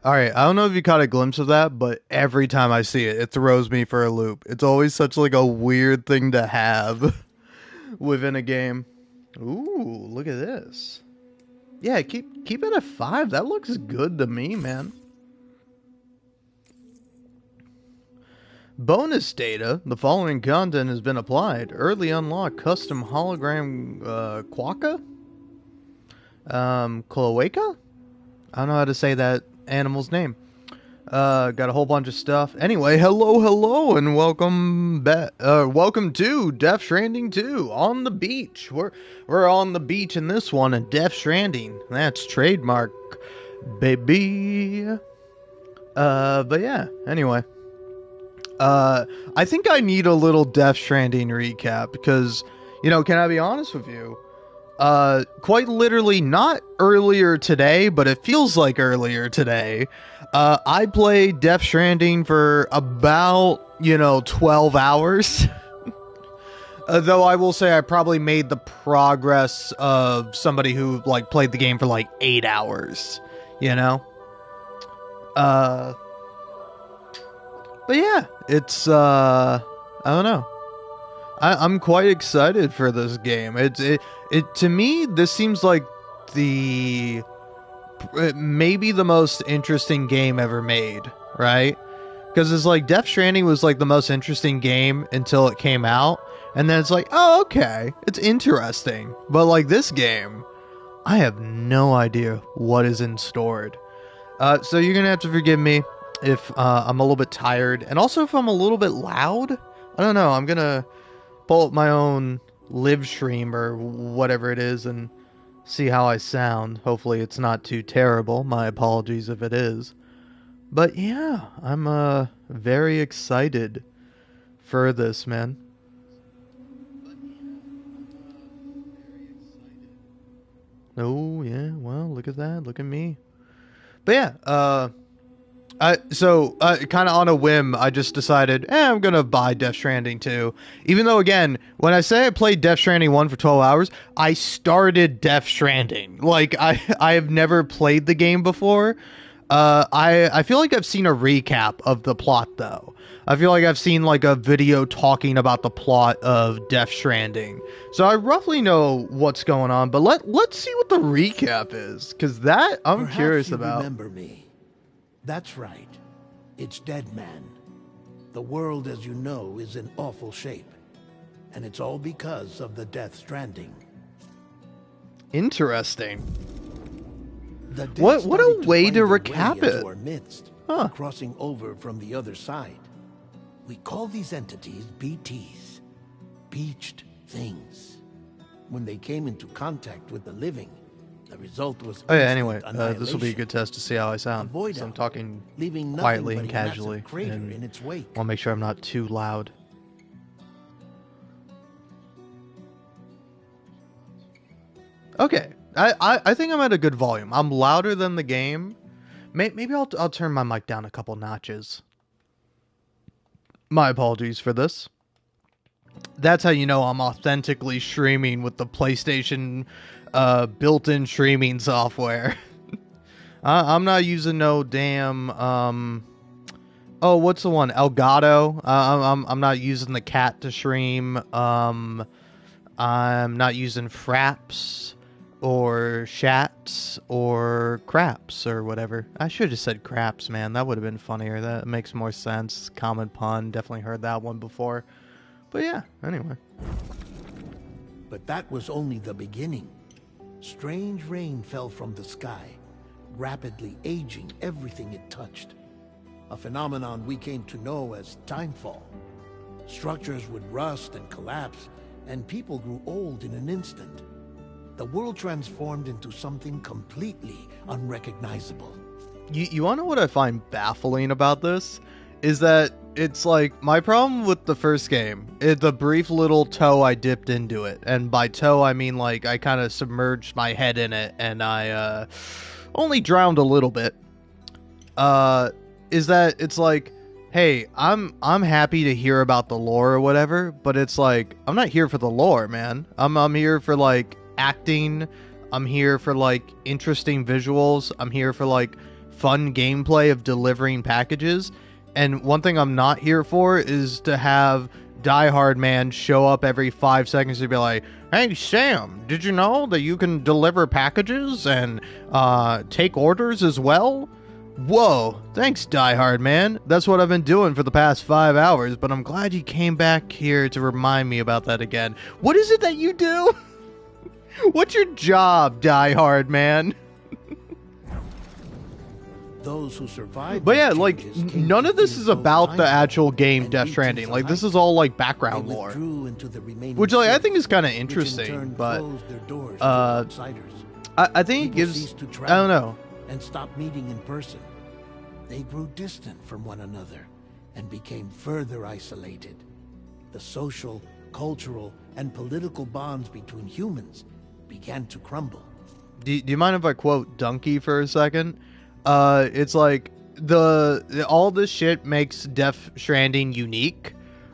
All right, I don't know if you caught a glimpse of that, but every time I see it, it throws me for a loop. It's always such like a weird thing to have within a game. Ooh, look at this. Yeah, keep it at 5. That looks good to me, man. Bonus data. The following content has been applied. Early unlock custom hologram quokka? Cloaca? I don't know how to say that animal's name. Got a whole bunch of stuff. Anyway, hello, and welcome back. Welcome to Death Stranding 2 on the beach. We're on the beach in this one, and Death Stranding. That's trademark, baby. But yeah. Anyway, I think I need a little Death Stranding recap because, can I be honest with you? Quite literally not earlier today, but it feels like earlier today. I played Death Stranding for about, 12 hours. Though I will say I probably made the progress of somebody who, played the game for, 8 hours, you know? Uh, but yeah, it's, I don't know. I'm quite excited for this game. It to me, this seems like the maybe the most interesting game ever made, right? Because it's like Death Stranding was like the most interesting game until it came out, and then it's like, oh, okay, it's interesting. But like this game, I have no idea what is in store. So you're gonna have to forgive me if I'm a little bit tired, and also if I'm a little bit loud. I don't know. I'm gonna pull up my own live stream or whatever it is and see how I sound. Hopefully it's not too terrible. My apologies if it is. But yeah, I'm very excited for this, man. Oh yeah, well, look at that. Look at me. But yeah, kind of on a whim, I just decided, I'm gonna buy Death Stranding 2. Even though, again, when I say I played Death Stranding 1 for 12 hours, I started Death Stranding. Like, I have never played the game before. I feel like I've seen a recap of the plot, though. I feel like I've seen, like, a video talking about the plot of Death Stranding. So I roughly know what's going on, but let's see what the recap is, because that I'm Perhaps curious you about. remember me. That's right. It's Dead Man. The world, as you know, is in awful shape. And it's all because of the Death Stranding. Interesting. The dead What a started way find to their recap way it. into our midst, Huh. crossing over from the other side. We call these entities BTs. Beached things. When they came into contact with the living, the result was Oh yeah, instant anyway, this will be a annihilation. good test to see how I sound. Void So I'm out, talking leaving nothing quietly but and a massive casually, crater and in its wake. want to make sure I'm not too loud. Okay, I think I'm at a good volume. I'm louder than the game. Maybe I'll turn my mic down a couple notches. My apologies for this. That's how you know I'm authentically streaming with the PlayStation built-in streaming software. I'm not using no damn oh, what's the one? Elgato. I'm not using the cat to stream. I'm not using Fraps or Shats or Craps or whatever. I should have said Craps, man. That would have been funnier. That makes more sense. Common pun. Definitely heard that one before. But yeah, anyway. But that was only the beginning. Strange rain fell from the sky, rapidly aging everything it touched. A phenomenon we came to know as timefall. Structures would rust and collapse, and people grew old in an instant. The world transformed into something completely unrecognizable. You want to know what I find baffling about this? Is that it's like my problem with the first game, the brief little toe I dipped into it. And by toe, I mean like I kind of submerged my head in it and I only drowned a little bit. Is that it's like, hey, I'm happy to hear about the lore or whatever, but it's like I'm not here for the lore, man. I'm here for like acting. I'm here for like interesting visuals. I'm here for like fun gameplay of delivering packages. And one thing I'm not here for is to have Die Hard Man show up every 5 seconds to be like, "Hey Sam, did you know that you can deliver packages and take orders as well?" Whoa, thanks Die Hard Man. That's what I've been doing for the past 5 hours, but I'm glad you came back here to remind me about that again. What is it that you do? What's your job, Die Hard Man? Those who survived, but yeah, like, none of this is about the actual game Death Stranding. Like, this is all like background lore, which, like, I think is kind of interesting. But I think it gives, I don't know, and stopped meeting in person. They grew distant from one another and became further isolated. The social, cultural, and political bonds between humans began to crumble. Do you mind if I quote Donkey for a second? It's like all this shit makes Death Stranding unique,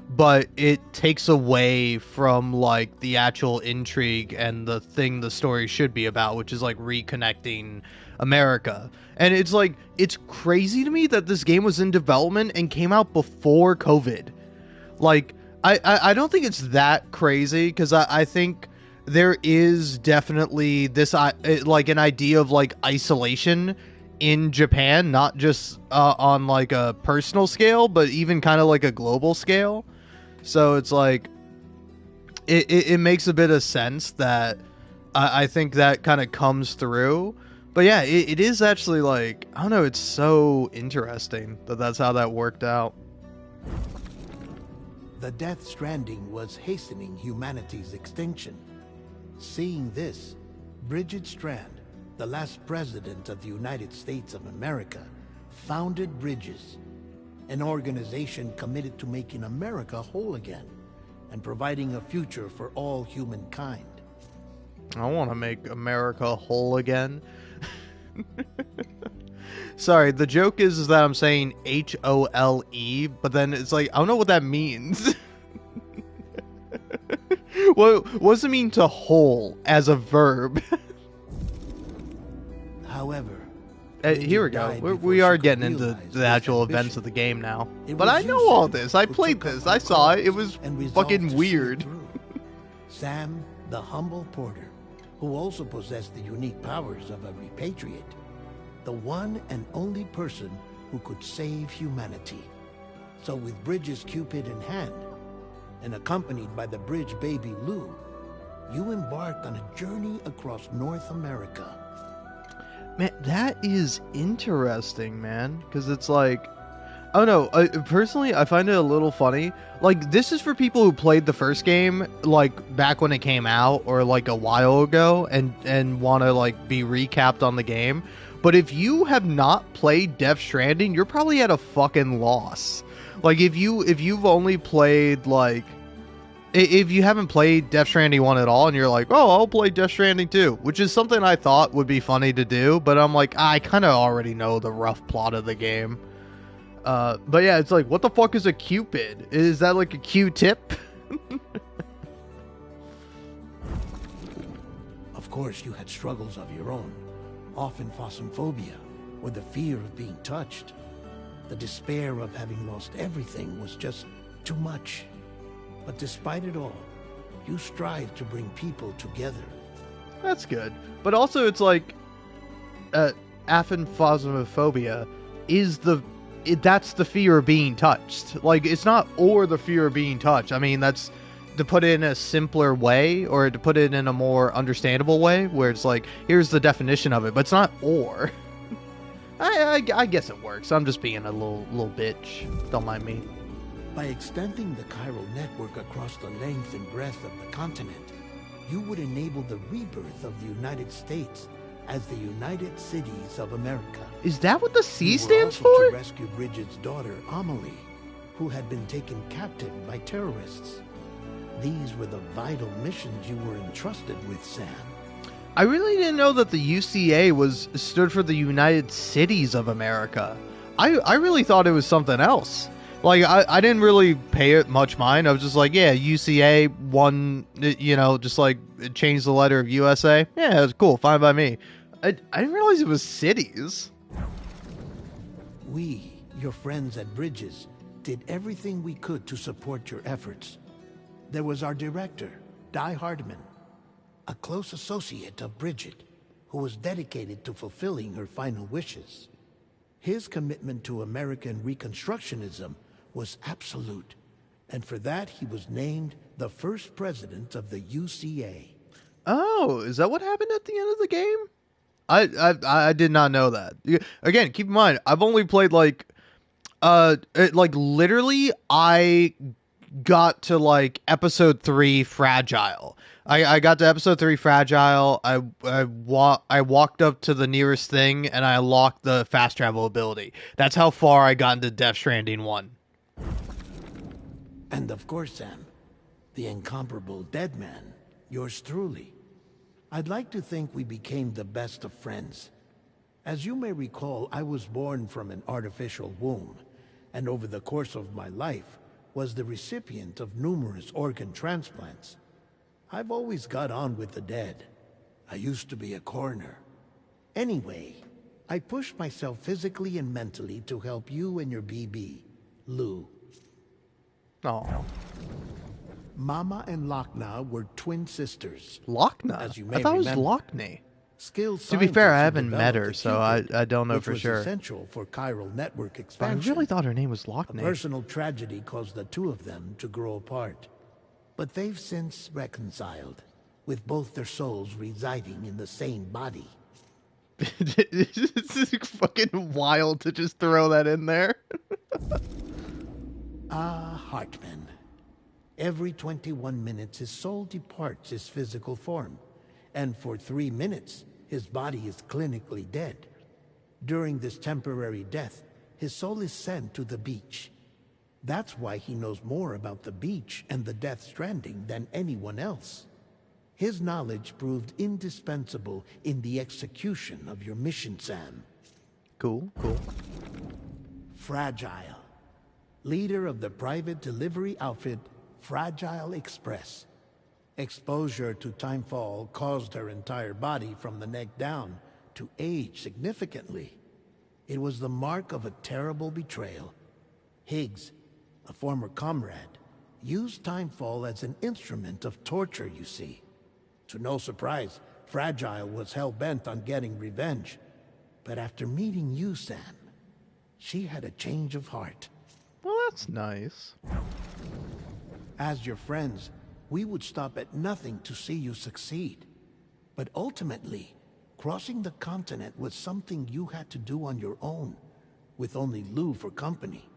but it takes away from like the actual intrigue and the thing the story should be about, which is like reconnecting America. And it's like, it's crazy to me that this game was in development and came out before COVID. Like, I don't think it's that crazy, because I think there is definitely this like an idea of like isolation in Japan, not just on like a personal scale, but even kind of like a global scale. So it's like it makes a bit of sense that I think that kind of comes through. But yeah, it is actually like, I don't know, it's so interesting that that's how that worked out. The Death Stranding was hastening humanity's extinction. Seeing this, Bridget Strand, the last president of the United States of America, founded Bridges, an organization committed to making America whole again and providing a future for all humankind. I want to make America whole again. Sorry, the joke is that I'm saying HOLE, but then it's like, I don't know what that means. What does it mean to whole as a verb? However, here we go. We are getting into the actual events of the game now. But I know all this. I played this. I saw it. It was fucking weird. Sam, the humble porter, who also possessed the unique powers of a repatriate, the one and only person who could save humanity. So with Bridges' Cupid in hand, and accompanied by the bridge baby Lou, you embarked on a journey across North America. Man, that is interesting, man. Because it's like, I don't know. Personally, I find it a little funny. Like, this is for people who played the first game, like, back when it came out, or, like, a while ago, and want to, like, be recapped on the game. But if you have not played Death Stranding, you're probably at a fucking loss. Like, if you've only played, like, if you haven't played Death Stranding 1 at all, and you're like, oh, I'll play Death Stranding 2, which is something I thought would be funny to do, but I'm like, I kind of already know the rough plot of the game. But yeah, it's like, what the fuck is a Cupid? Is that like a Q-tip? Of course, you had struggles of your own, often phasmophobia, or the fear of being touched. The despair of having lost everything was just too much. But despite it all, you strive to bring people together. That's good. But also, it's like, aphanphasmophobia is that's the fear of being touched. Like, it's not or the fear of being touched. I mean, that's to put it in a simpler way, or to put it in a more understandable way, where it's like, here's the definition of it, but it's not or. I guess it works. I'm just being a little bitch. Don't mind me. By extending the chiral network across the length and breadth of the continent, you would enable the rebirth of the United States as the United Cities of America. Is that what the C you stands were also for? To rescue Bridget's daughter, Amelie, who had been taken captive by terrorists. These were the vital missions you were entrusted with, Sam. I really didn't know that the UCA stood for the United Cities of America. I really thought it was something else. Like, I didn't really pay it much mind. I was just like, yeah, UCA, just like change the letter of USA. Yeah, it was cool, fine by me. I didn't realize it was cities. We, your friends at Bridges, did everything we could to support your efforts. There was our director, Di Hardman, a close associate of Bridget, who was dedicated to fulfilling her final wishes. His commitment to American Reconstructionism was absolute, and for that he was named the first president of the UCA. Oh, is that what happened at the end of the game? I did not know that. Again, keep in mind, I've only played like literally I got to like episode 3 Fragile. I got to episode 3 Fragile. I walked up to the nearest thing and I unlocked the fast travel ability. That's how far I got into Death Stranding 1. And of course, Sam, the incomparable Dead Man, yours truly. I'd like to think we became the best of friends. As you may recall, I was born from an artificial womb, and over the course of my life, was the recipient of numerous organ transplants. I've always got on with the dead. I used to be a coroner. Anyway, I pushed myself physically and mentally to help you and your BB, Lou. Oh, Mama and Lochna were twin sisters. Lochna? As you I may thought it was remember. Lockney. Skilled To be fair, I scientists haven't met developed her, the so Cupid, I don't know which for was sure. essential for chiral network But I expansion. really thought her name was A Lockney. personal tragedy caused the two of them to grow apart. But they've since reconciled, with both their souls residing in the same body. It's fucking wild to just throw that in there. Hartman. Every 21 minutes his soul departs his physical form, and for 3 minutes his body is clinically dead. During this temporary death, his soul is sent to the beach. That's why he knows more about the beach and the Death Stranding than anyone else. His knowledge proved indispensable in the execution of your mission, Sam. Cool, cool. Fragile. Leader of the private delivery outfit, Fragile Express. Exposure to timefall caused her entire body from the neck down to age significantly. It was the mark of a terrible betrayal. Higgs, a former comrade, used timefall as an instrument of torture, you see. To no surprise, Fragile was hell-bent on getting revenge. But after meeting you, Sam, she had a change of heart. Well, that's nice. As your friends, we would stop at nothing to see you succeed. But ultimately, crossing the continent was something you had to do on your own, with only Lou for company.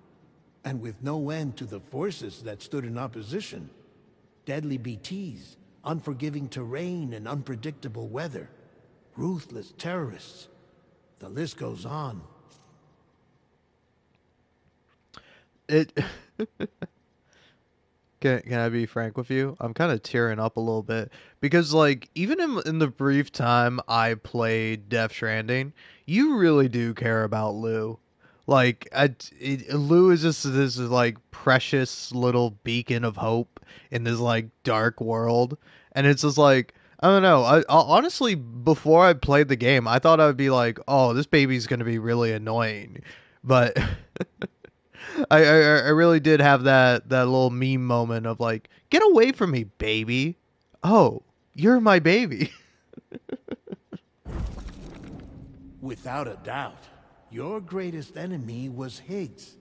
And with no end to the forces that stood in opposition. Deadly BTs, unforgiving terrain and unpredictable weather, ruthless terrorists. The list goes on. It. Can I be frank with you? I'm kind of tearing up a little bit because, like, even in the brief time I played Death Stranding, you really do care about Lou. Like, Lou is just this like precious little beacon of hope in this like dark world, and it's just like I don't know. Honestly, before I played the game, I thought I'd be like, oh, this baby's gonna be really annoying, but. I really did have that little meme moment of like, get away from me, baby. Oh, you're my baby. Without a doubt, your greatest enemy was Higgs.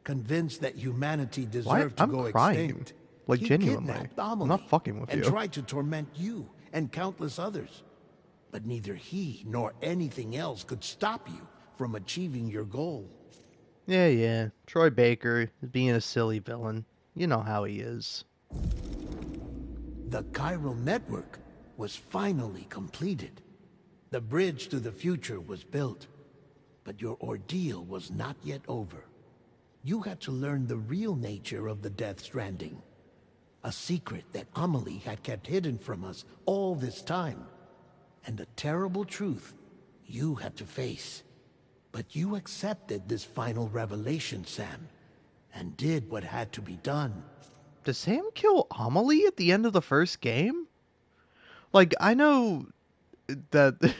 Convinced that humanity deserved to I'm go crying. extinct, Like, he genuinely. kidnapped I'm Amelie not fucking with and you. tried to torment you and countless others. But neither he nor anything else could stop you from achieving your goal. Yeah. Troy Baker is being a silly villain. You know how he is. The chiral network was finally completed. The bridge to the future was built. But your ordeal was not yet over. You had to learn the real nature of the Death Stranding. A secret that Amelie had kept hidden from us all this time. And a terrible truth you had to face. But you accepted this final revelation, Sam, and did what had to be done. Does Sam kill Amelie at the end of the first game? Like, I know that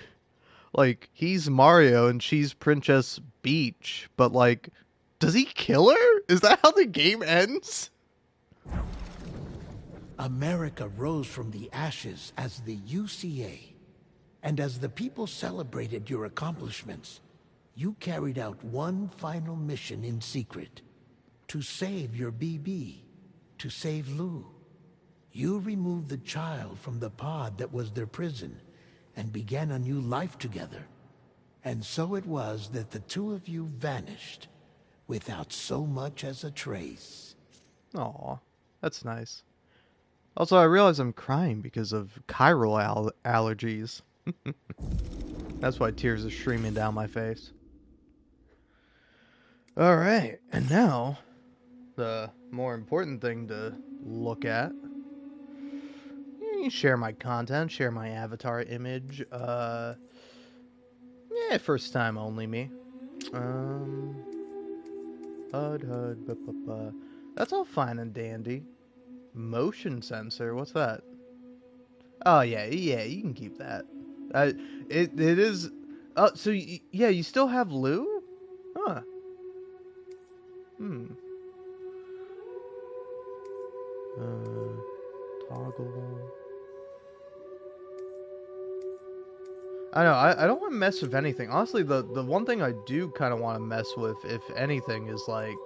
Like, he's Mario and she's Princess Peach, but like, does he kill her? Is that how the game ends? America rose from the ashes as the UCA. And as the people celebrated your accomplishments, you carried out one final mission in secret. To save your BB. To save Lou. You removed the child from the pod that was their prison and began a new life together. And so it was that the two of you vanished without so much as a trace. Aw, that's nice. Also, I realize I'm crying because of chiral allergies. That's why tears are streaming down my face. Alright, and now, the more important thing to look at. Share my content, share my avatar image. Yeah, first time only me. HUD, that's all fine and dandy. Motion sensor, what's that? Oh yeah, you can keep that. It is. Oh, so yeah, you still have Lou? Huh. Hmm. Toggle. I know. I don't want to mess with anything. Honestly, the one thing I do kind of want to mess with, if anything, is like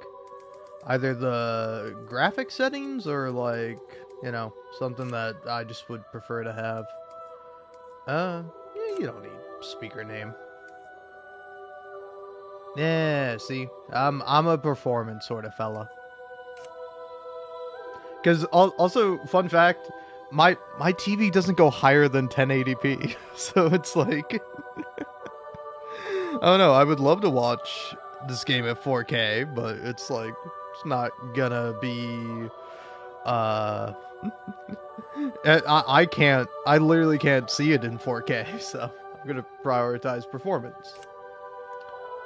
either the graphic settings or like, you know, something that I just would prefer to have. Yeah, you don't need speaker name. Yeah, see, I'm a performance sort of fella. Because also, fun fact, my TV doesn't go higher than 1080p, so it's like, I don't know. I would love to watch this game at 4K, but it's like it's not gonna be. I can't. I literally can't see it in 4K, so I'm gonna prioritize performance.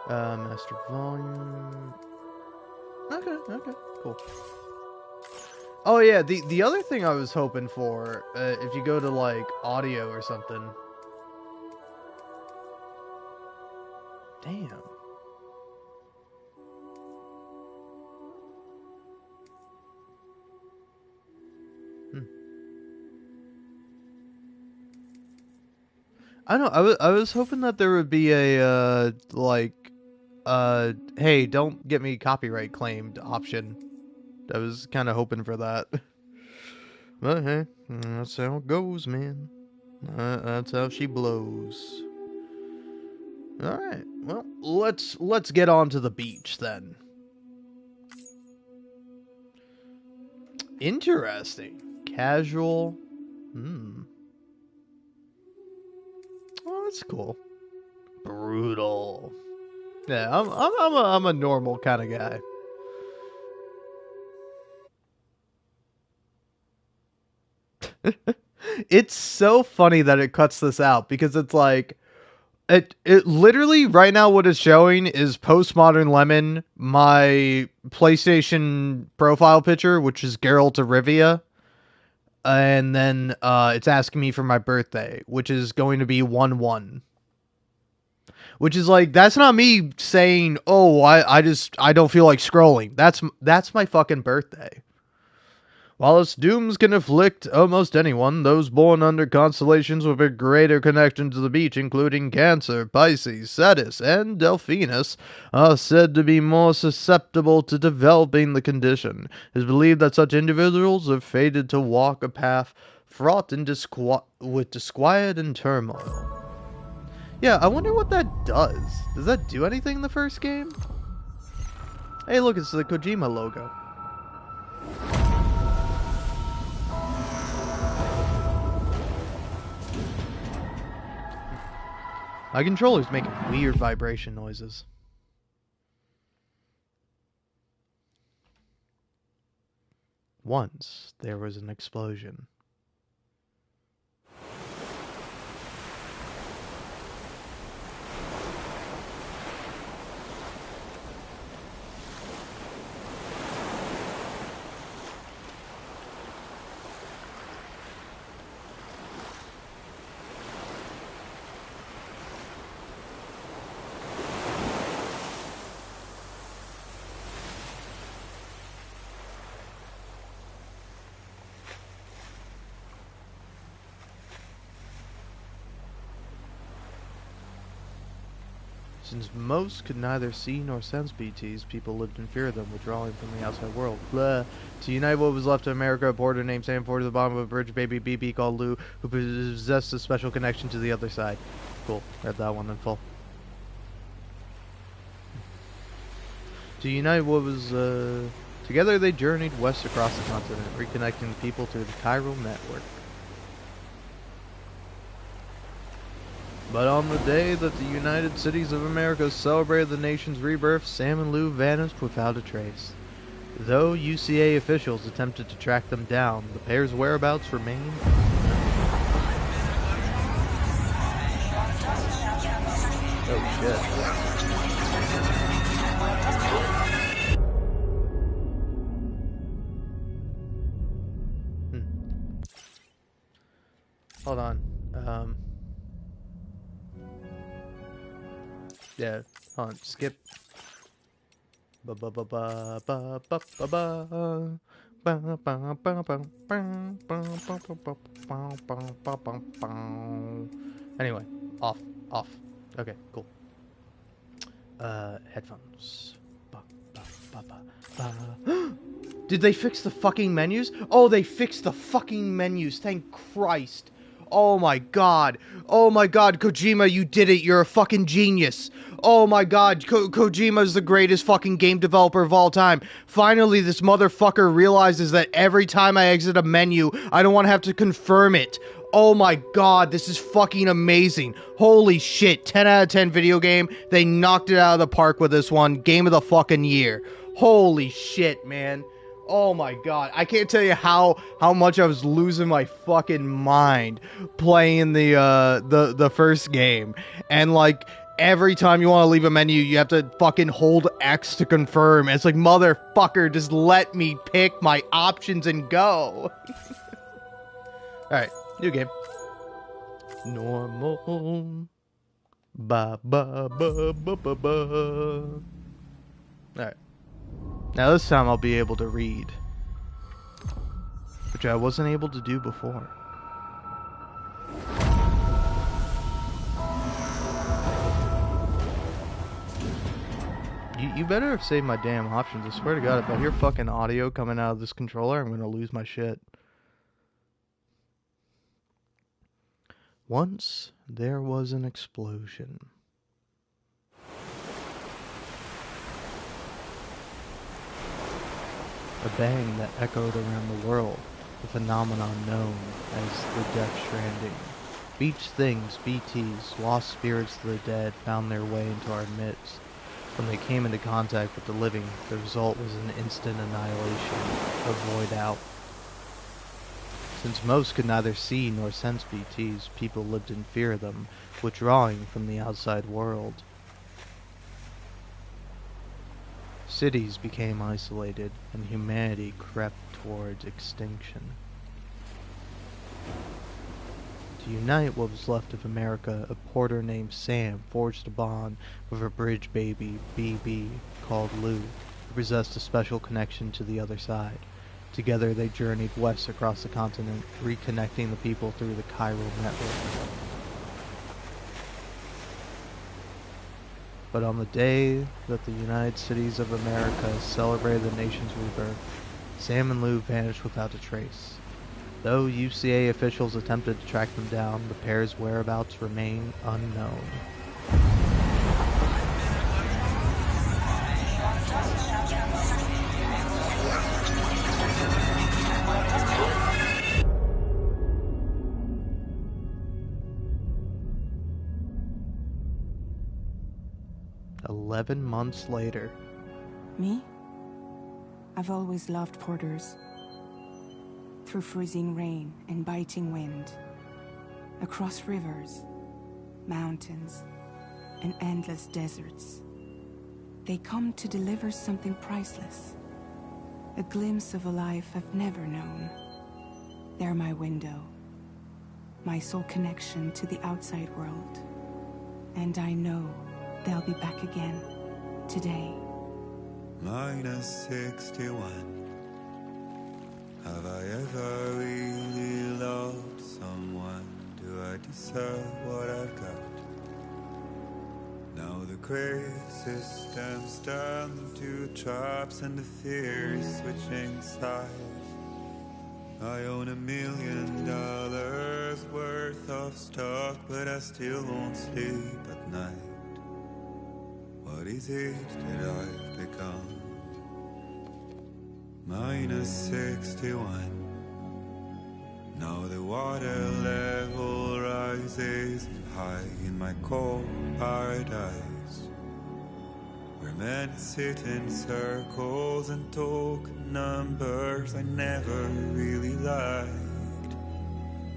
Master volume. Okay, cool. Oh yeah, the other thing I was hoping for, if you go to like audio or something. Damn. I don't know. I was hoping that there would be a hey, don't get me copyright claimed option. I was kind of hoping for that. But hey, that's how it goes, man. That's how she blows. All right. Well, let's get on to the beach then. Interesting. Casual. Hmm. Oh, that's cool. Brutal. Yeah, I'm a normal kind of guy. It's so funny that it cuts this out because it's like it literally right now what it's showing is PostModernLemon, my PlayStation profile picture, which is Geralt of Rivia, and then it's asking me for my birthday, which is going to be 1/1. Which is like, that's not me saying, "Oh, I don't feel like scrolling." That's my fucking birthday. While its dooms can afflict almost anyone, those born under constellations with a greater connection to the beach, including Cancer, Pisces, Cetus, and Delphinus, are said to be more susceptible to developing the condition. It is believed that such individuals are fated to walk a path fraught with disquiet and turmoil. Yeah, I wonder what that does. Does that do anything in the first game? Hey, look, it's the Kojima logo. My controller's making weird vibration noises. Once, there was an explosion. Since most could neither see nor sense BTs, people lived in fear of them, withdrawing from the outside world. Blah. To unite what was left of America, a porter named Sam forged the bottom of a bridge baby BB called Lou, who possessed a special connection to the other side. Cool. Read that one in full. To unite what was, Together they journeyed west across the continent, reconnecting the people through the chiral network. But on the day that the United Cities of America celebrated the nation's rebirth, Sam and Lou vanished without a trace. Though UCA officials attempted to track them down, the pair's whereabouts remain oh shit. Hold on. Yeah, hold on, skip. Anyway, off. Okay, cool. Headphones. Did they fix the fucking menus? Oh, they fixed the fucking menus. Thank Christ. Oh my god. Oh my god, Kojima, you did it. You're a fucking genius. Oh my god, Kojima's the greatest fucking game developer of all time. Finally, this motherfucker realizes that every time I exit a menu, I don't want to have to confirm it. Oh my god, this is fucking amazing. Holy shit, 10 out of 10 video game. They knocked it out of the park with this one. Game of the fucking year. Holy shit, man. Oh my god, I can't tell you how much I was losing my fucking mind playing the first game. And like every time you want to leave a menu, you have to fucking hold X to confirm. It's like, motherfucker, just let me pick my options and go. Alright, new game. Normal. Ba ba ba ba ba ba. Alright. Now this time I'll be able to read, which I wasn't able to do before. You better have saved my damn options. I swear to God, if I hear fucking audio coming out of this controller, I'm gonna lose my shit. Once there was an explosion. A bang that echoed around the world, the phenomenon known as the Death Stranding. Beached things, BTs, lost spirits of the dead found their way into our midst. When they came into contact with the living, the result was an instant annihilation, a void out. Since most could neither see nor sense BTs, people lived in fear of them, withdrawing from the outside world. Cities became isolated, and humanity crept towards extinction. To unite what was left of America, a porter named Sam forged a bond with a bridge baby, BB, called Lou, who possessed a special connection to the other side. Together they journeyed west across the continent, reconnecting the people through the chiral network. But on the day that the United Cities of America celebrated the nation's rebirth, Sam and Lou vanished without a trace. Though UCA officials attempted to track them down, the pair's whereabouts remain unknown. "11 months later." Me? I've always loved porters. Through freezing rain and biting wind, across rivers, mountains, and endless deserts, they come to deliver something priceless, a glimpse of a life I've never known. They're my window, my sole connection to the outside world, and I know they'll be back again today. -61. Have I ever really loved someone? Do I deserve what I've got? Now the crazy system's turned into traps and the fear is switching sides. I own $1 million worth of stock, but I still won't sleep at night. What is it that I've become? -61. Now the water level rises high in my cold paradise, where men sit in circles and talk numbers I never really liked.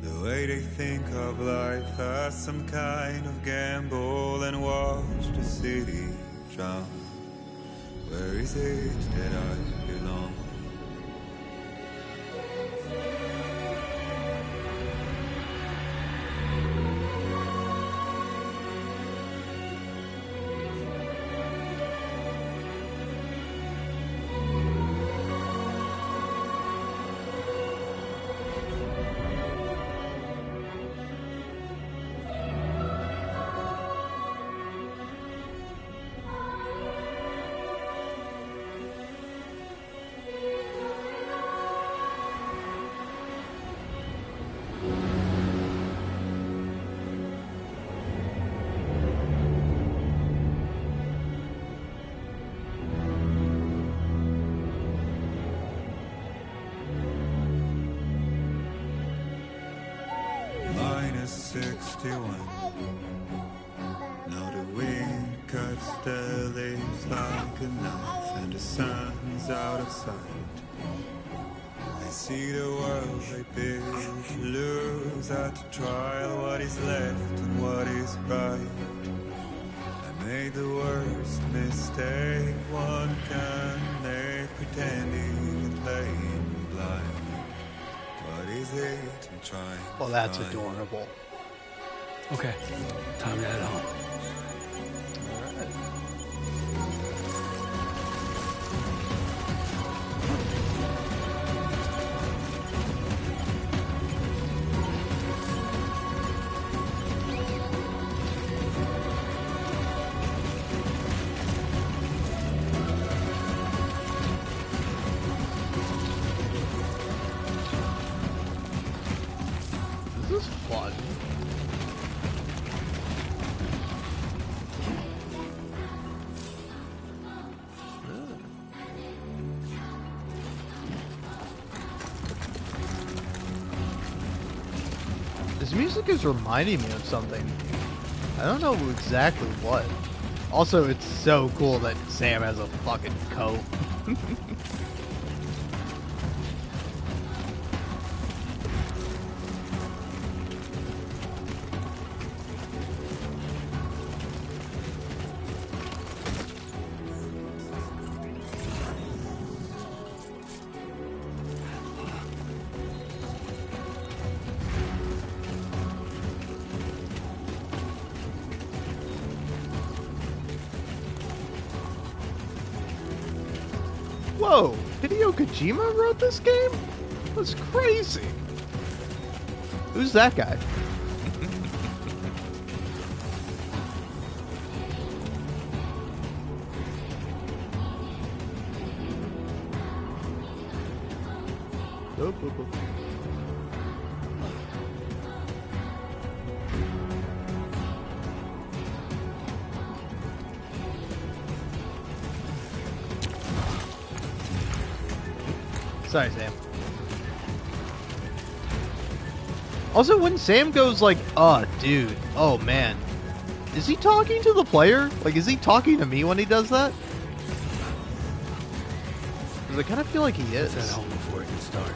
The way they think of life as some kind of gamble and watch the city drown. Where is it that I belong? -61. Now the wind cuts the leaves like a knife and the sun is out of sight. I see the world they build to lose at trial, what is left and what is right. I made the worst mistake one can make, pretending and playing blind. What is it I'm trying Well, to that's find? adorable. Okay, time to head home. This is fun. This music is reminding me of something. I don't know exactly what. Also, it's so cool that Sam has a fucking coat. Whoa, Hideo Kojima wrote this game? That's crazy. Who's that guy? Nope, nope, nope. Sorry, Sam. Also, when Sam goes like, dude, oh man, is he talking to the player? Like, is he talking to me when he does that? Because I kind of feel like he is. Head home before it gets dark.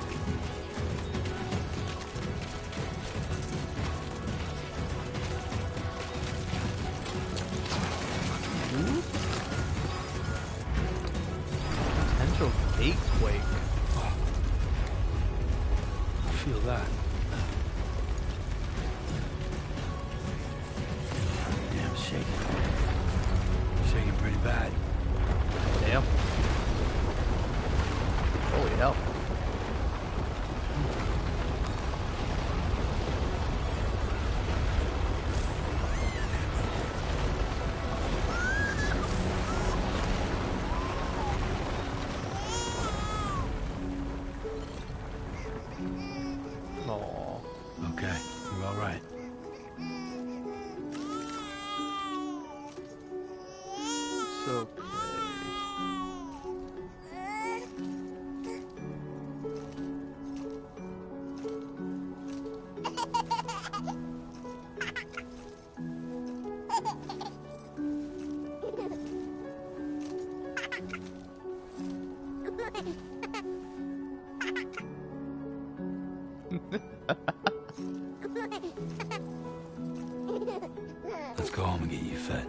Potential gatequake. I feel that. Damn, shaking. Shaking pretty bad. Damn. Holy hell. Okay. Let's go home and get you fed.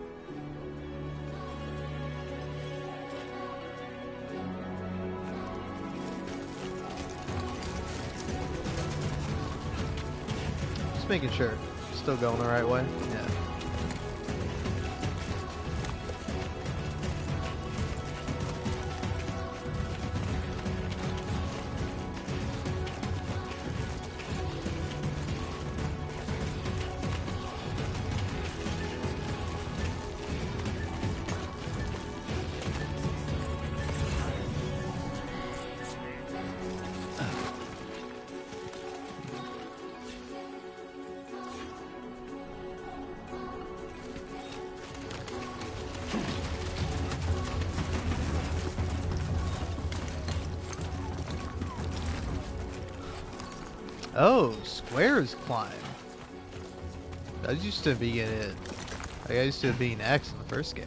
Just making sure. Still going the right way? Yeah. Oh, squares climb. That used to be it. Like I used to be an X in the first game.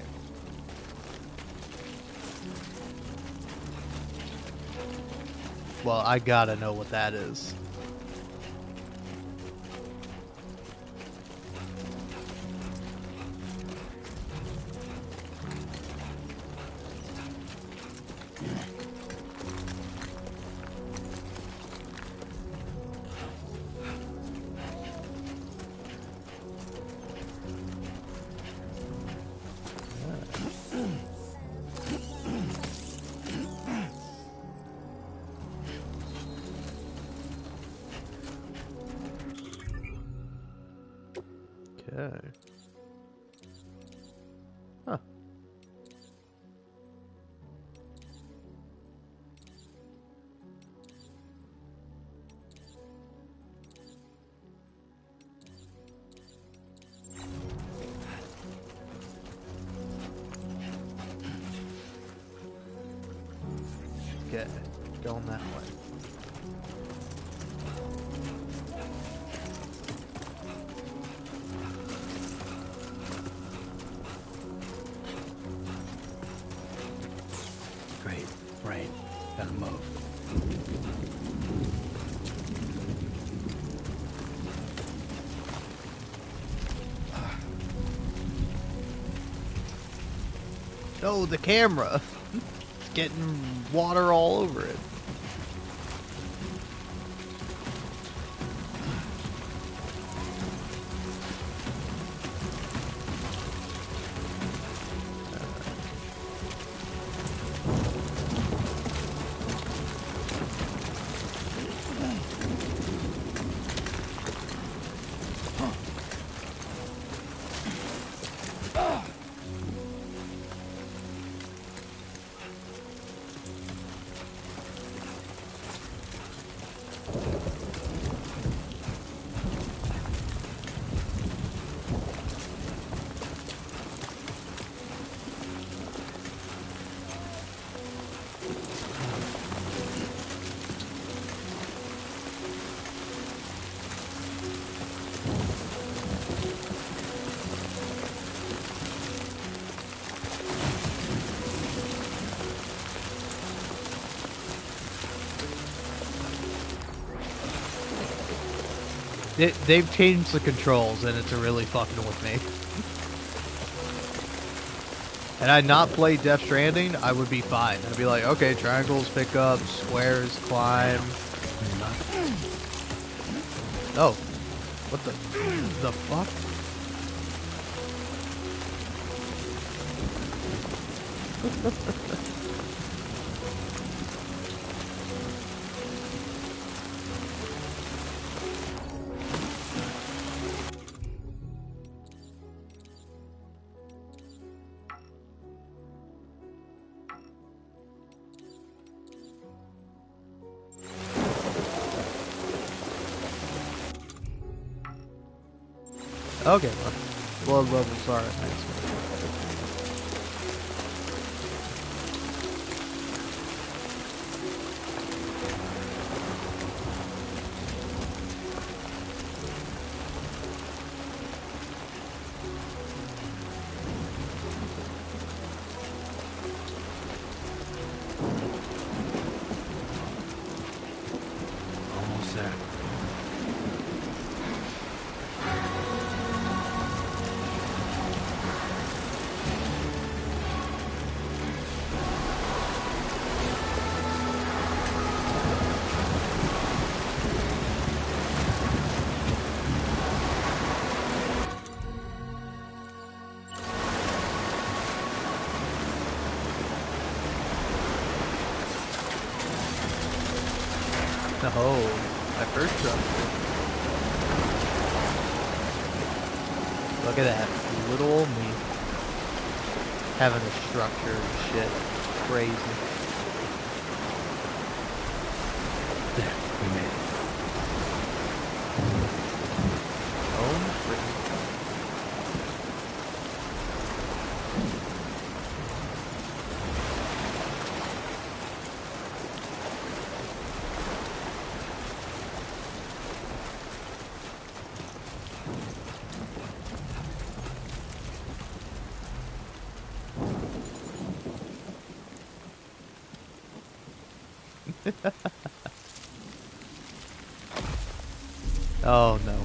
Well, I gotta know what that is. Okay. Huh. Okay, going that way. Great. Rain. Gotta move. Oh, the camera! It's getting water all over it. They've changed the controls and it's really fucking with me. Had I not played Death Stranding, I would be fine. I'd be like, okay, triangles pick up, squares climb. Oh, what the fuck? Okay, blood levels are at max. Oh, my first structure. Look at that. Little old me. Having a structure and shit. Crazy. There, we made it. Home free. Oh no.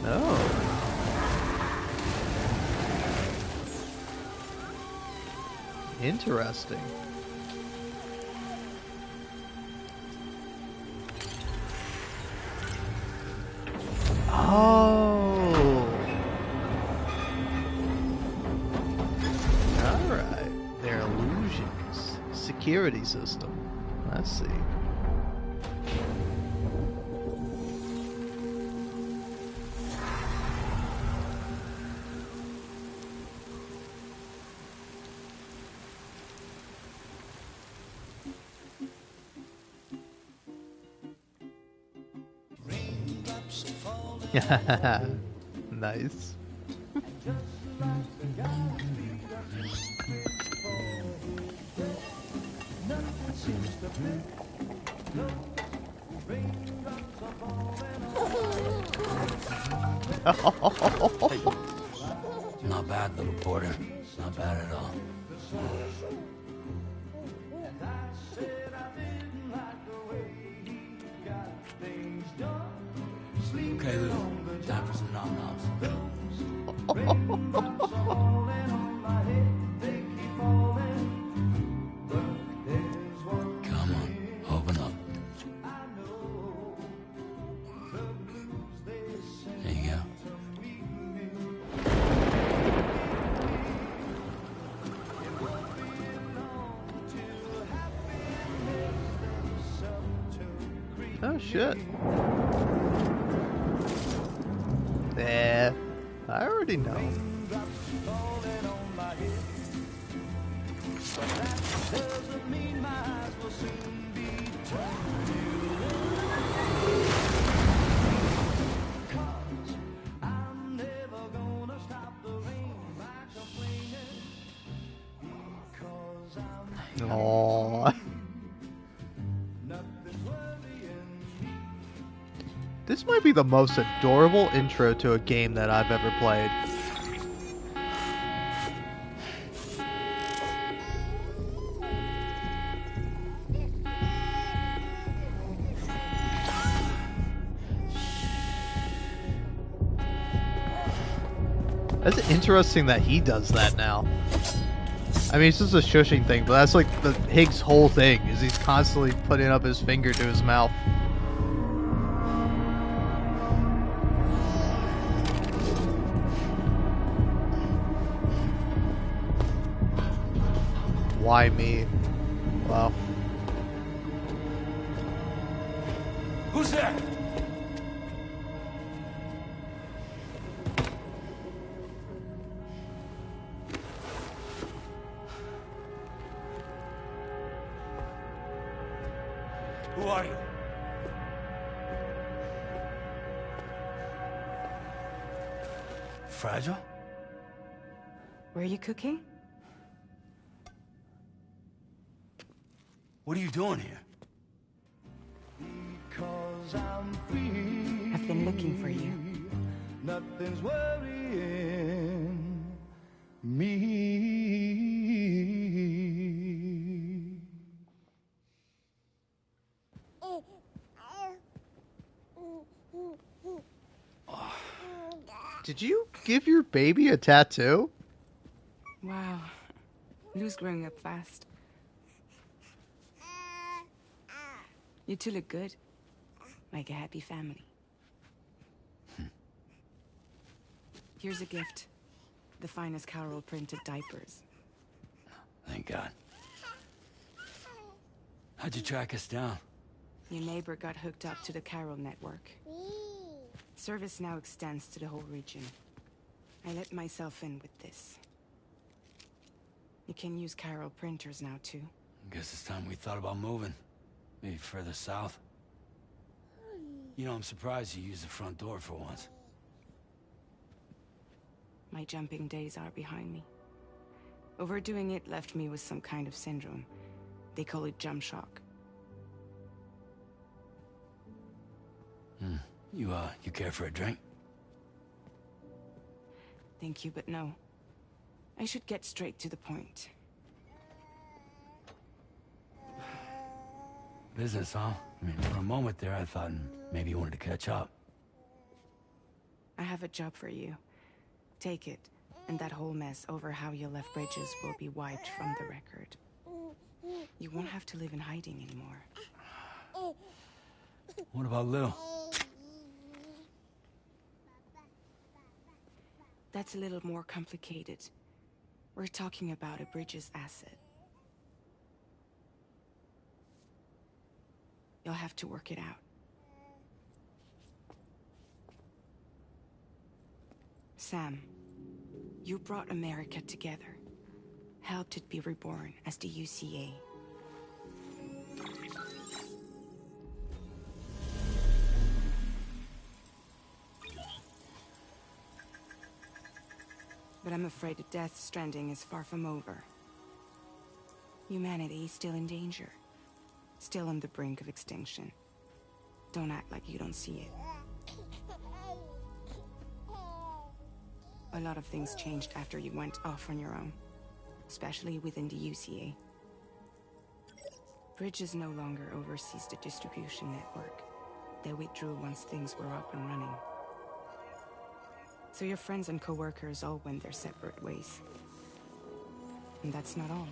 No. Interesting. Oh. Alright. They're illusions. Security system. Let's see. Nice. Not bad, little porter. Not bad at all. Okay, Lou. Time for some nom-noms. Come on, open up. There you go. Oh shit. Yeah, I already know. Aww. This might be the most adorable intro to a game that I've ever played. That's interesting that he does that now. I mean, it's just a shushing thing, but that's like the Higgs' whole thing, is he's constantly putting up his finger to his mouth. Why me? Wow. Who's there? Who are you? Fragile? Were you cooking? What are you doing here? I've been looking for you. Nothing's worrying me. Did you give your baby a tattoo? Wow. Lou's growing up fast. You two look good. Like a happy family. Here's a gift. The finest Carol printed diapers. Thank God. How'd you track us down? Your neighbor got hooked up to the Carol network. Service now extends to the whole region. I let myself in with this. You can use Carol printers now too. Guess it's time we thought about moving. Maybe further south. You know, I'm surprised you used the front door for once. My jumping days are behind me. Overdoing it left me with some kind of syndrome. They call it jump shock. You care for a drink? Thank you, but no. I should get straight to the point. Business, huh? I mean, for a moment there, I thought maybe you wanted to catch up. I have a job for you. Take it, and that whole mess over how you left Bridges will be wiped from the record. You won't have to live in hiding anymore. What about Lou? That's a little more complicated. We're talking about a Bridges asset. You'll have to work it out. Sam, you brought America together. Helped it be reborn as the UCA. But I'm afraid that Death Stranding is far from over. Humanity is still in danger. Still on the brink of extinction. Don't act like you don't see it. A lot of things changed after you went off on your own. Especially within the UCA. Bridges no longer oversees the distribution network. They withdrew once things were up and running. So your friends and co-workers all went their separate ways. And that's not all.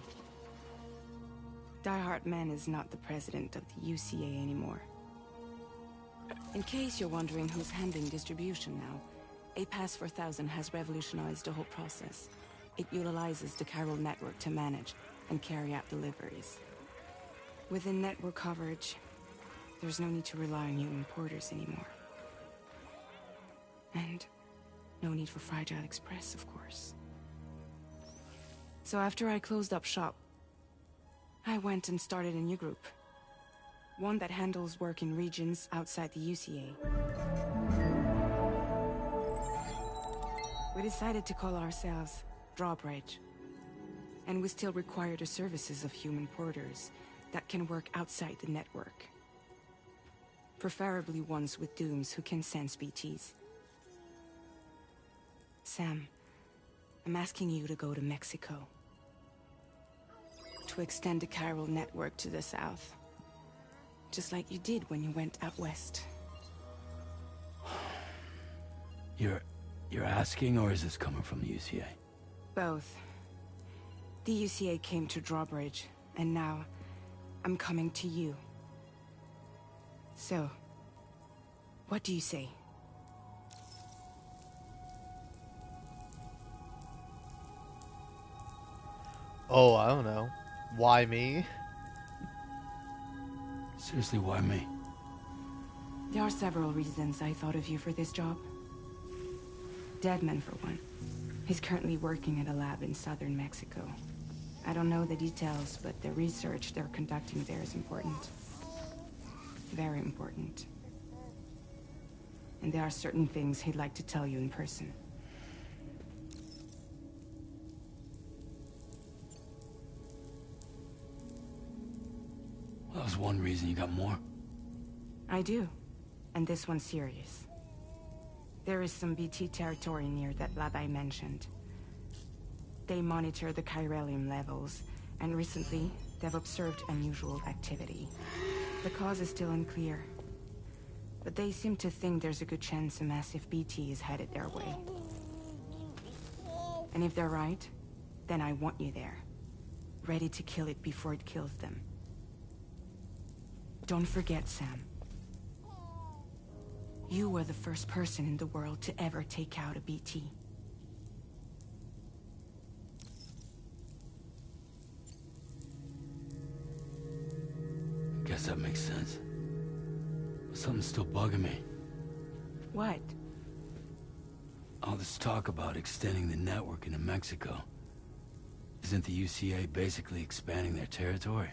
Die Hard Man is not the president of the UCA anymore. In case you're wondering who's handling distribution now, A Pass 4000 has revolutionized the whole process. It utilizes the Carol network to manage and carry out deliveries. Within network coverage, there's no need to rely on human porters anymore. And no need for Fragile Express, of course. So after I closed up shop, I went and started a new group. One that handles work in regions outside the UCA. We decided to call ourselves Drawbridge. And we still require the services of human porters that can work outside the network. Preferably ones with dooms who can sense BTs. Sam, I'm asking you to go to Mexico. To extend the Carol network to the south. Just like you did when you went out west. You're asking, or is this coming from the UCA? Both. The UCA came to Drawbridge, and now I'm coming to you. So, what do you say? Oh, I don't know. Why me? Seriously, why me? There are several reasons I thought of you for this job. Deadman, for one. He's currently working at a lab in southern Mexico. I don't know the details, but the research they're conducting there is important. Very important. And there are certain things he'd like to tell you in person. That was one reason. You got more? I do. And this one's serious. There is some BT territory near that lab I mentioned. They monitor the chiralium levels, and recently, they've observed unusual activity. The cause is still unclear. But they seem to think there's a good chance a massive BT is headed their way. And if they're right, then I want you there. ready to kill it before it kills them. Don't forget, Sam. You were the first person in the world to ever take out a BT. Guess that makes sense. But something's still bugging me. What? All this talk about extending the network into Mexico. Isn't the UCA basically expanding their territory?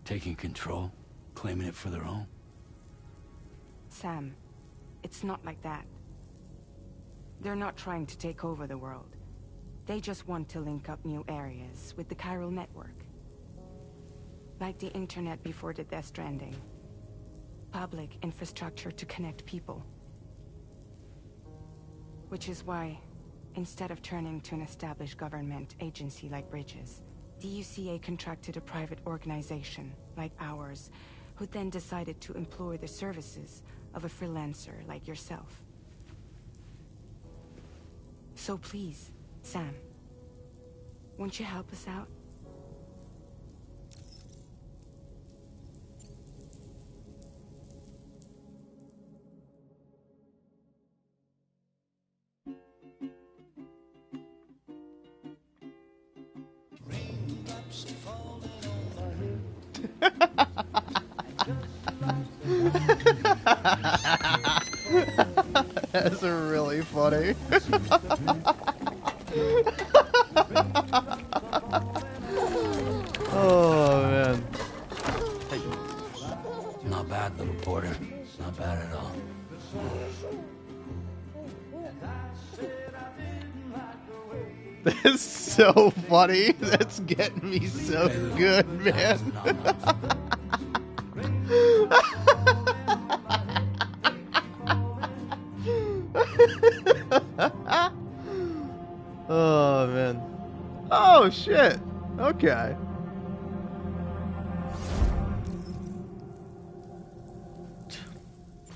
Taking control? Claiming it for their own? Sam, it's not like that. They're not trying to take over the world. They just want to link up new areas with the chiral network. Like the internet before the Death Stranding. Public infrastructure to connect people. Which is why, instead of turning to an established government agency like Bridges, the UCA contracted a private organization, like ours, who then decided to employ the services of a freelancer like yourself. So please, Sam, won't you help us out? That's really funny. Oh man. Not bad, little porter. Not bad at all. That's so funny. That's getting me so good, man. Oh man. Oh shit. Okay.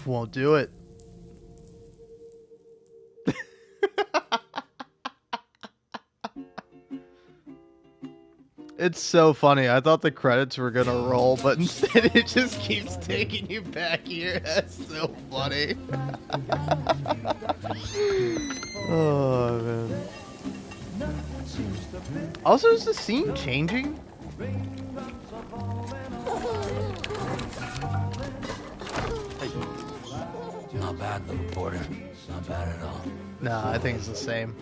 Won't do it. It's so funny. I thought the credits were gonna roll, but instead it just keeps taking you back here. That's so funny. Oh man. Also, is the scene changing? Not bad, little porter. Not bad at all. Nah, I think it's the same.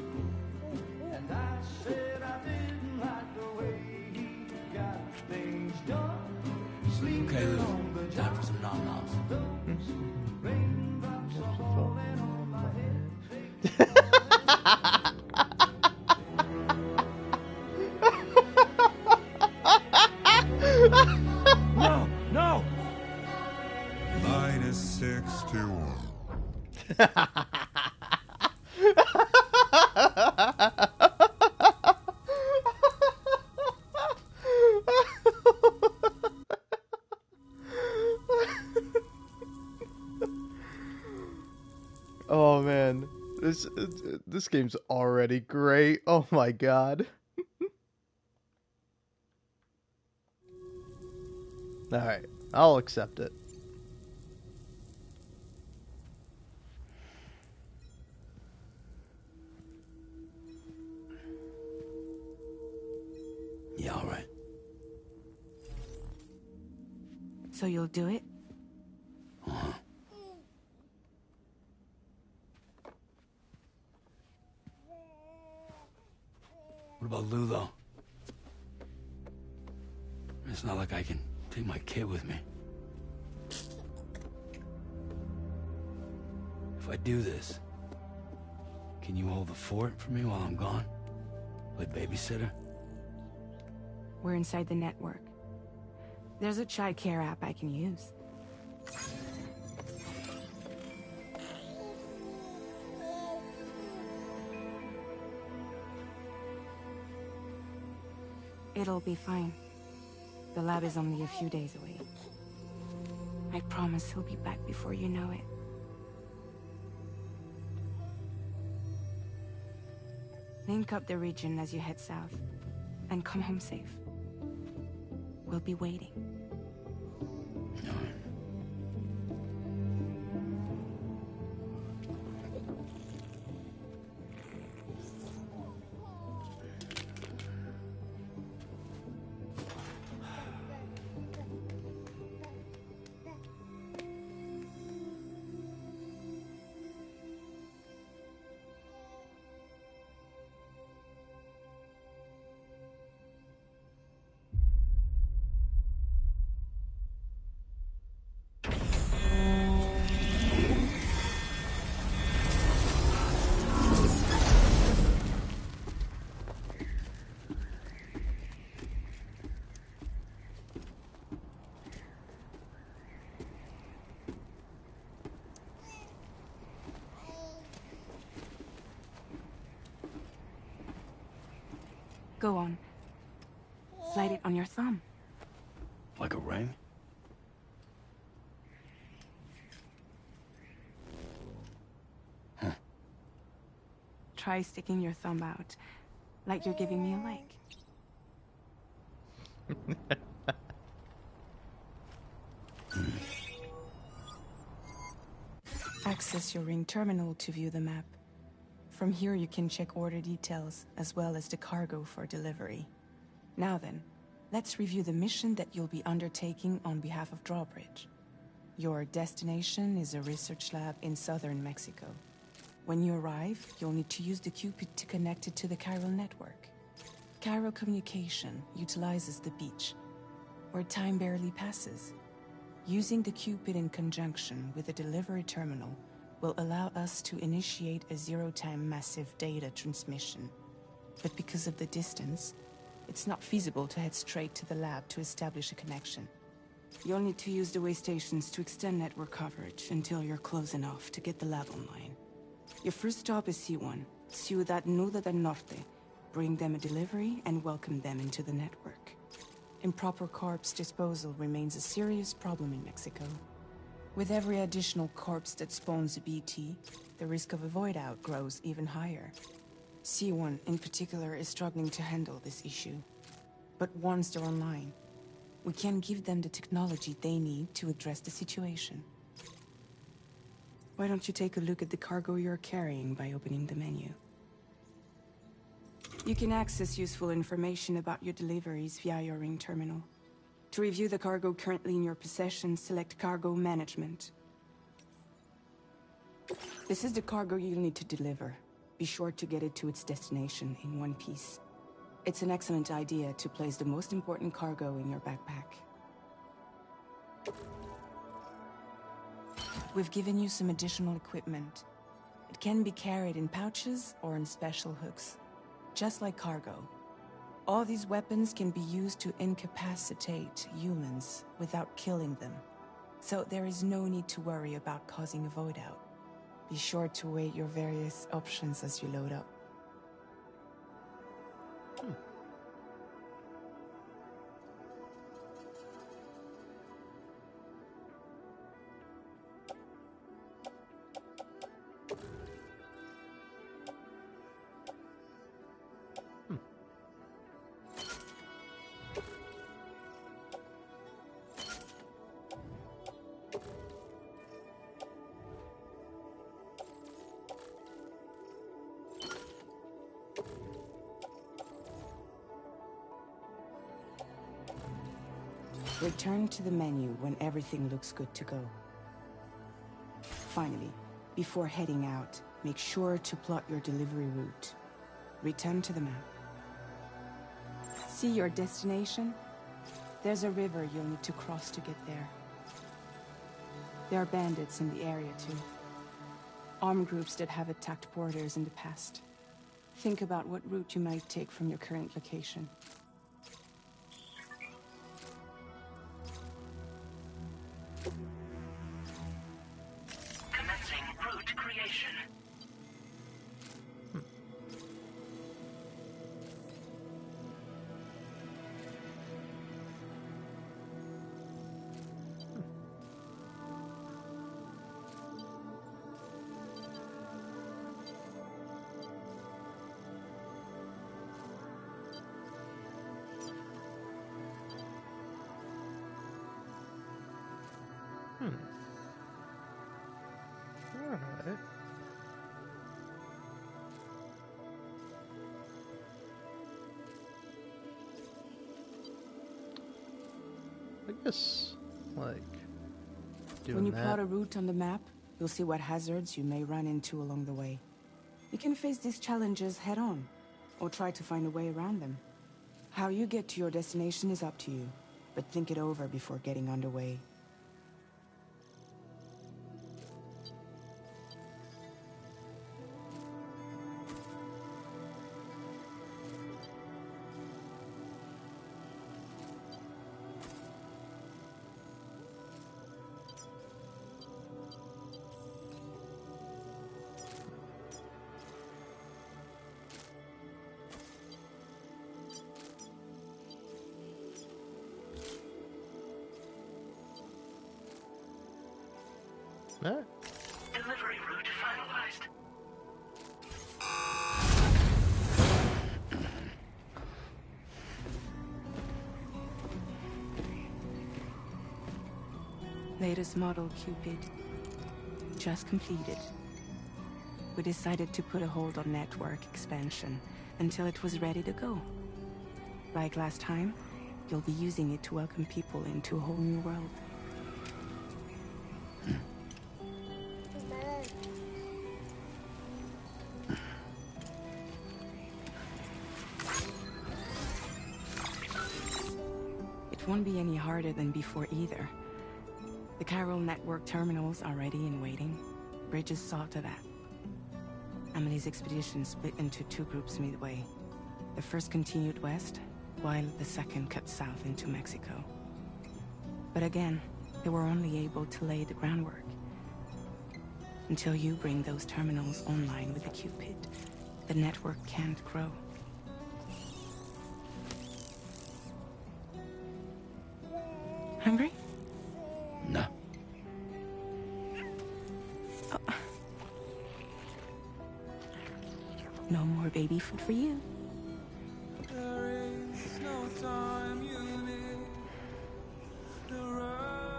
Okay, Lou. Time for some nom-noms. No! No! -61. Oh man, this game's already great. Oh my god. All right, I'll accept it. Yeah, all right. So you'll do it? Uh-huh. What about Lou, though? It's not like I can take my kid with me. If I do this, can you hold the fort for me while I'm gone? Play babysitter? We're inside the network. There's a child care app I can use. It'll be fine. The lab is only a few days away. I promise he'll be back before you know it. Link up the region as you head south. and come home safe. We'll be waiting. Go on. Slide it on your thumb. Like a ring? Try sticking your thumb out, like you're giving me a like. Access your ring terminal to view the map. From here you can check order details, as well as the cargo for delivery. Now then, let's review the mission that you'll be undertaking on behalf of Drawbridge. Your destination is a research lab in southern Mexico. When you arrive, you'll need to use the Cupid to connect it to the chiral network. Chiral communication utilizes the beach, where time barely passes. Using the Cupid in conjunction with the delivery terminal will allow us to initiate a zero-time massive data transmission. But because of the distance, it's not feasible to head straight to the lab to establish a connection. You'll need to use the way stations to extend network coverage until you're close enough to get the lab online. Your first stop is C1, Ciudad Nuda del Norte. Bring them a delivery and welcome them into the network. Improper corpse disposal remains a serious problem in Mexico. With every additional corpse that spawns a BT, the risk of a void out grows even higher. C1 in particular is struggling to handle this issue. But once they're online, we can give them the technology they need to address the situation. Why don't you take a look at the cargo you're carrying by opening the menu? You can access useful information about your deliveries via your ring terminal. To review the cargo currently in your possession, select Cargo Management. This is the cargo you'll need to deliver. Be sure to get it to its destination in one piece. It's an excellent idea to place the most important cargo in your backpack. We've given you some additional equipment. It can be carried in pouches or in special hooks, just like cargo. All these weapons can be used to incapacitate humans without killing them. So there is no need to worry about causing a void out. Be sure to weigh your various options as you load up. Return to the menu when everything looks good to go. Finally, before heading out, make sure to plot your delivery route. Return to the map. See your destination? There's a river you'll need to cross to get there. There are bandits in the area too. Armed groups that have attacked porters in the past. Think about what route you might take from your current location. Commencing route creation. Alright. I guess, like, doing When you that. plot a route on the map, you'll see what hazards you may run into along the way. You can face these challenges head on, or try to find a way around them. How you get to your destination is up to you, but think it over before getting underway. Alright. Delivery route finalized. Latest model Cupid. Just completed. We decided to put a hold on network expansion until it was ready to go. Like last time, you'll be using it to welcome people into a whole new world. It won't be any harder than before either. The Chiral network terminals are ready and waiting. Bridges saw to that. Emily's expedition split into two groups midway. The first continued west, while the second cut south into Mexico. But again, they were only able to lay the groundwork. Until you bring those terminals online with the Cupid, the network can't grow. Hungry? No. No more baby food for you.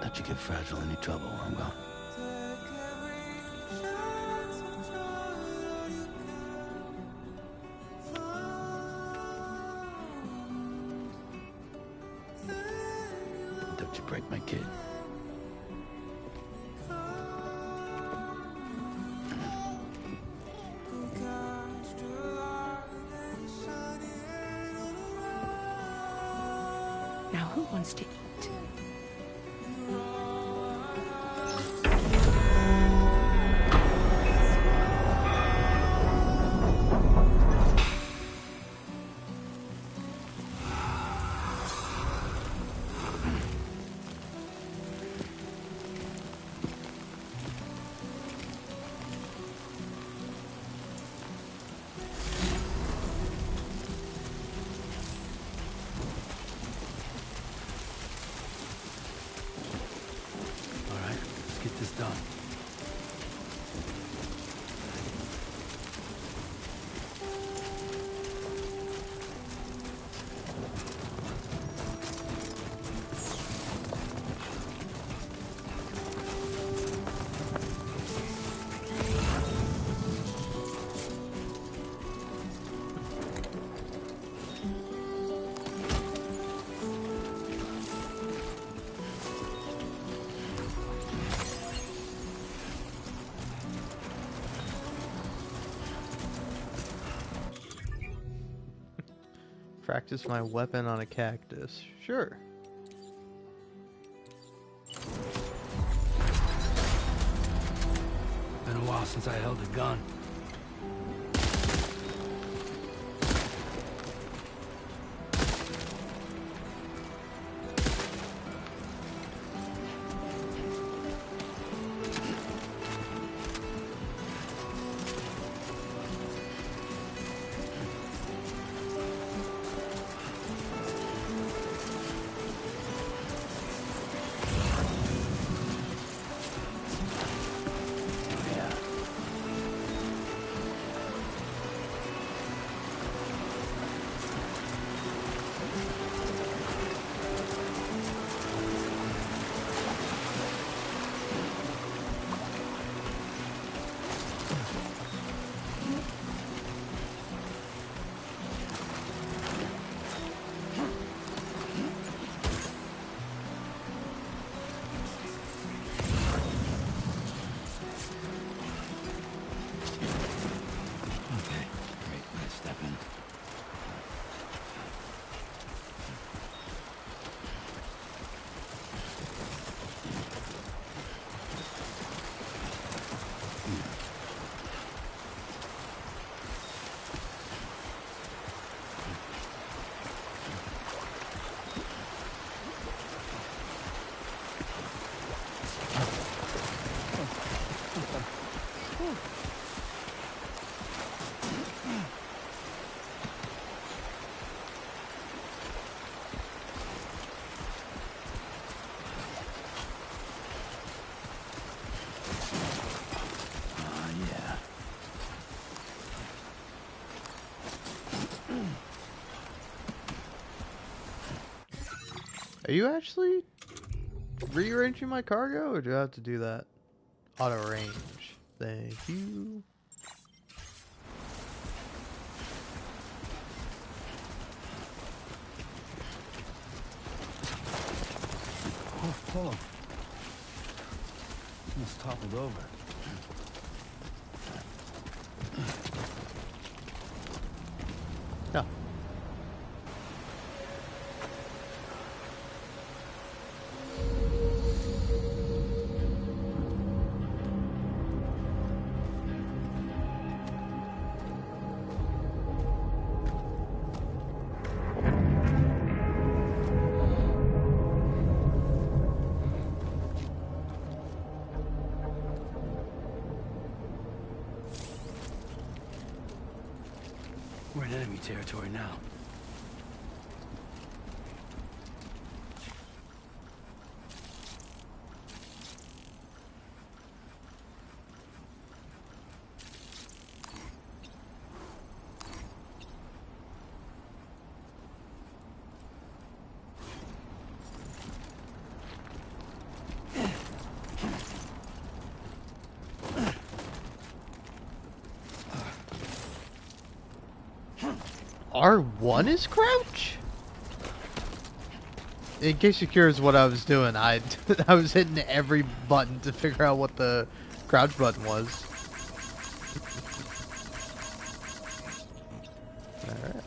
Don't you get fragile any trouble, I'm gone. Don't you break my kid. Now who wants to eat? This done. Practice my weapon on a cactus. Sure. Been a while since I held a gun. Yeah. Are you actually rearranging my cargo, or do I have to do that? Auto range. Thank you. Oh. Almost toppled over. Yeah. We're in enemy territory now. R1 is crouch? In case you're curious what I was doing, I was hitting every button to figure out what the crouch button was. Alright.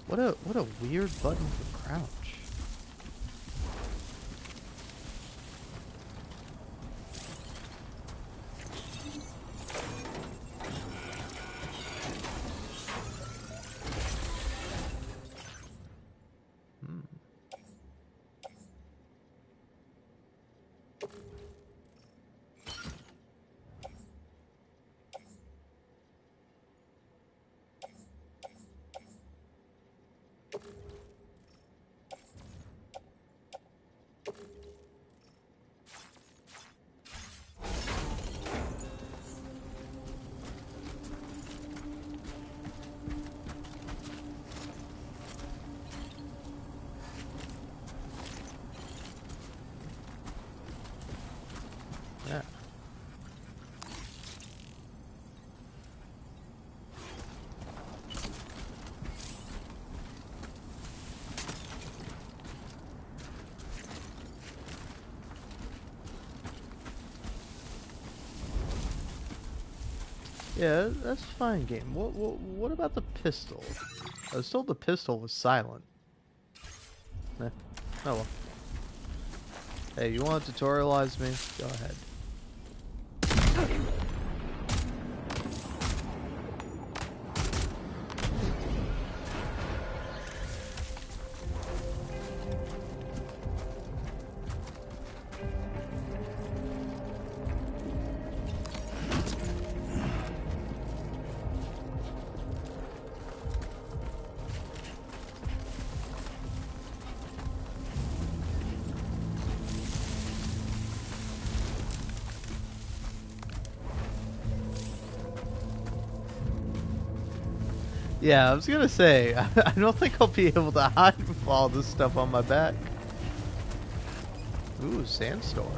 What a weird button for crouch. Yeah. Yeah, that's fine, game. What about the pistol? I was told the pistol was silent. Eh. Oh well. Hey, you want to tutorialize me? Go ahead. Yeah, I was gonna say, I don't think I'll be able to hide with all this stuff on my back. Ooh, sandstorm.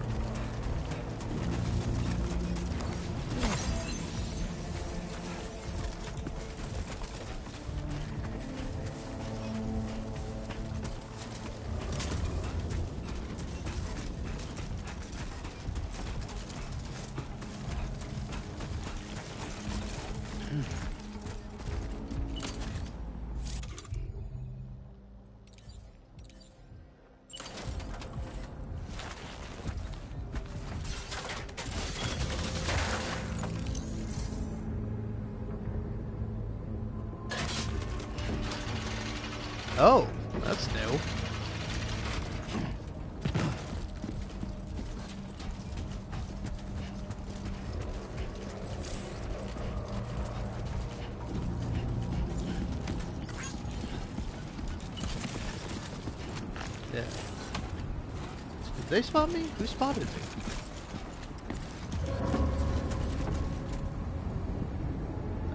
Oh, that's new. Yeah. Did they spot me? Who spotted me?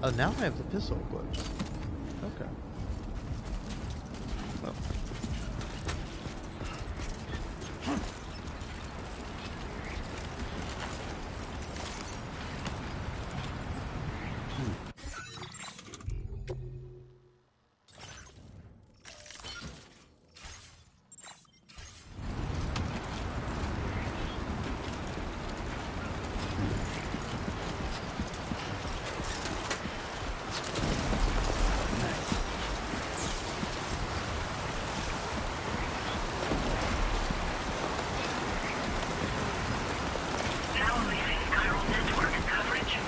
Oh, now I have the pistol equipped. Okay. Well. Now leaving chiral network coverage.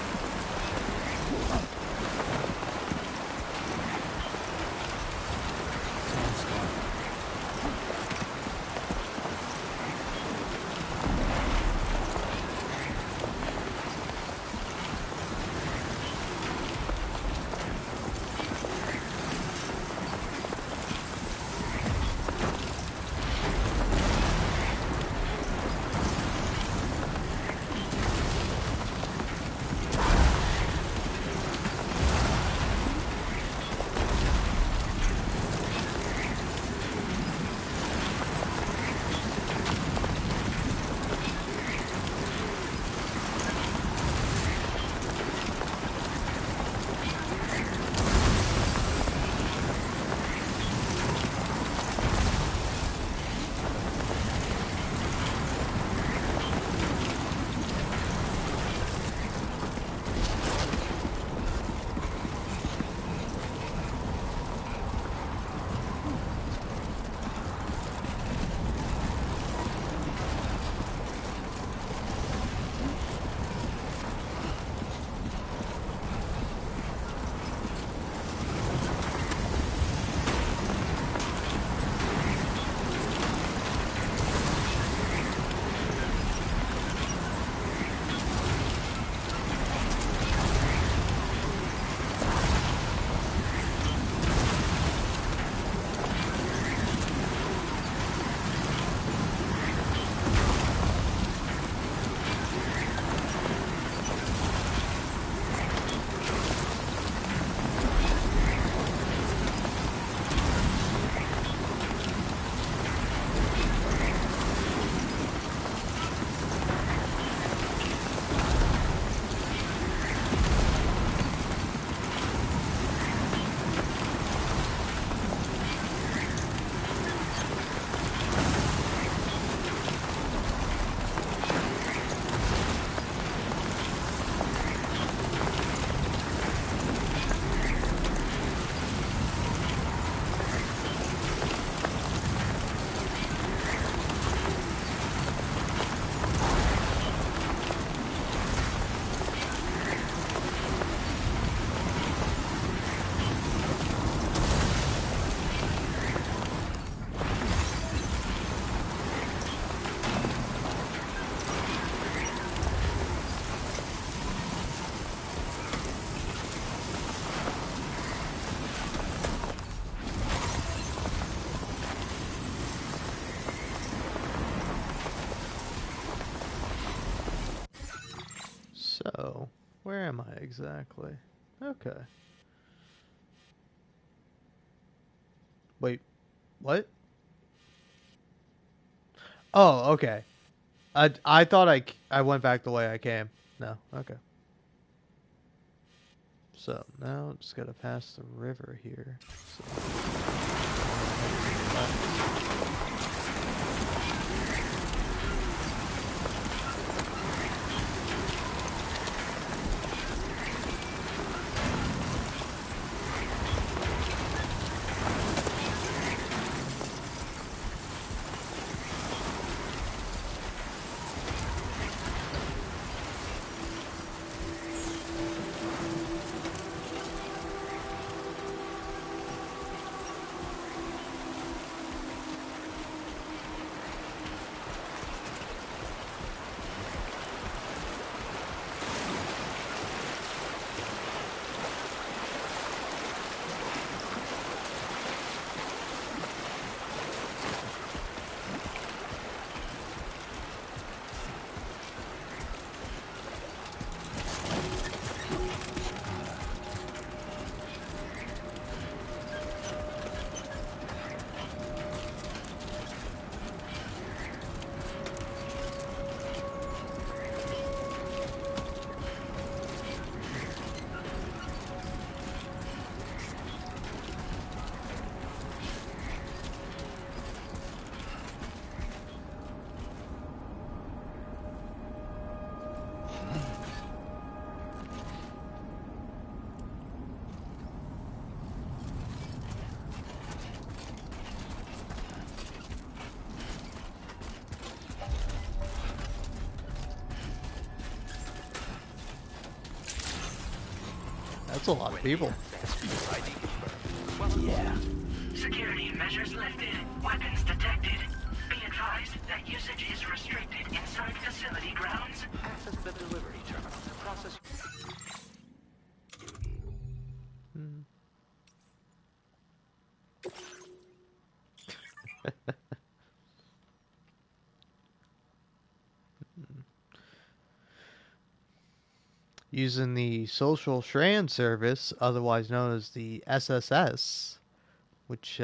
So, where am I exactly? Okay. Wait, what? Oh, okay. I thought I went back the way I came. No, okay. So now just gotta pass the river here. That's a lot of people. Yeah. Security measures lifted. Weapons detected. Be advised that usage is restricted inside facility grounds. Access the delivery terminal to process. Using the Social Strand Service, otherwise known as the SSS, which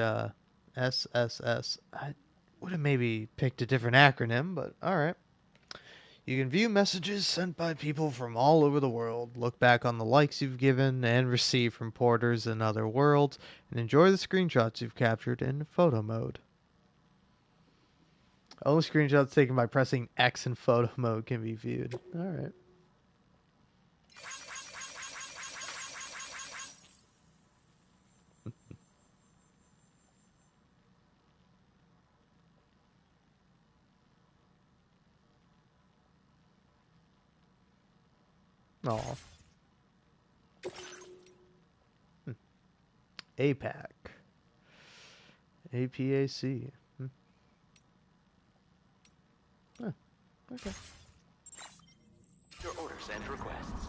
SSS, I would have maybe picked a different acronym, but alright. You can view messages sent by people from all over the world, look back on the likes you've given and received from porters in other worlds, and enjoy the screenshots you've captured in photo mode. Only screenshots taken by pressing X in photo mode can be viewed. Alright. Aw. APAC. APAC. Huh. Okay. Your orders and requests.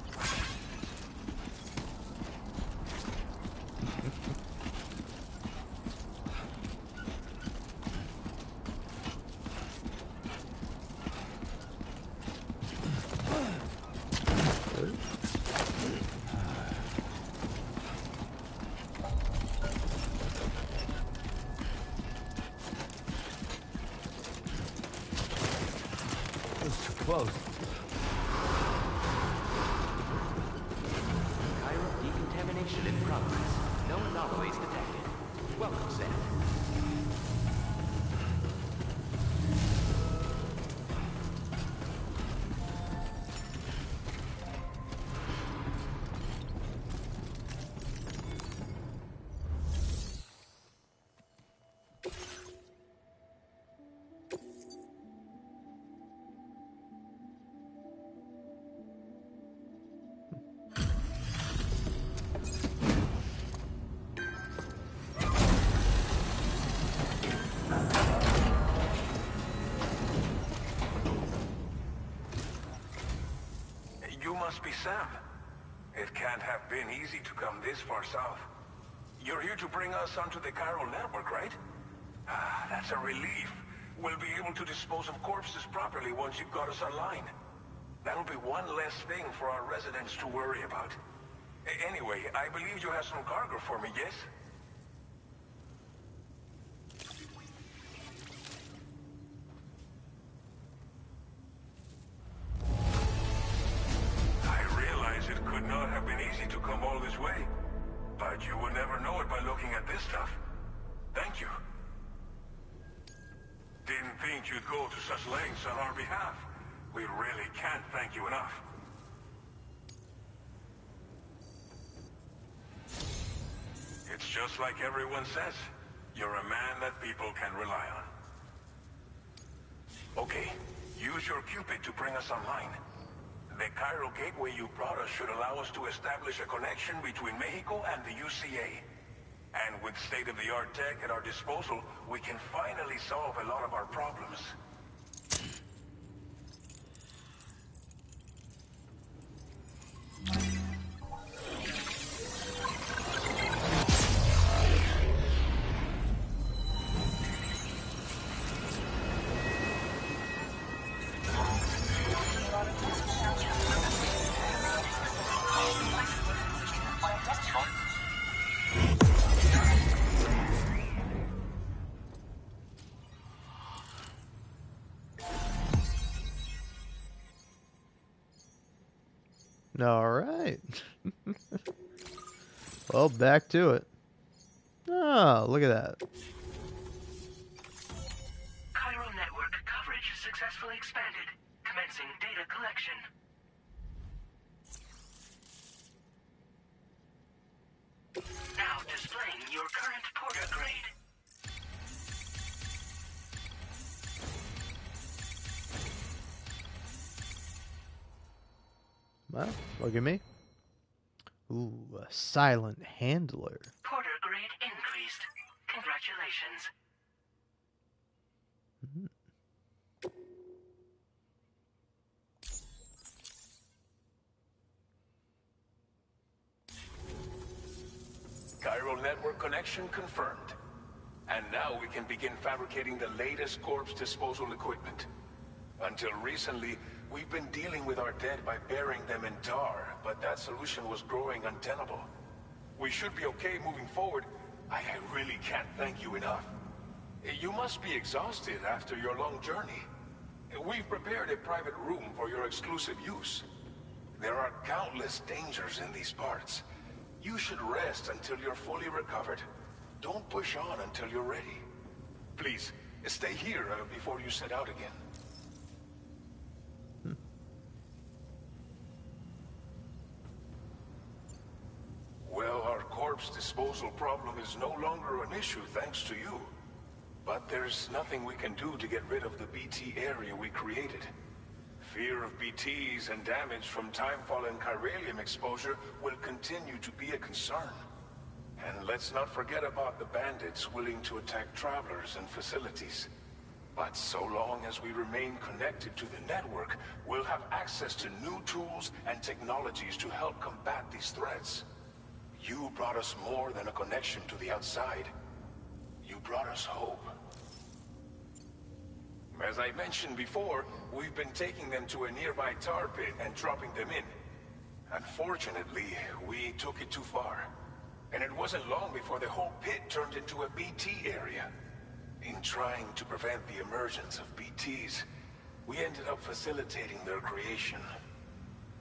Close. Cairo decontamination in progress. No anomalies detected. Welcome, Sam. You must be Sam. It can't have been easy to come this far south. You're here to bring us onto the chiral network, right? Ah, that's a relief. We'll be able to dispose of corpses properly once you've got us online. That'll be one less thing for our residents to worry about. Anyway, I believe you have some cargo for me, yes? I realize it could not have been easy to come all this way, but you will never know it by looking at this stuff. Thank you. Didn't think you'd go to such lengths on our behalf. We really can't thank you enough. It's just like everyone says. You're a man that people can rely on. Okay, use your Cupid to bring us online. The Cairo gateway you brought us should allow us to establish a connection between Mexico and the UCA. And with state-of-the-art tech at our disposal, we can finally solve a lot of our problems. All right. Well, back to it. Oh, look at that. Chiral network coverage successfully expanded. Commencing data collection. Now displaying your current porter grade. Well, look at me. Ooh, a silent handler. Porter grade increased. Congratulations. Mhm. Chiral network connection confirmed. And now we can begin fabricating the latest corpse disposal equipment. Until recently, we've been dealing with our dead by burying them in tar, but that solution was growing untenable. We should be okay moving forward. I really can't thank you enough. You must be exhausted after your long journey. We've prepared a private room for your exclusive use. There are countless dangers in these parts. You should rest until you're fully recovered. Don't push on until you're ready. Please, stay here before you set out again. Well, our corpse disposal problem is no longer an issue thanks to you. But there's nothing we can do to get rid of the BT area we created. Fear of BTs and damage from timefall and chiralium exposure will continue to be a concern. And let's not forget about the bandits willing to attack travelers and facilities. But so long as we remain connected to the network, we'll have access to new tools and technologies to help combat these threats. You brought us more than a connection to the outside. You brought us hope. As I mentioned before, we've been taking them to a nearby tar pit and dropping them in. Unfortunately, we took it too far. And it wasn't long before the whole pit turned into a BT area. In trying to prevent the emergence of BTs, we ended up facilitating their creation.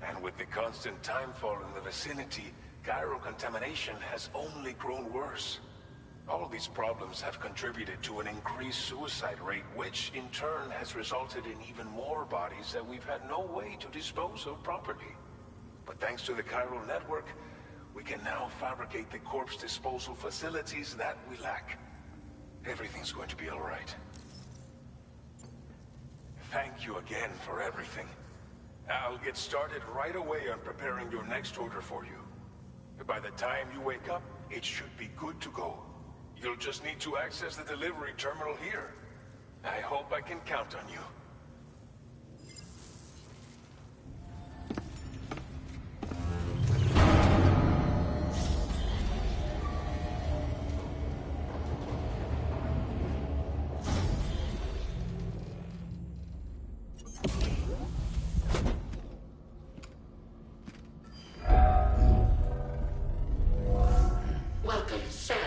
And with the constant timefall in the vicinity, chiral contamination has only grown worse. All these problems have contributed to an increased suicide rate, which in turn has resulted in even more bodies that we've had no way to dispose of properly. But thanks to the chiral network, we can now fabricate the corpse disposal facilities that we lack. Everything's going to be all right. Thank you again for everything. I'll get started right away on preparing your next order for you. By the time you wake up, it should be good to go. You'll just need to access the delivery terminal here. I hope I can count on you. Welcome, Sam.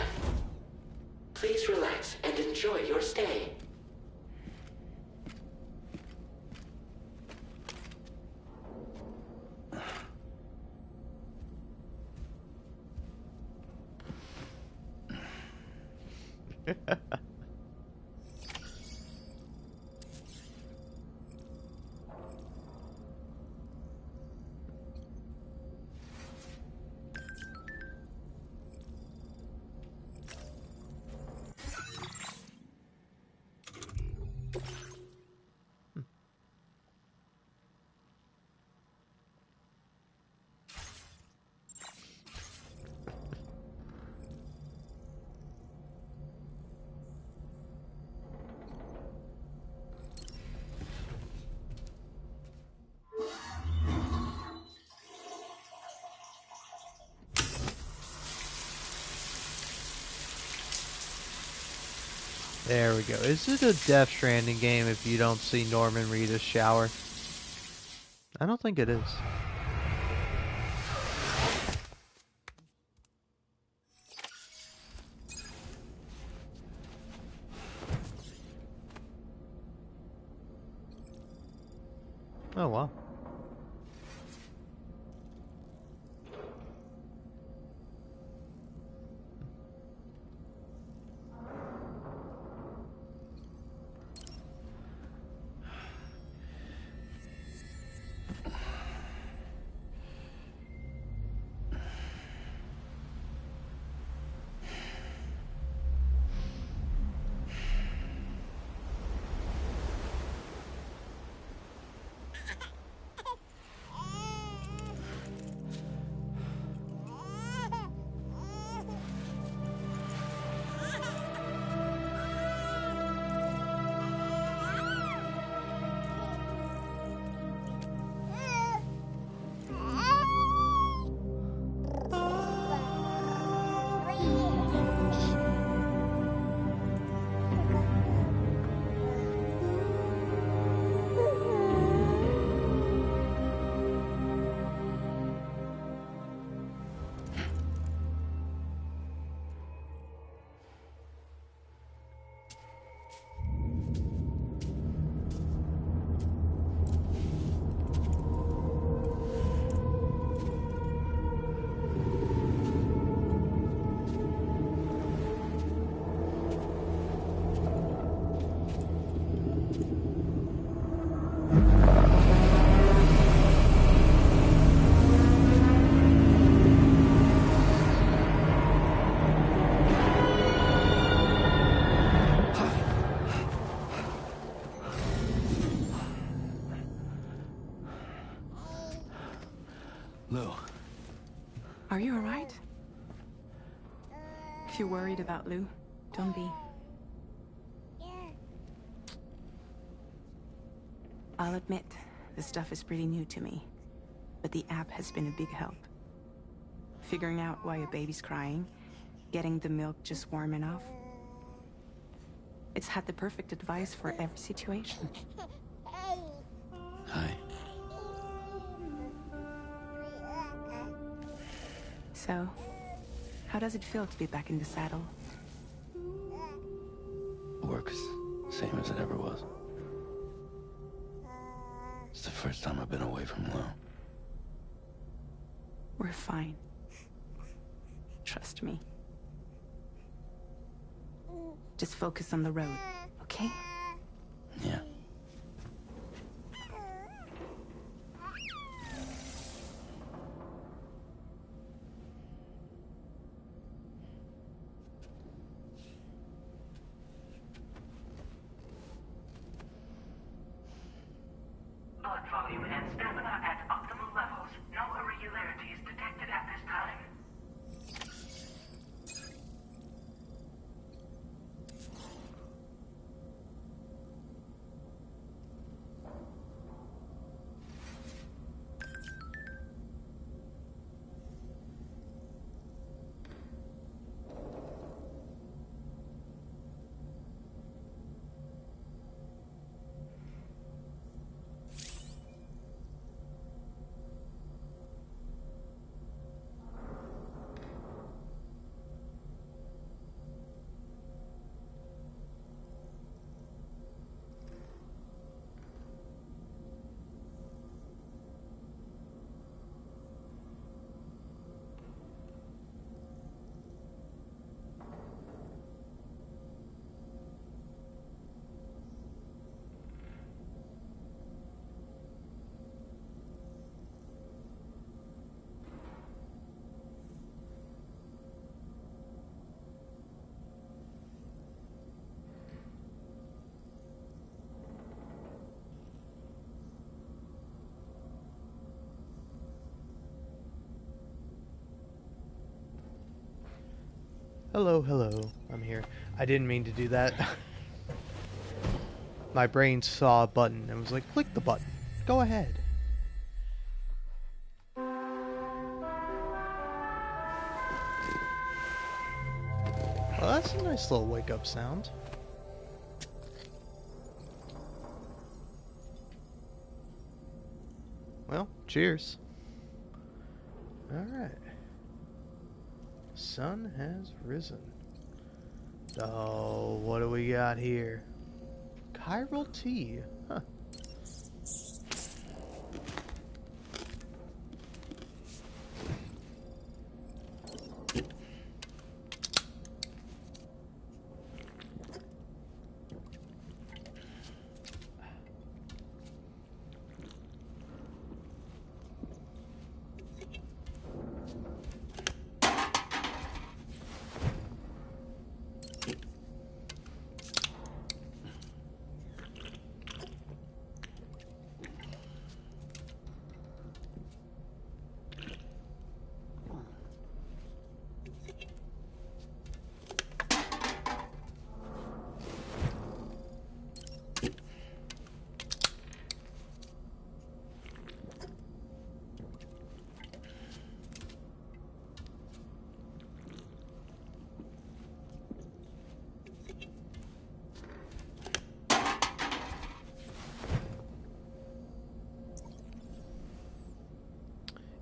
Please relax and enjoy your stay. There we go. Is it a Death Stranding game if you don't see Norman Reedus shower? I don't think it is. Oh, wow. Are you alright? If you're worried about Lou, don't be. I'll admit, the stuff is pretty new to me, but the app has been a big help. Figuring out why a baby's crying, getting the milk just warm enough. It's had the perfect advice for every situation. Hi. So, how does it feel to be back in the saddle? Works same as it ever was. It's the first time I've been away from Lou. We're fine. Trust me. Just focus on the road, okay? Yeah. Blood volume and stamina at optimal levels. No irregularities detected at this time. Hello, hello. I'm here. I didn't mean to do that. My brain saw a button and was like, click the button. Go ahead. Well, that's a nice little wake-up sound. Well, cheers. Alright. Sun has risen. Oh, what do we got here? Chiral tea. Huh.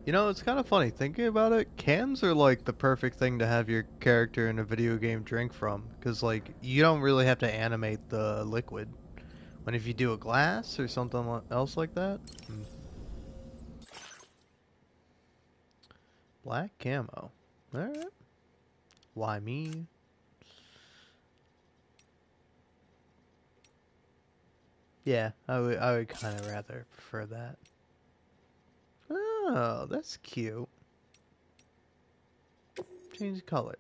You know, it's kind of funny thinking about it. Cans are like the perfect thing to have your character in a video game drink from, because like you don't really have to animate the liquid. When if you do a glass or something else like that. Black camo. Alright. Why me? Yeah, I would kind of rather prefer that. Oh, that's cute. Change color.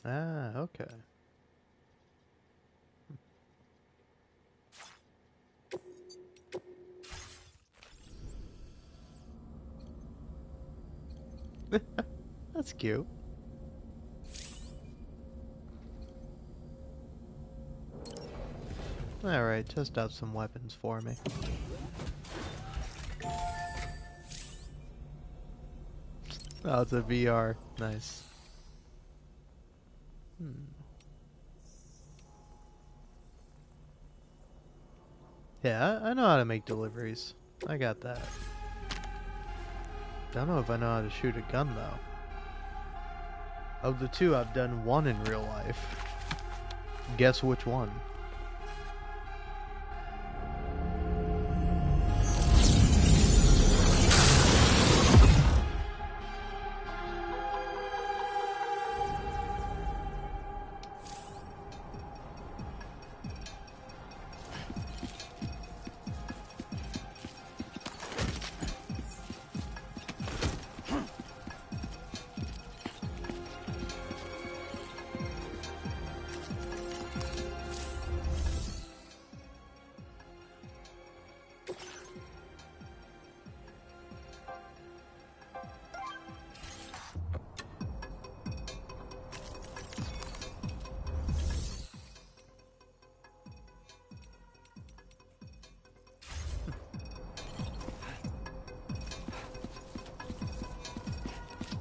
Ah, okay. That's cute. Alright, test out some weapons for me. Oh, it's a VR. Nice. Yeah, I know how to make deliveries. I got that. Don't know if I know how to shoot a gun, though. Of the two, I've done one in real life. Guess which one?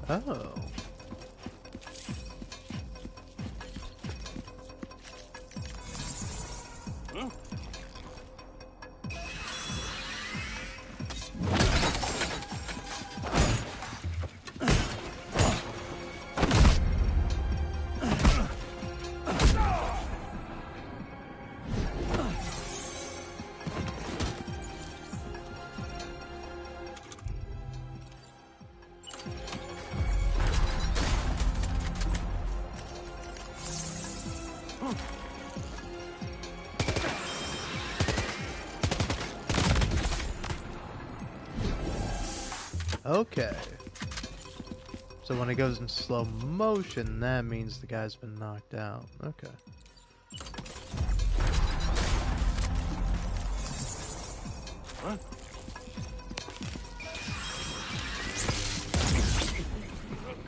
Oh. Okay. So when it goes in slow motion, that means the guy's been knocked out. Okay.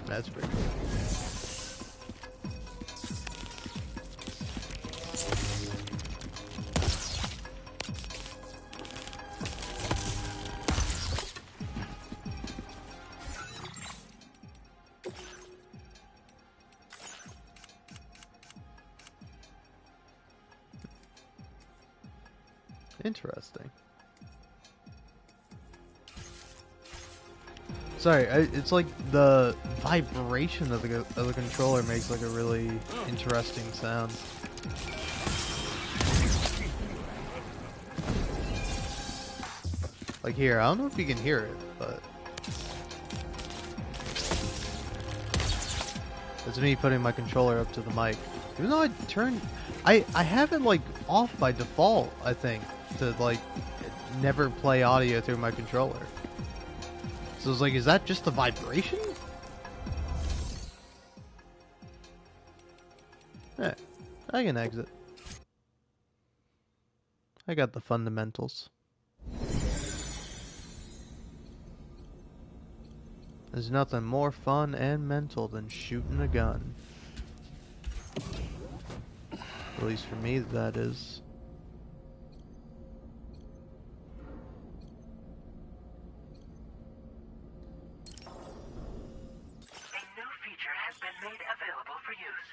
That's pretty cool. Interesting. Sorry, it's like the vibration of the controller makes like a really interesting sound. Like here, I don't know if you can hear it, but it's me putting my controller up to the mic. Even though I have it like off by default, I think, to like never play audio through my controller. So it's like, is that just the vibration? Yeah, I can exit. I got the fundamentals. There's nothing more fun and mental than shooting a gun. At least for me, that is. A new feature has been made available for use.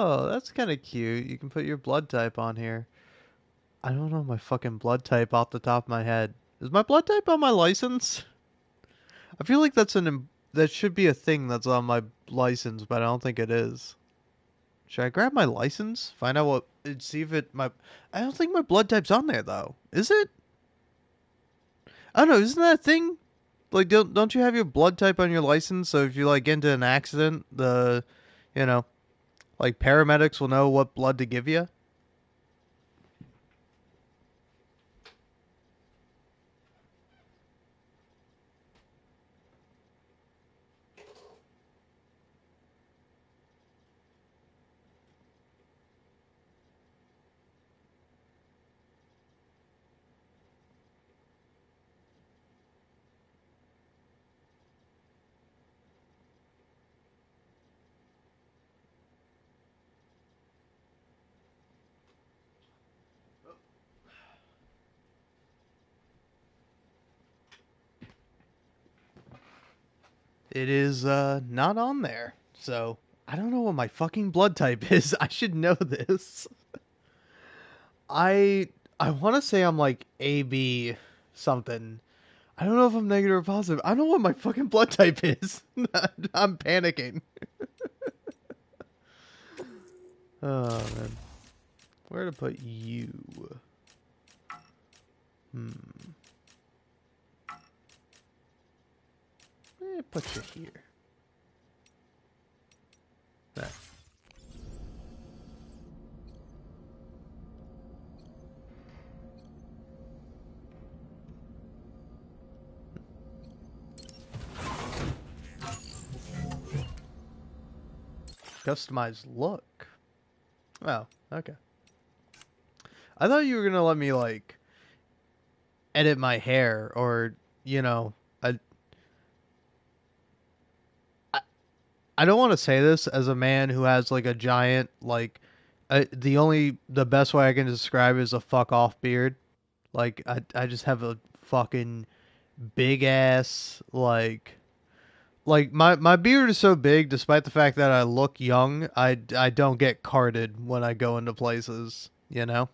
Oh, that's kind of cute. You can put your blood type on here. I don't know my fucking blood type off the top of my head. Is my blood type on my license? I feel like that should be a thing that's on my license, but I don't think it is. Should I grab my license? Find out what see if it my I don't think my blood type's on there though. Is it? I don't know, isn't that a thing? Like don't you have your blood type on your license so if you like get into an accident, the you know, like paramedics will know what blood to give you? It is not on there. So, I don't know what my fucking blood type is. I should know this. I I want to say I'm like AB something. I don't know if I'm negative or positive. I don't know what my fucking blood type is. I'm panicking. Oh man, where to put you? Put you here. There. Customized look. Oh, okay. I thought you were gonna let me like edit my hair or you know I I don't want to say this as a man who has like a giant like the best way I can describe it is a fuck off beard. Like I just have a fucking big ass like my beard is so big despite the fact that I look young, I don't get carded when I go into places, you know?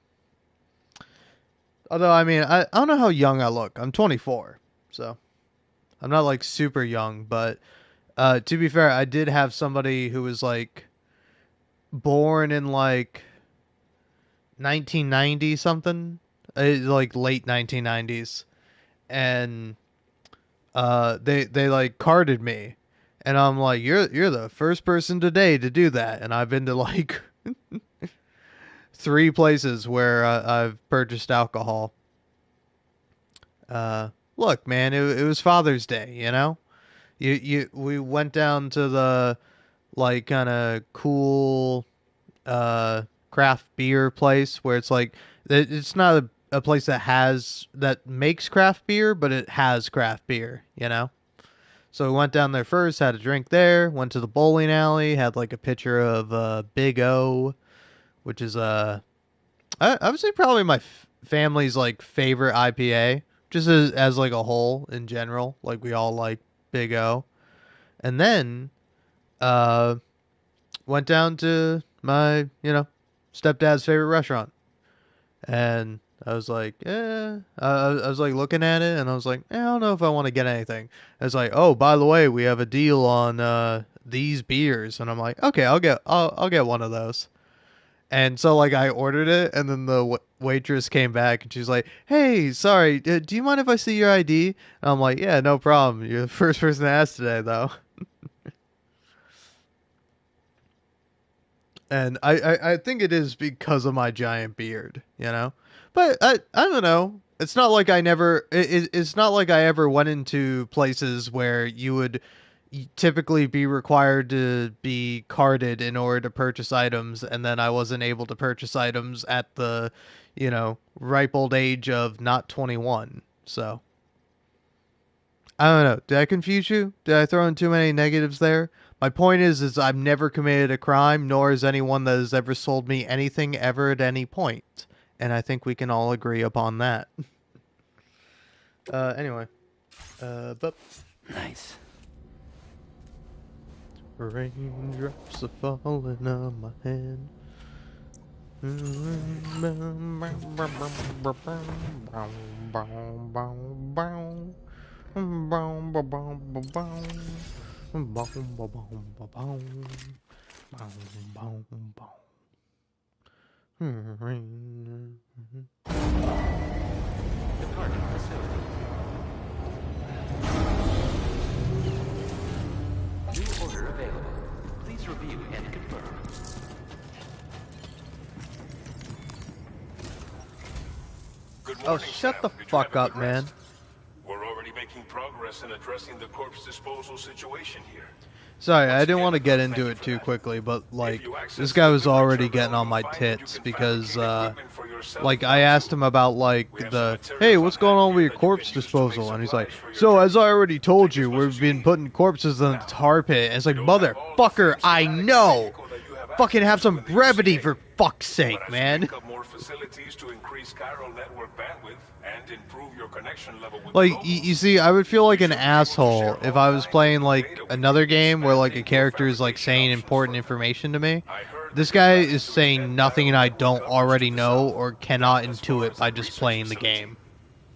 Although I mean I don't know how young I look. I'm 24. So I'm not like super young, but to be fair, I did have somebody who was like born in like 1990 something, like late 1990s, and they like carded me, and I'm like, you're the first person today to do that, and I've been to like three places where I've purchased alcohol. Look, man, it was Father's Day, you know. We went down to the like kind of cool craft beer place where it's like it's not a place that makes craft beer, but it has craft beer, you know. So we went down there first, had a drink there, went to the bowling alley, had like a pitcher of Big O, which is I would say probably my family's like favorite IPA, just as like a whole in general. Like we all like Big O, and then uh went down to my stepdad's favorite restaurant, and I was like, I was like looking at it, and I was like, I don't know if I want to get anything. It's like, oh, by the way, we have a deal on these beers, and I'm like, okay, I'll get one of those. And so like I ordered it, and then the waitress came back, and she's like, hey, sorry, do you mind if I see your ID? And I'm like, yeah, no problem. You're the first person to ask today, though. And I think it is because of my giant beard, you know. But I don't know. It's not like I never. It's not like I ever went into places where you would typically be required to be carded in order to purchase items, and then I wasn't able to purchase items at the, ripe old age of not 21. So I don't know. Did I confuse you? Did I throw in too many negatives there? My point is I've never committed a crime, nor has anyone that has ever sold me anything ever at any point. And I think we can all agree upon that. Anyway. But Nice. Raindrops are falling on my head. Departing facility. New order available. Please review and confirm. Good Oh, morning, shut Sam. the Did you fuck have a up, good man. rest? We're already making progress in addressing the corpse disposal situation here. Sorry, I Once didn't again, want to get thank into you it for too that. quickly, but like, If you access this the guy was delivery already terminal, getting on you'll my find that you tits can because, fabricate equipment for yourself like, I now, asked too. him about, like, We have some hey, materials what's on going hand on with here your that you can corpse use to make disposal? And he's like, supplies for your so, journey. as I already told Take you, as much we've as you been need. putting corpses in the Now, tar pit. And it's we like, don't have all the motherfucker, fancy I high-tech know! vehicle that you have Fucking have access to some in the brevity, UCA. for fuck's But sake, as you man. pick up more facilities to increase chiral network bandwidth and improve your connection level with the Like, locals, you see, I would feel like you an should be able to asshole share if all I was kinds of playing, new like, data with another you, game where, like, a expanding your character is, like, fabrication saying options important further. information to me. I heard This that you're guy planning is to saying extend nothing chiral and I network don't coverage to already the know south, or cannot down as far intuit as by the just research playing the facility. game.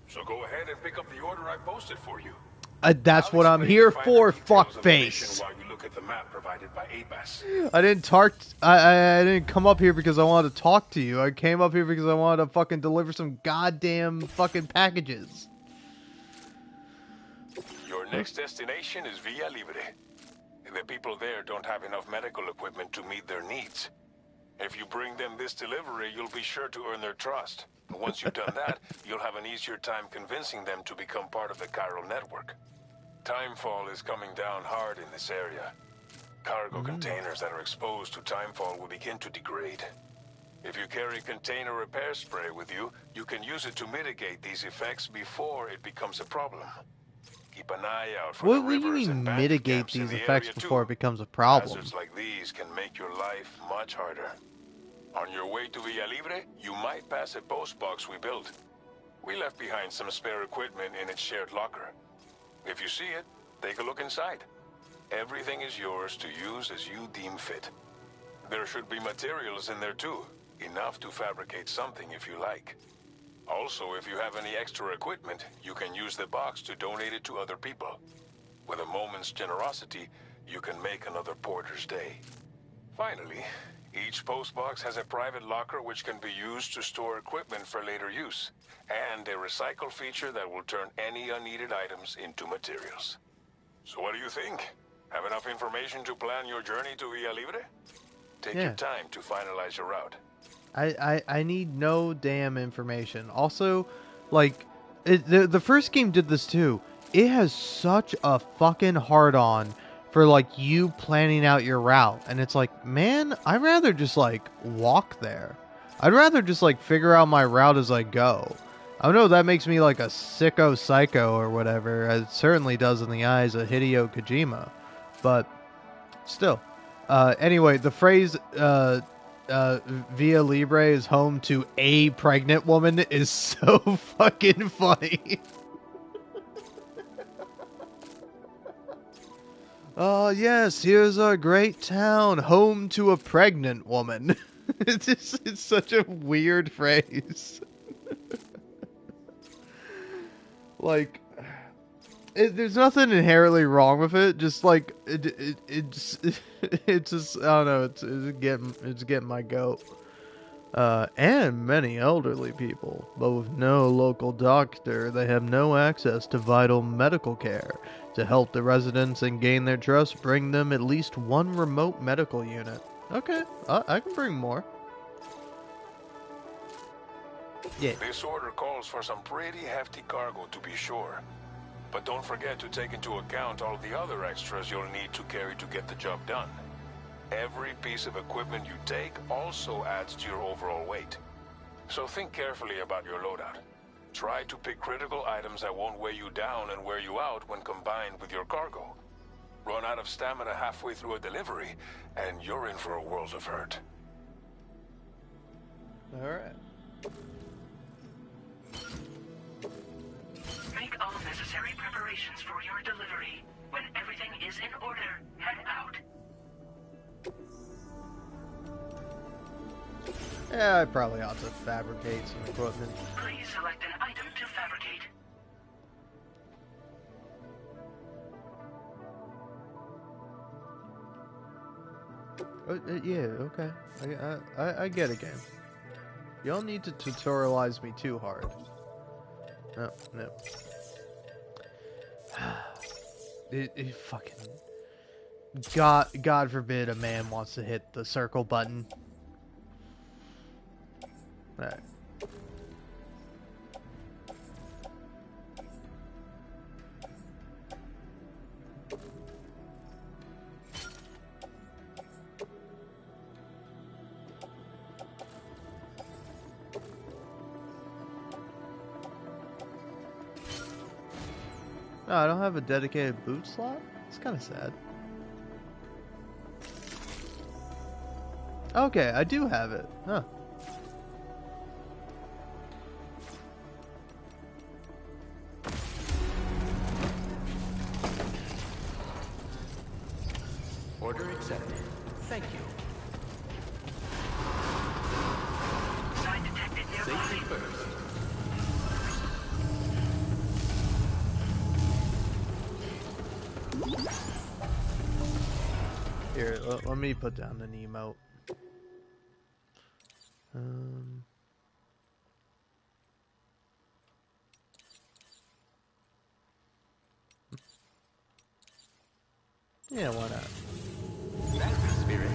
So go ahead and pick up the order I posted for you. That's I'll what I'm explain here the finer for, details of the mission fuckface. while you look at the map provided by ABAS. I didn't talk. I didn't come up here because I wanted to talk to you. I came up here because I wanted to fucking deliver some goddamn fucking packages. Your next destination is Villa Libre. The people there don't have enough medical equipment to meet their needs. If you bring them this delivery, you'll be sure to earn their trust. And once you've done that, you'll have an easier time convincing them to become part of the chiral network. Timefall is coming down hard in this area. Cargo containers that are exposed to timefall will begin to degrade. If you carry container repair spray with you, you can use it to mitigate these effects before it becomes a problem. Keep an eye out for the What do you rivers and mean bandit mitigate camps in these the effects area before too. it becomes a problem? Hazards like these can make your life much harder. On your way to Villa Libre, you might pass a post box we built. We left behind some spare equipment in its shared locker. If you see it, take a look inside. Everything is yours to use as you deem fit. There should be materials in there too, enough to fabricate something if you like. Also, if you have any extra equipment, you can use the box to donate it to other people. With a moment's generosity, you can make another porter's day. Finally, each postbox has a private locker which can be used to store equipment for later use, and a recycle feature that will turn any unneeded items into materials. So what do you think? Have enough information to plan your journey to Villa Libre? Take your time to finalize your route. I need no damn information. Also, like, the first game did this too. It has such a fucking hard-on for, like, you planning out your route. And it's like, man, I'd rather just, like, walk there. I'd rather just, like, figure out my route as I go. I know that makes me, like, a sicko psycho or whatever. It certainly does in the eyes of Hideo Kojima. But, still. Anyway, the phrase, Via Libre is home to a pregnant woman is so fucking funny. Oh, yes, here's our great town, home to a pregnant woman. It's such a weird phrase. Like, there's nothing inherently wrong with it. Just like it's just, I don't know. It's getting my goat. And many elderly people, but with no local doctor, they have no access to vital medical care. To help the residents and gain their trust, bring them at least one remote medical unit. Okay, I can bring more. Yeah. This order calls for some pretty hefty cargo to be sure. But don't forget to take into account all the other extras you'll need to carry to get the job done. Every piece of equipment you take also adds to your overall weight. So think carefully about your loadout. Try to pick critical items that won't weigh you down and wear you out when combined with your cargo. Run out of stamina halfway through a delivery, and you're in for a world of hurt. Alright. Make all necessary preparations for your delivery. When everything is in order, head out. Yeah, I probably ought to fabricate some equipment. Please select an item to fabricate. Yeah, okay. I get it, game. You don't need to tutorialize me too hard. No, no. It fucking... God forbid a man wants to hit the circle button. Alright. No, I don't have a dedicated boot slot? It's kind of sad. Okay, I do have it. Huh. Order accepted. Thank you. Sign detected nearby. Safety first. Here, let me put down an emote. Yeah, why not? That's the spirit.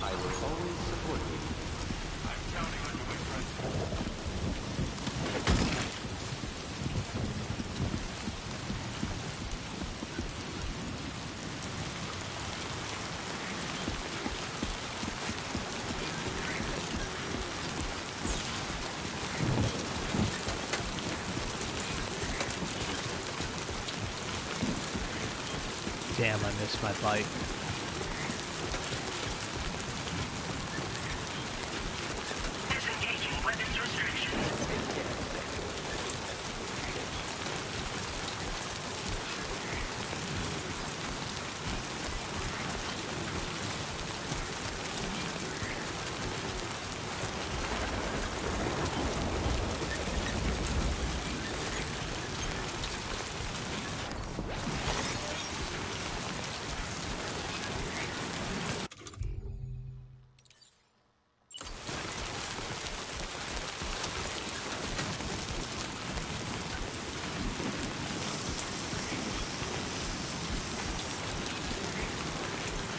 I will always support you. I'm counting on you, my friend. Damn, I missed my bike. Disengaging weapons restrictions.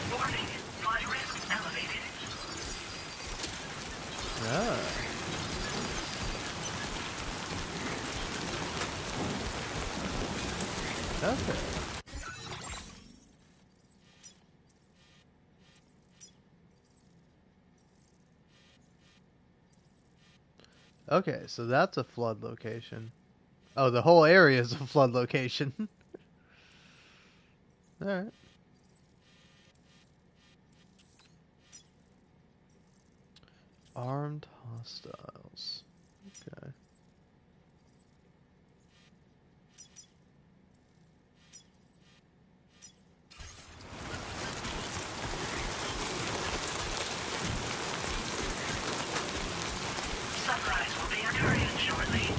Warning, fly risk elevated. Ah. Okay. Okay, so that's a flood location. Oh, the whole area is a flood location. Alright. Armed hostiles. Okay. Sunrise will be occurring shortly.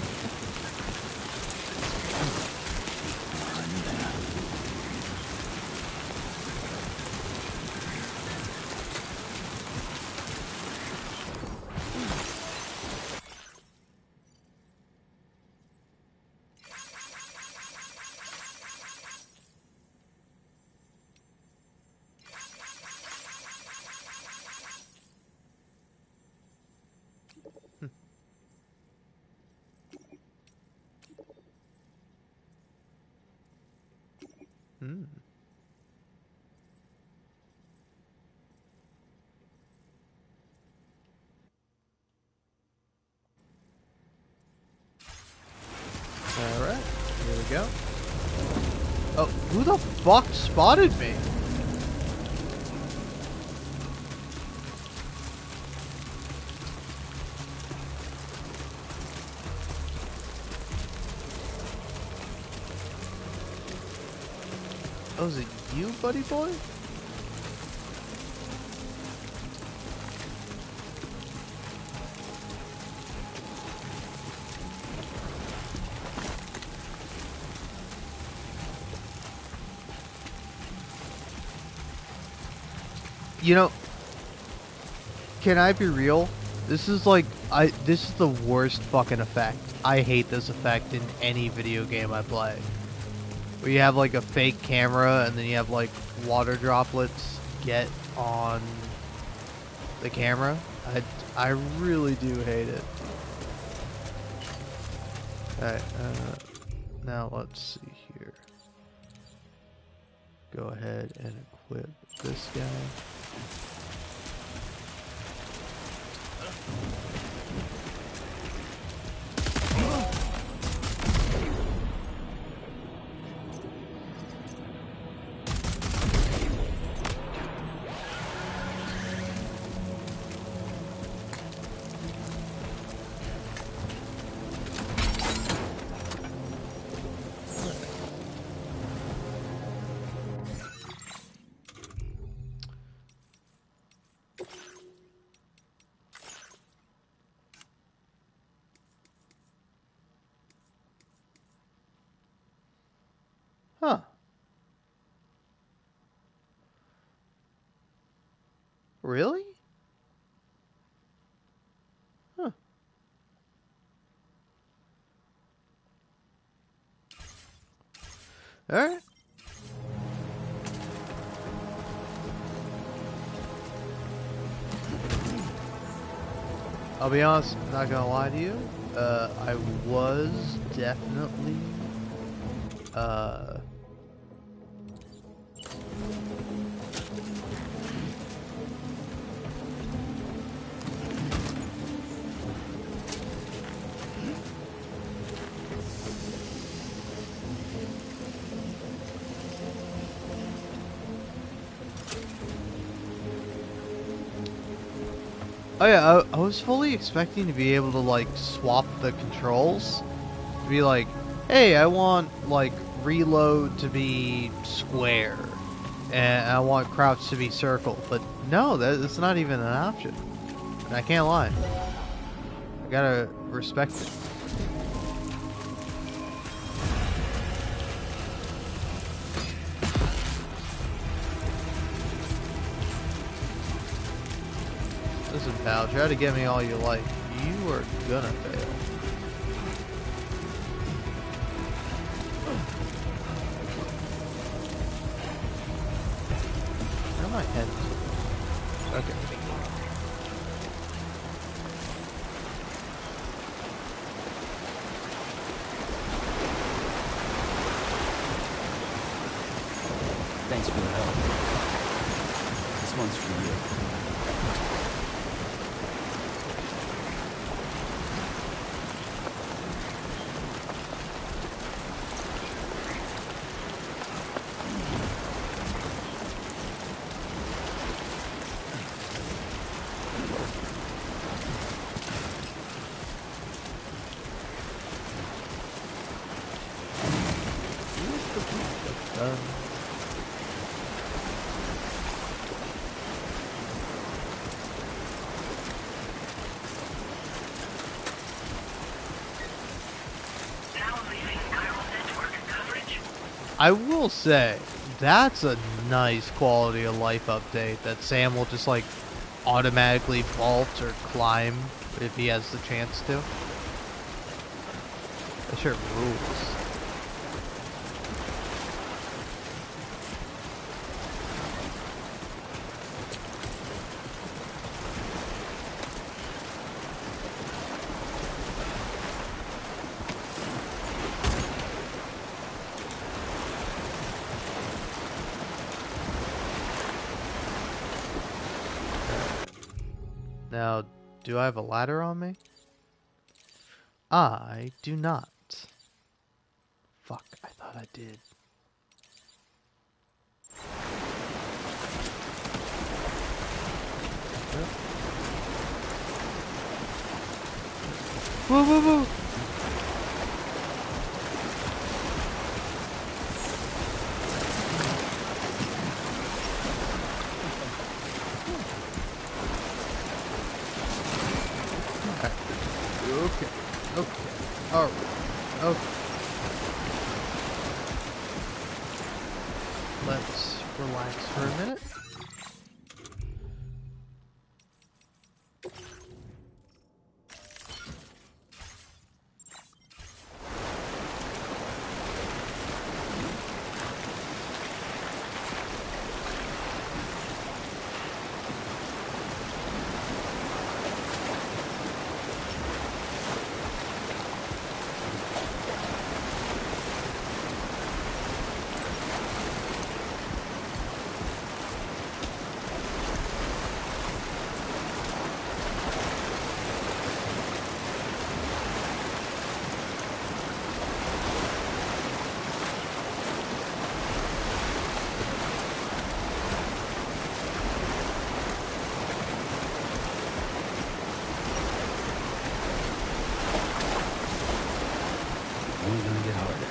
Hmm. Alright, here we go. Oh, who the fuck spotted me? Oh, is it you, buddy boy? You know, can I be real? This is like, this is the worst fucking effect. I hate this effect in any video game I play. Where you have like a fake camera and then you have like water droplets get on the camera. I really do hate it. Alright, now let's see here. Go ahead and equip this guy. Huh. Really? Huh. Alright. I'll be honest, not gonna lie to you. I was definitely oh yeah, I was fully expecting to be able to like swap the controls. To be like, hey, I want like reload to be square, and I want crouch to be circle. But no, that's not even an option. And I can't lie. I gotta respect it. Listen, pal, try to get me all you like. You are gonna fail. Where am I headed? Okay. Thanks for the help. This one's for you. I will say, that's a nice quality of life update that Sam will just like automatically vault or climb if he has the chance to. That sure rules. Now, do I have a ladder on me? I do not. Fuck, I thought I did. Whoa, whoa, whoa! Okay. Okay. Alright. Okay. Let's relax for a minute. Only gonna get harder.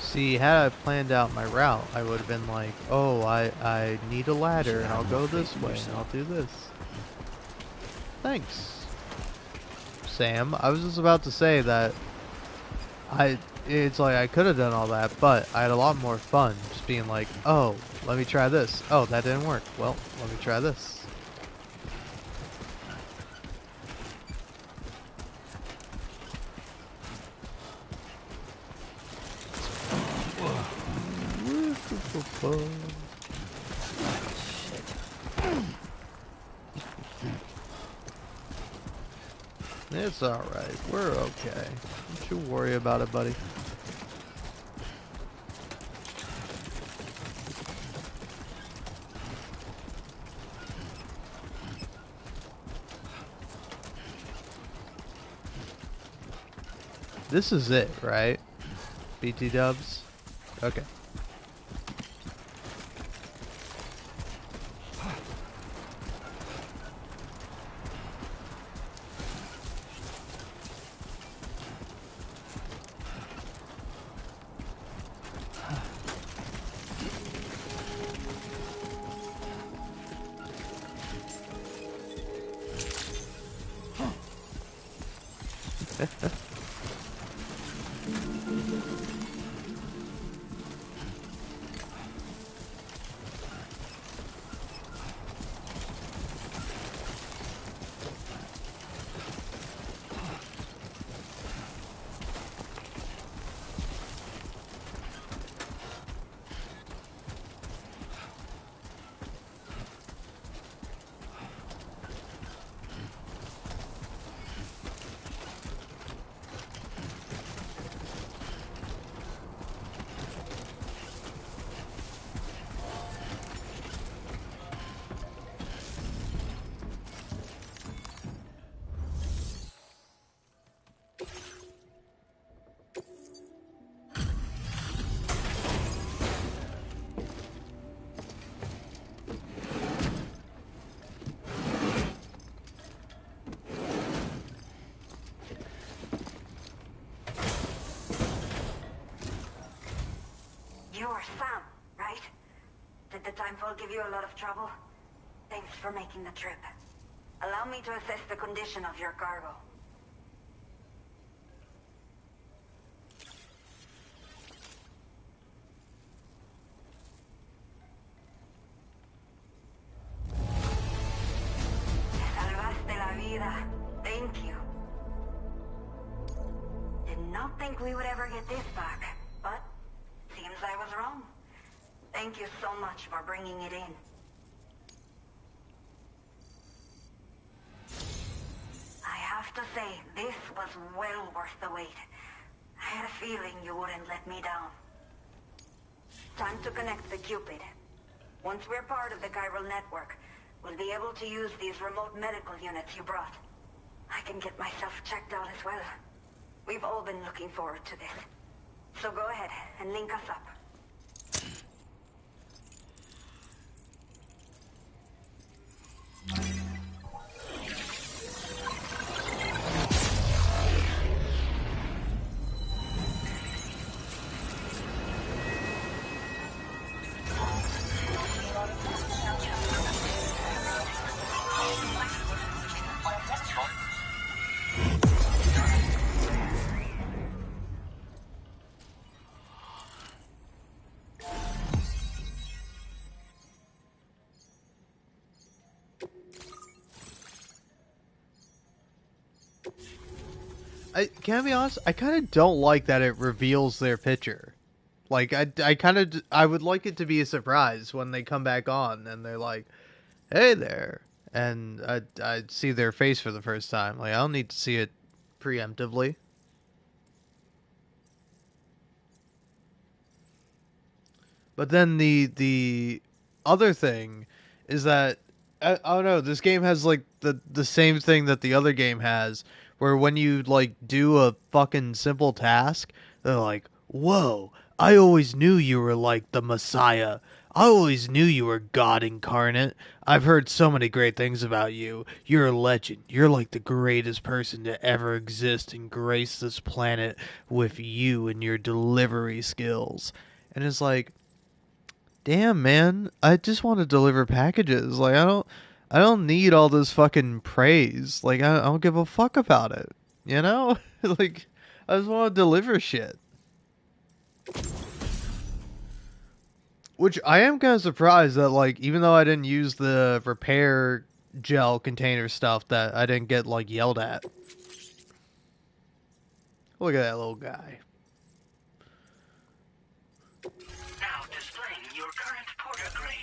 See, had I planned out my route, I would have been like, oh, I need a ladder, and I'll go this way, and I'll do this. Thanks, Sam. I was just about to say that it's like I could have done all that, but I had a lot more fun just being like, oh, let me try this. Oh, that didn't work. Well, let me try this. It's alright. We're okay. Don't you worry about it, buddy. This is it, right? BT dubs? Okay. You're Sam, right? Did the timefall give you a lot of trouble? Thanks for making the trip. Allow me to assess the condition of your cargo. Salvaste la vida. Thank you. Did not think we would ever get this back, but seems I was wrong. Thank you so much for bringing it in. I have to say, this was well worth the wait. I had a feeling you wouldn't let me down. Time to connect the Cupid. Once we're part of the chiral network, we'll be able to use these remote medical units you brought. I can get myself checked out as well. We've all been looking forward to this. So go ahead and link us up. Can I be honest? I kind of don't like that it reveals their picture. Like, I would like it to be a surprise when they come back on and they're like, "Hey there," and I see their face for the first time. Like, I don't need to see it preemptively. But then the other thing is that I don't know. This game has like the same thing that the other game has, where when you like do a fucking simple task, they're like, "Whoa! I always knew you were like the Messiah. I always knew you were God incarnate. I've heard so many great things about you. You're a legend. You're like the greatest person to ever exist and grace this planet with you and your delivery skills." And it's like, damn, man, I just want to deliver packages. Like, I don't need all this fucking praise. Like, I don't give a fuck about it. You know? Like, I just want to deliver shit. Which I am kind of surprised that, like, even though I didn't use the repair gel container stuff, that I didn't get, like, yelled at. Look at that little guy. Now displaying your current porter grade.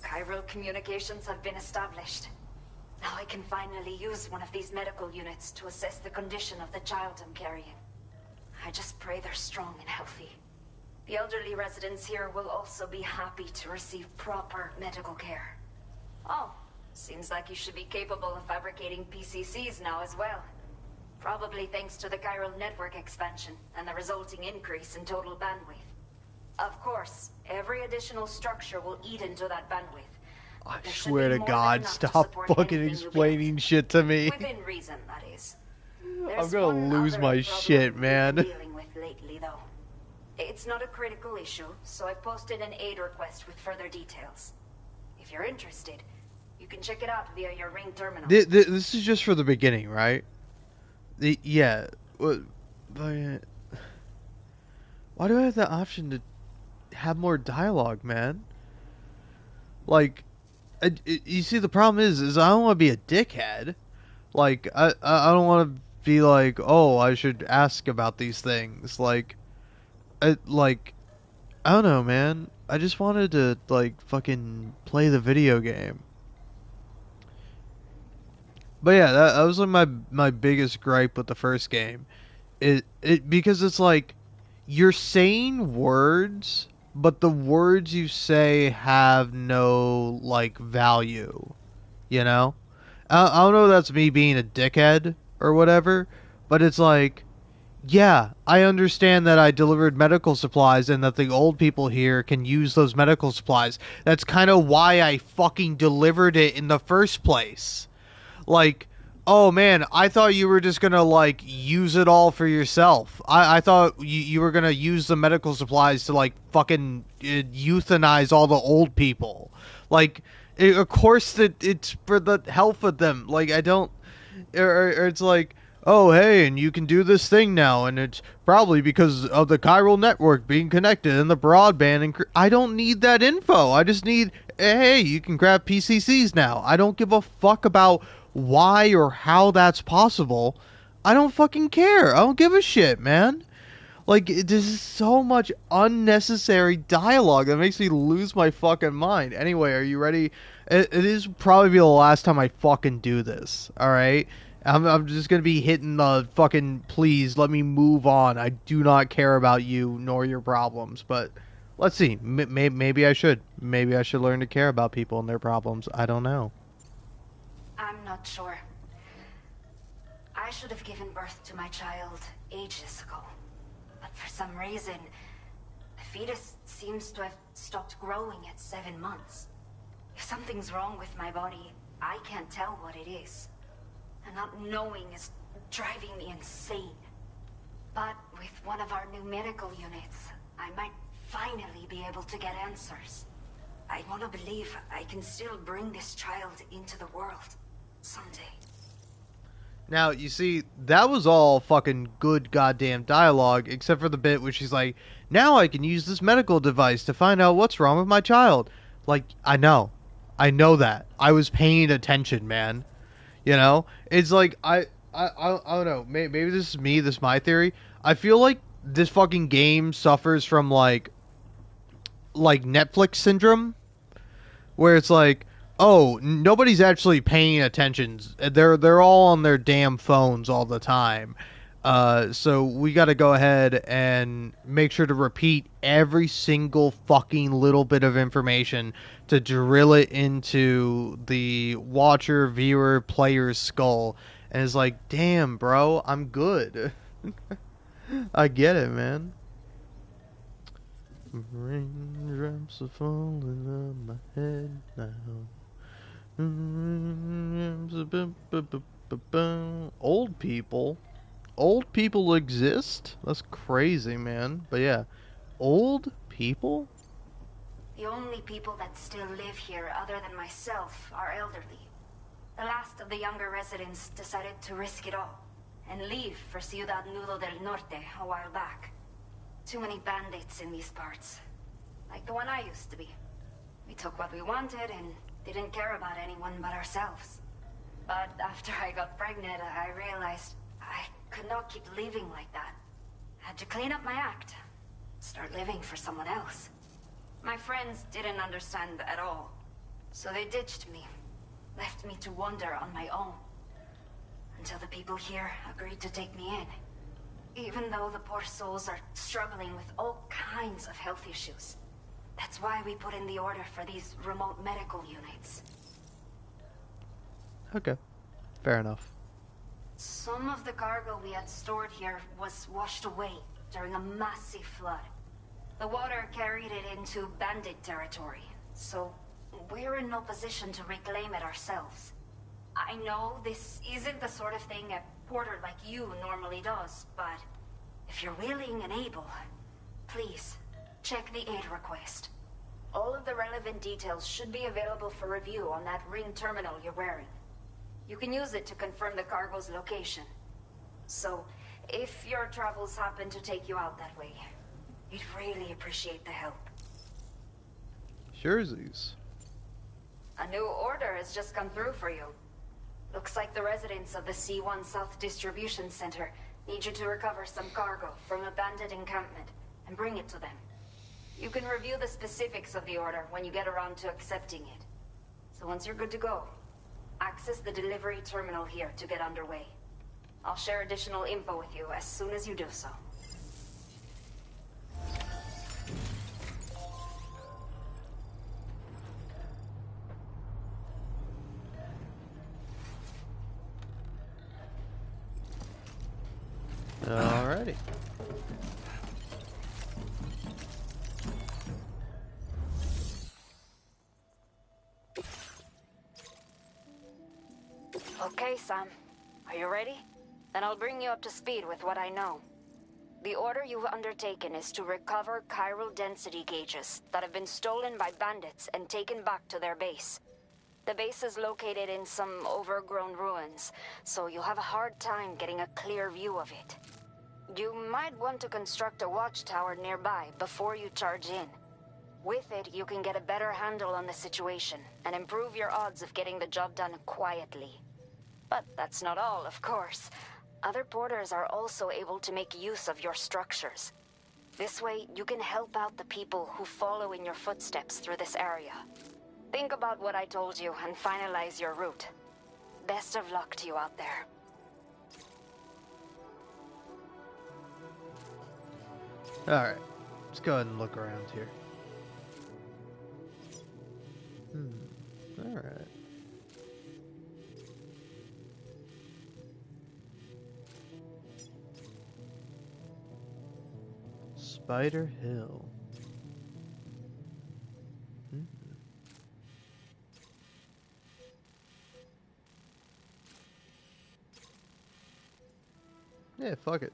Chiral communications have been established. Now I can finally use one of these medical units to assess the condition of the child I'm carrying. I just pray they're strong and healthy. The elderly residents here will also be happy to receive proper medical care. Oh, seems like you should be capable of fabricating PCCs now as well. Probably thanks to the chiral network expansion and the resulting increase in total bandwidth. Of course, every additional structure will eat into that bandwidth. I swear to God, stop fucking explaining shit to me. Within reason, that is. I'm gonna lose my shit, man. Dealing with lately, though. It's not a critical issue, so I've posted an aid request with further details. If you're interested, you can check it out via your Ring terminal. This is just for the beginning, right? Yeah. Why do I have the option to have more dialogue, man? Like, you see, the problem is I don't want to be a dickhead. Like, I don't want to be like, oh, I should ask about these things. Like, I don't know, man. I just wanted to, like, fucking play the video game. But yeah, that was like my biggest gripe with the first game. Because it's like, you're saying words, but the words you say have no, like, value. You know? I don't know if that's me being a dickhead or whatever, but it's like, yeah, I understand that I delivered medical supplies and that the old people here can use those medical supplies. That's kind of why I fucking delivered it in the first place. Like, oh man, I thought you were just gonna, like, use it all for yourself. I thought you were gonna use the medical supplies to, like, fucking euthanize all the old people. Like, of course that it's for the health of them. Like, I don't... Or it's like, oh, hey, and you can do this thing now, and it's probably because of the chiral network being connected and the broadband. And I don't need that info. I just need, hey, you can grab PCCs now. I don't give a fuck about why or how that's possible. I don't fucking care. I don't give a shit, man. Like, there's so much unnecessary dialogue that makes me lose my fucking mind. Anyway, are you ready? It is probably be the last time I fucking do this, alright? I'm just gonna be hitting the fucking, please, let me move on. I do not care about you nor your problems, but Let's see. Maybe I should. Maybe I should learn to care about people and their problems. I don't know. I'm not sure. I should have given birth to my child ages ago. But for some reason, the fetus seems to have stopped growing at 7 months. If something's wrong with my body, I can't tell what it is. And not knowing is driving me insane. But with one of our new medical units, I might finally be able to get answers. I want to believe I can still bring this child into the world someday. Now, you see, that was all fucking good goddamn dialogue, except for the bit where she's like, now I can use this medical device to find out what's wrong with my child. Like, I know that. I was paying attention, man. You know? It's like, I don't know. Maybe this is me, this is my theory. I feel like this fucking game suffers from, like Netflix syndrome, where it's like, oh, nobody's actually paying attention. They're all on their damn phones all the time. So we got to go ahead and make sure to repeat every single fucking little bit of information to drill it into the watcher, viewer, player's skull. And it's like, damn, bro, I'm good. I get it, man. Raindrops are falling on my head now. Old people exist? That's crazy, man. But yeah, old people? The only people that still live here other than myself are elderly. The last of the younger residents decided to risk it all and leave for Ciudad Nudo del Norte a while back. Too many bandits in these parts. Like the one I used to be. We took what we wanted and didn't care about anyone but ourselves. But after I got pregnant, I realized I could not keep living like that. Had to clean up my act. Start living for someone else. My friends didn't understand at all. So they ditched me. Left me to wander on my own. Until the people here agreed to take me in. Even though the poor souls are struggling with all kinds of health issues. That's why we put in the order for these remote medical units. Okay, fair enough. Some of the cargo we had stored here was washed away during a massive flood. The water carried it into bandit territory, so we're in no position to reclaim it ourselves. I know this isn't the sort of thing a porter like you normally does, but if you're willing and able, please, check the aid request. All of the relevant details should be available for review on that ring terminal you're wearing. You can use it to confirm the cargo's location. So, if your travels happen to take you out that way, we'd really appreciate the help. Surezies. A new order has just come through for you. Looks like the residents of the C1 South Distribution Center need you to recover some cargo from a bandit encampment and bring it to them. You can review the specifics of the order when you get around to accepting it. So once you're good to go, access the delivery terminal here to get underway. I'll share additional info with you as soon as you do so. Alrighty. Okay, Sam. Are you ready? Then I'll bring you up to speed with what I know. The order you've undertaken is to recover chiral density gauges that have been stolen by bandits and taken back to their base. The base is located in some overgrown ruins, so you'll have a hard time getting a clear view of it. You might want to construct a watchtower nearby before you charge in. With it, you can get a better handle on the situation and improve your odds of getting the job done quietly. But that's not all, of course. Other porters are also able to make use of your structures. This way, you can help out the people who follow in your footsteps through this area. Think about what I told you and finalize your route. Best of luck to you out there. Alright, let's go ahead and look around here. Alright. Spider Hill. Yeah, fuck it.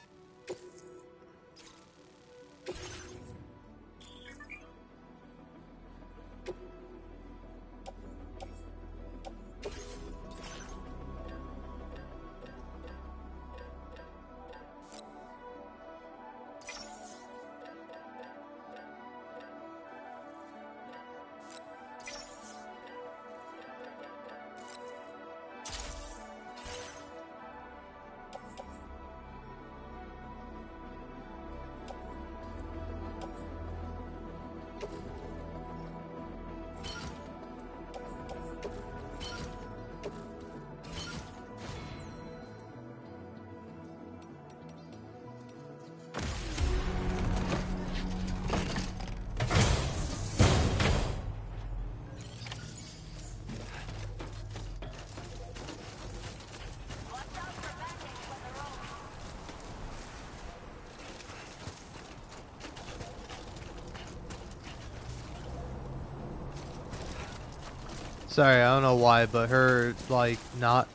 Sorry, I don't know why, but her, like, not...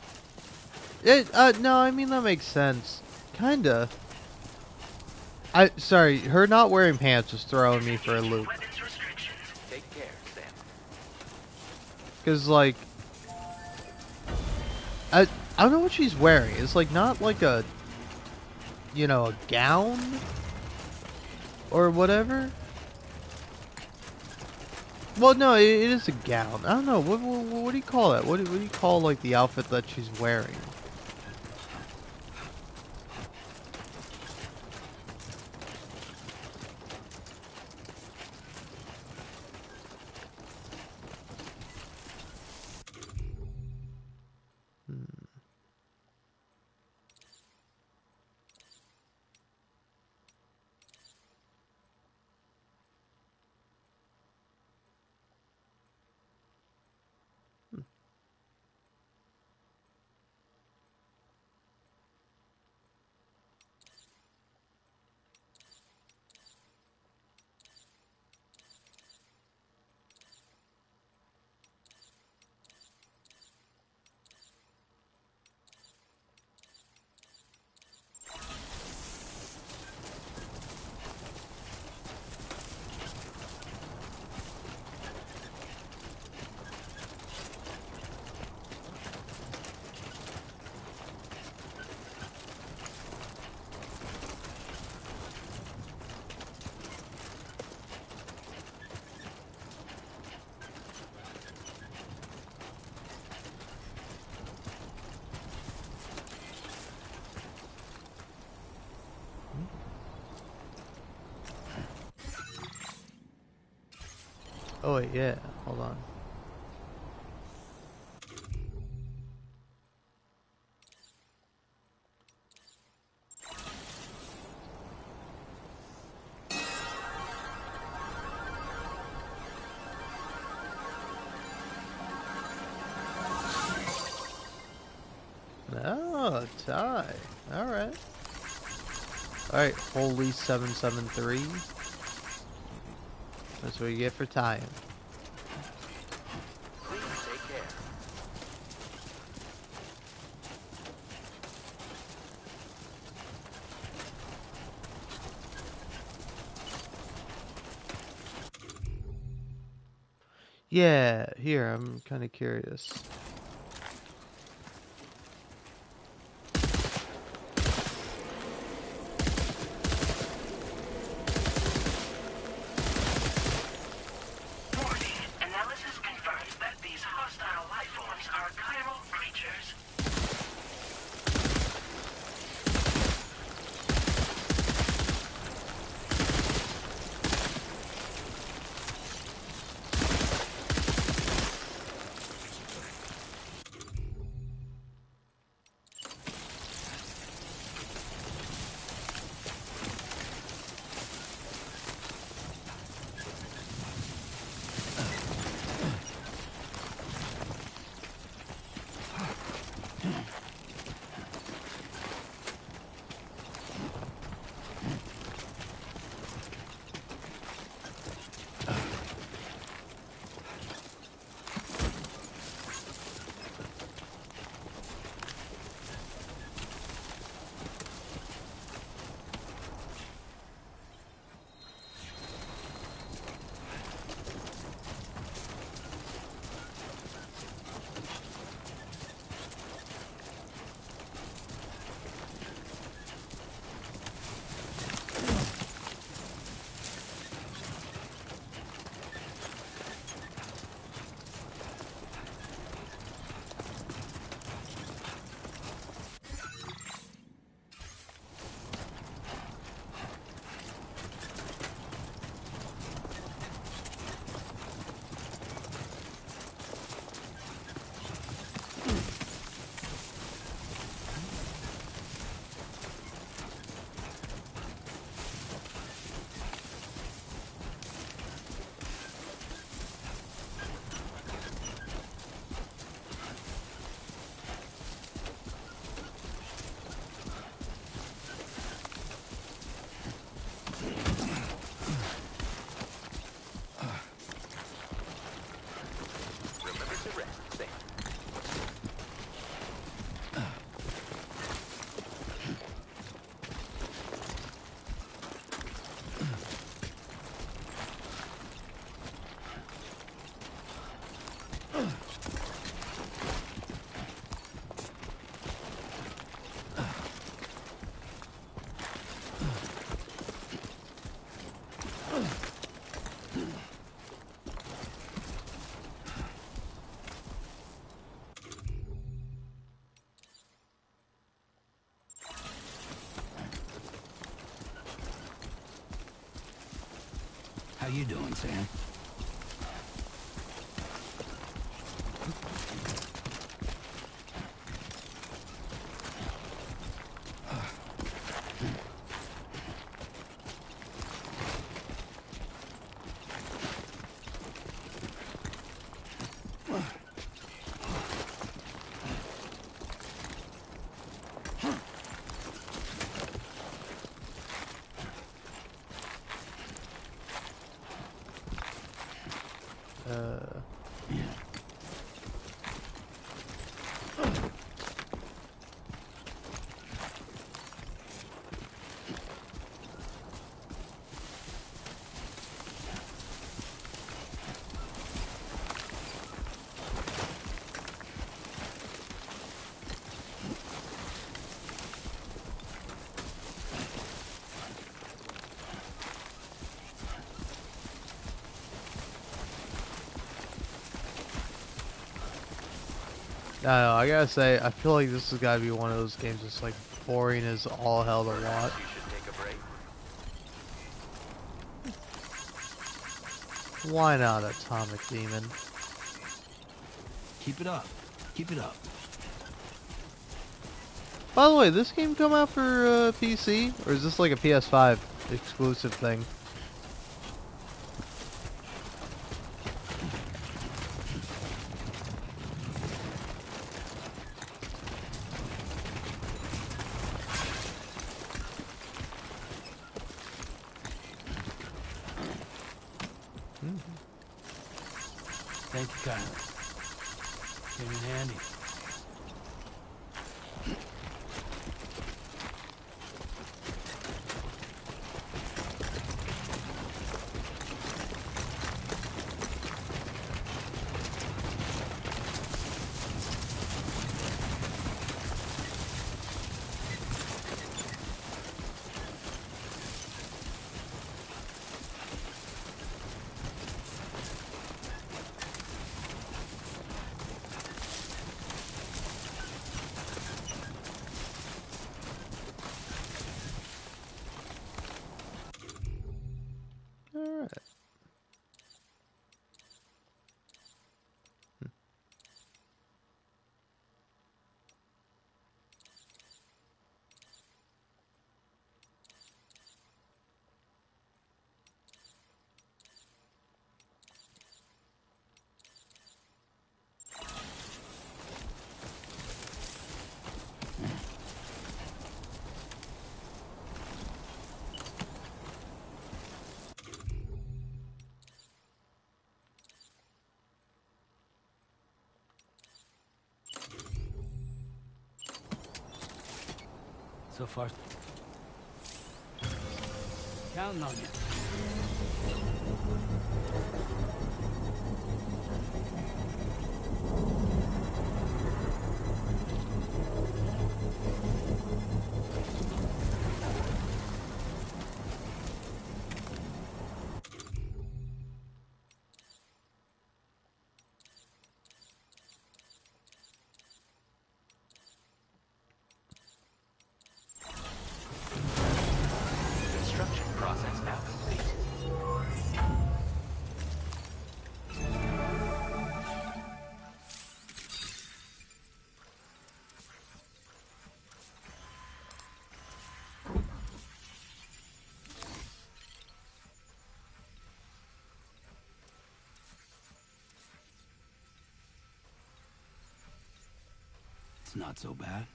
no, I mean, that makes sense. Kinda. Sorry, her not wearing pants was throwing me for a loop. Take care, Sam. Because, like... I don't know what she's wearing. It's, like, not like a... You know, a gown? Or whatever? Well, no, it is a gown. I don't know. What do you call that? What do you call, like, the outfit that she's wearing? Oh, wait, yeah. Hold on. Oh, tie. Alright. Alright, holy 773. That's what you get for tying. Please take care. Yeah, here, I'm kind of curious. Warning. Analysis confirms that these hostile life forms are chiral creatures. How you doing, Sam? I don't know, I gotta say, I feel like this has gotta be one of those games that's like boring as all hell to watch. You should take a break. Why not, Atomic Demon? Keep it up. Keep it up. By the way, this game come out for PC? Or is this like a PS5 exclusive thing? Thank you kindly. Came in handy. Alright. So far. Counting on you. Construction process now complete. It's not so bad.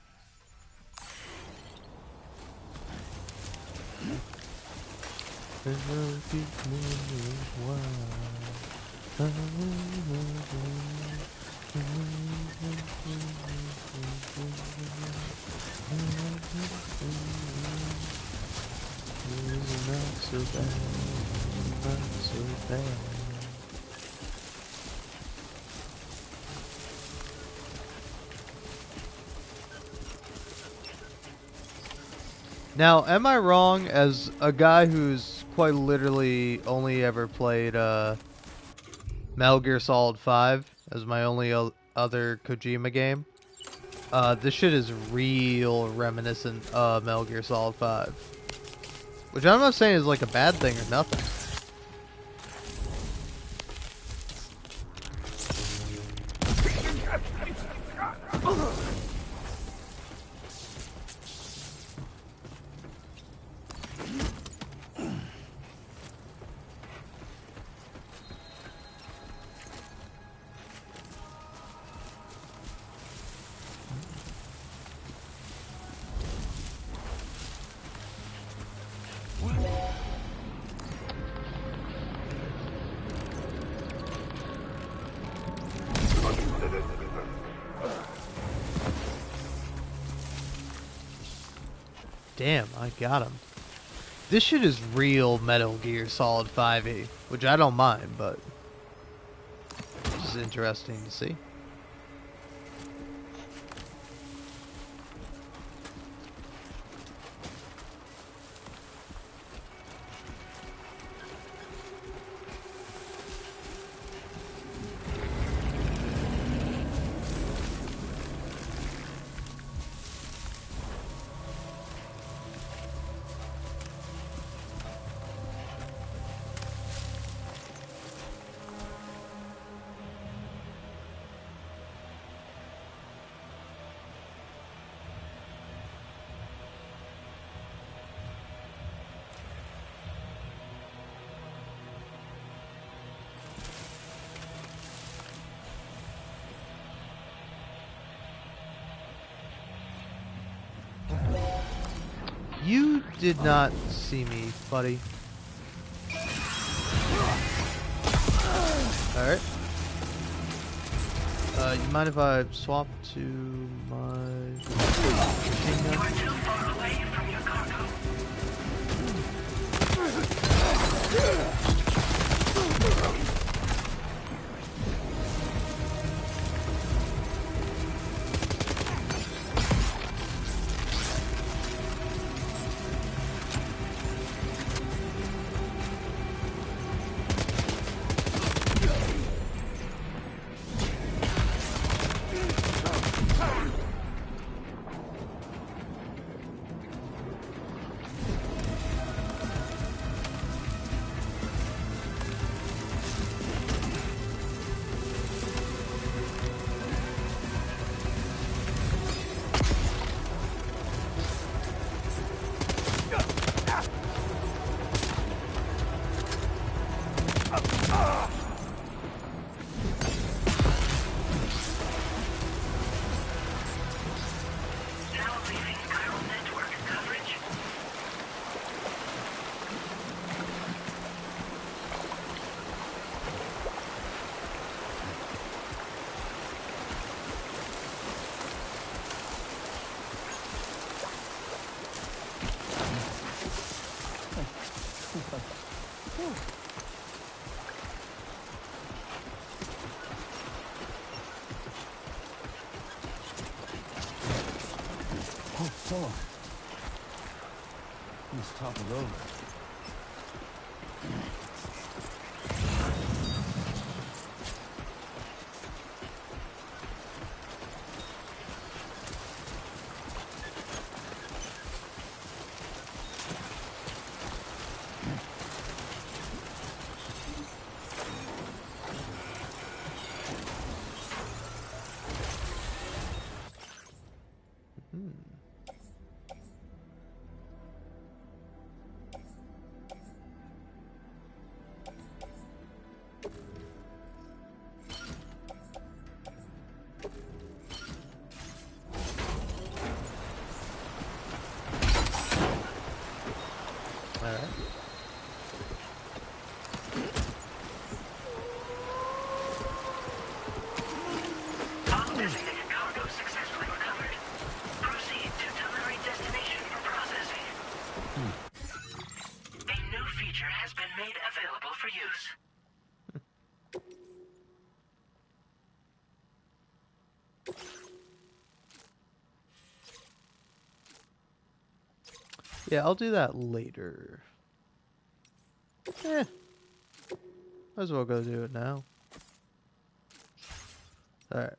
Not so bad, not so bad. Now, am I wrong, as a guy who's quite literally only ever played Metal Gear Solid 5 as my only other Kojima game? This shit is real reminiscent of Metal Gear Solid 5. Which I'm not saying is like a bad thing or nothing. Damn, I got him. This shit is real Metal Gear Solid 5e, which I don't mind, but it's interesting to see. You did not see me, buddy. Alright. You mind if I swap to my machine gun? You are too far away from your cargo. Oh, he's toppled over. Yeah, I'll do that later. Might as well go do it now. Alright.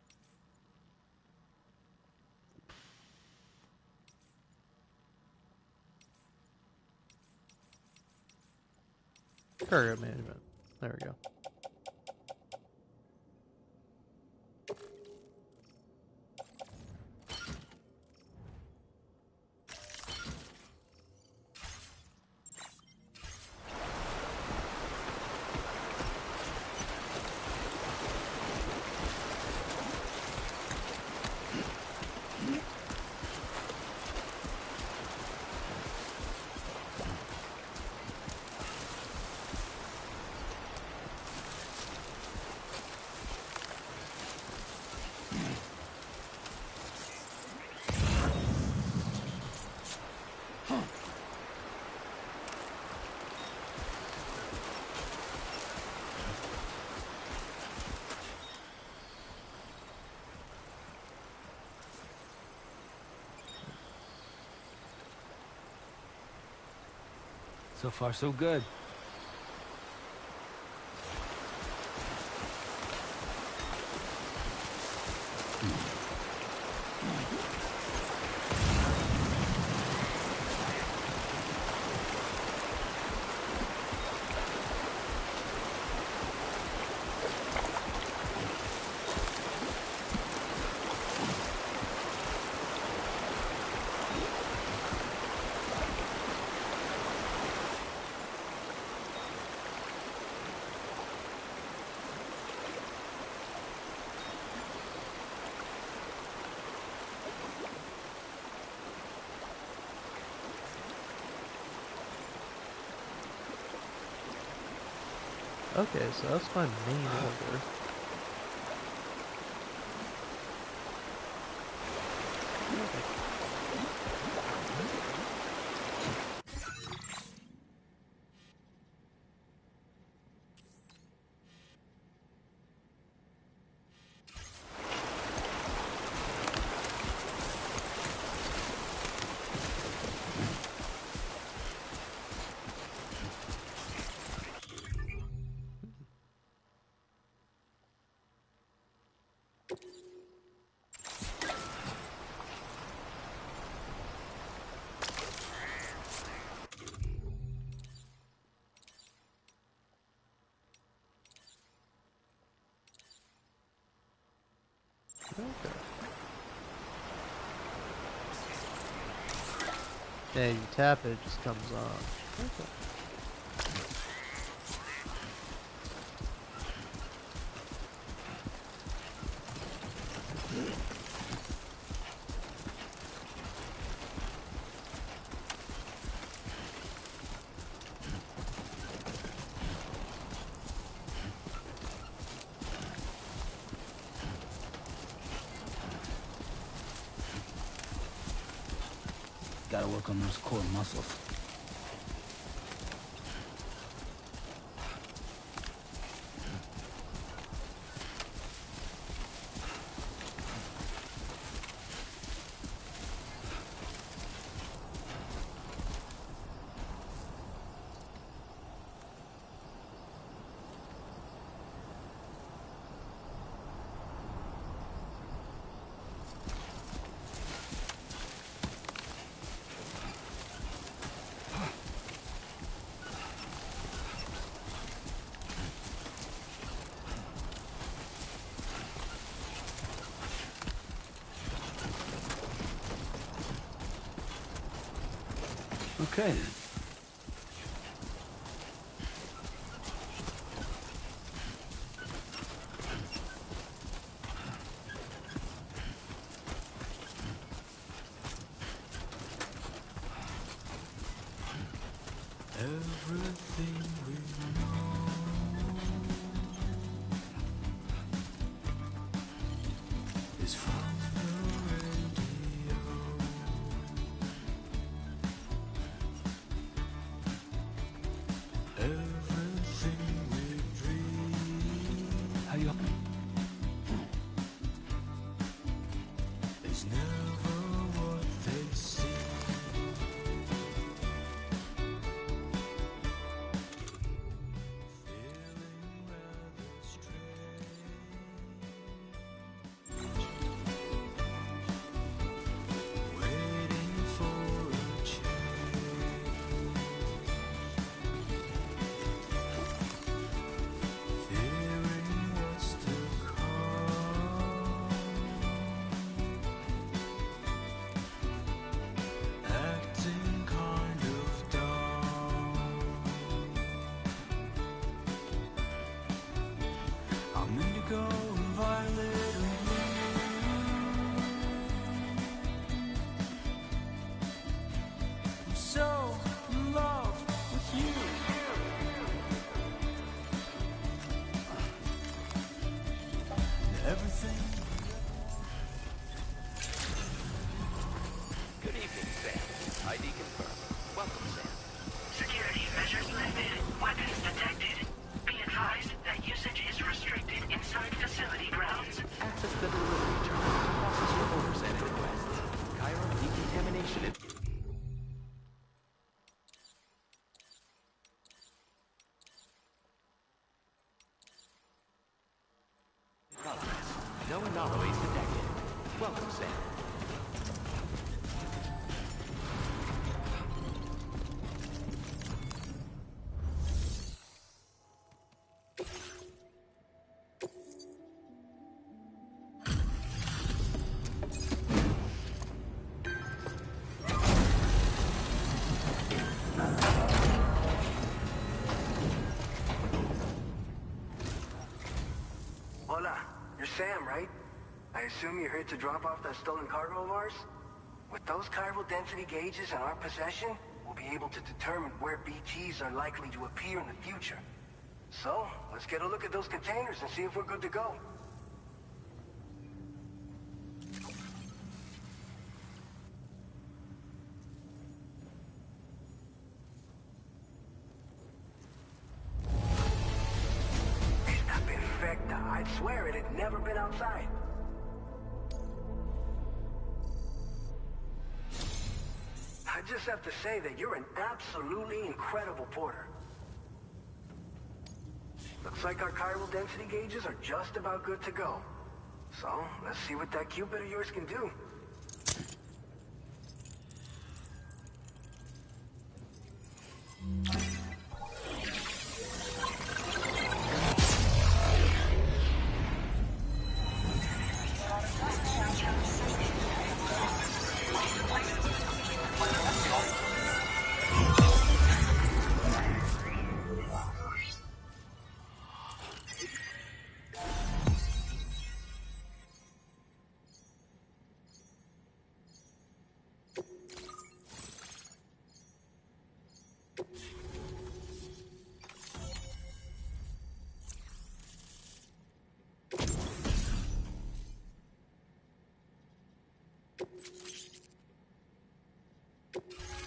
Cargo management. There we go. So far, so good. Okay, so that's my main order. Okay. Yeah, you tap it, it just comes on. Okay. Gotta work on those core muscles. Okay then. Everything we know is from the radio. Everything we dream. How you? Is never what they seem. anomalies detected. Welcome, Sam. Hola, you're Sam, right? I assume you're here to drop off that stolen cargo of ours? With those chiral density gauges in our possession, we'll be able to determine where BTs are likely to appear in the future. So, let's get a look at those containers and see if we're good to go. Esta perfecta. I'd swear it had never been outside. I just have to say that you're an absolutely incredible porter. Looks like our chiral density gauges are just about good to go. So, let's see what that Cupid of yours can do.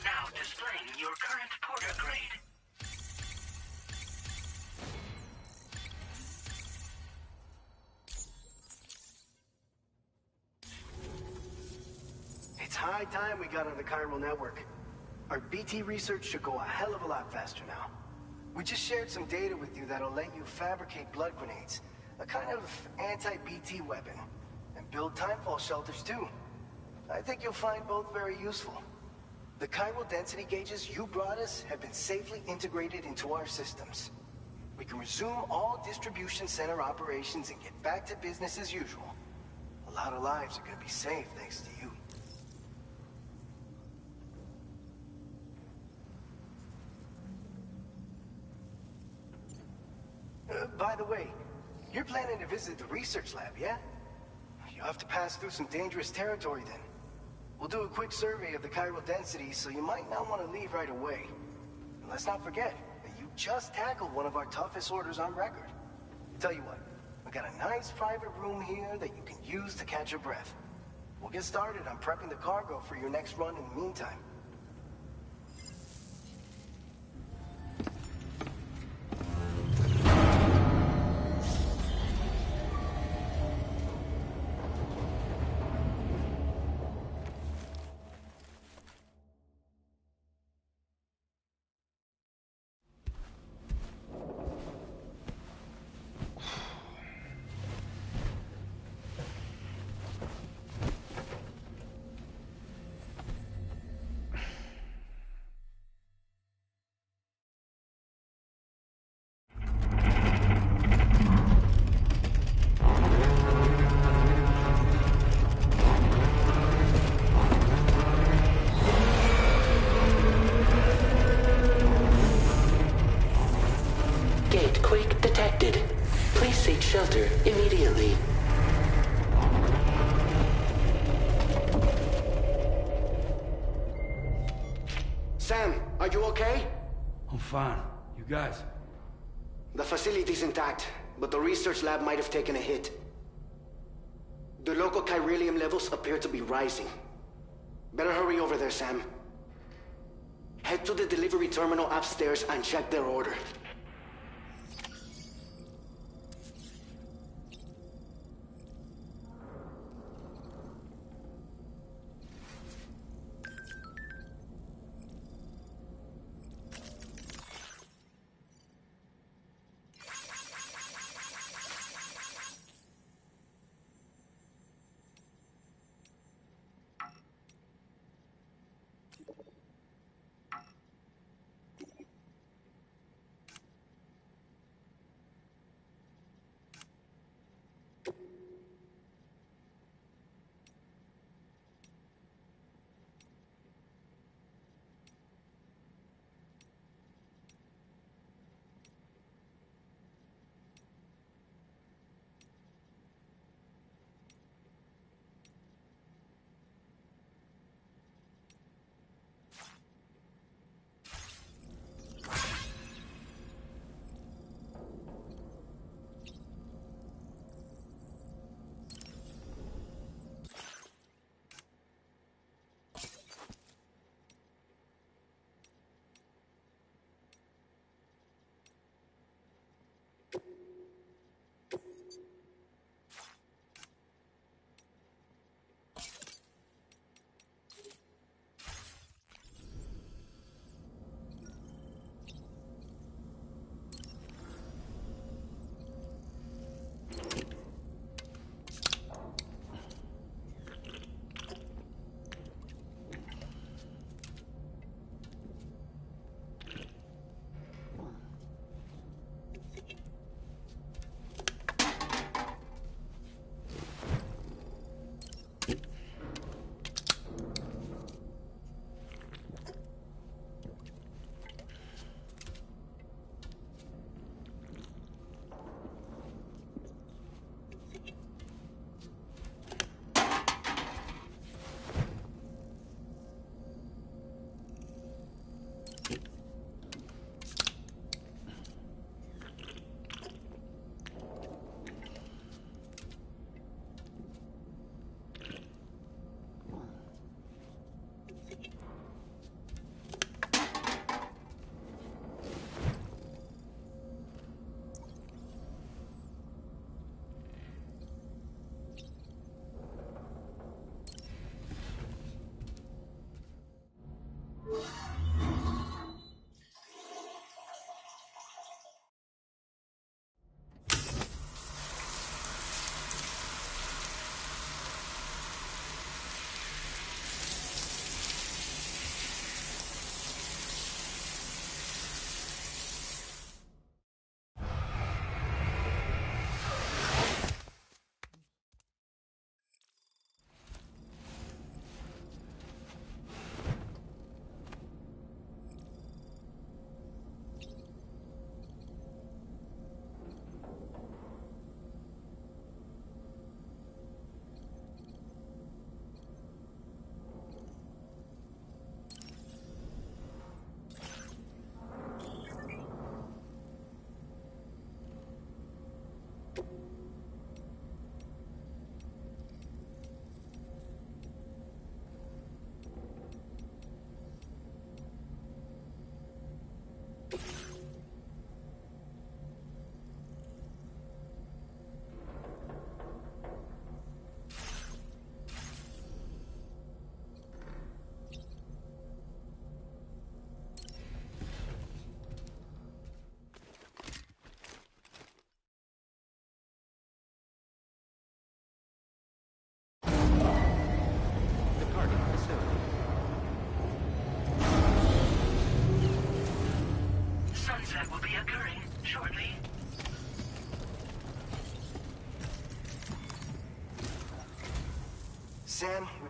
Now displaying your current porter grade. It's high time we got on the chiral network. Our BT research should go a hell of a lot faster now. We just shared some data with you that'll let you fabricate blood grenades, a kind of anti-BT weapon, and build timefall shelters too. I think you'll find both very useful. The chiral density gauges you brought us have been safely integrated into our systems. We can resume all distribution center operations and get back to business as usual. A lot of lives are gonna be saved thanks to you. By the way, you're planning to visit the research lab, yeah? You'll have to pass through some dangerous territory then. We'll do a quick survey of the chiral density, so you might not want to leave right away. And let's not forget that you just tackled one of our toughest orders on record. Tell you what, we got a nice private room here that you can use to catch your breath. We'll get started on prepping the cargo for your next run in the meantime. Gatequake detected. Please seek shelter immediately. Sam, are you okay? I'm fine. You guys? The facility's intact, but the research lab might have taken a hit. The local chiralium levels appear to be rising. Better hurry over there, Sam. Head to the delivery terminal upstairs and check their order.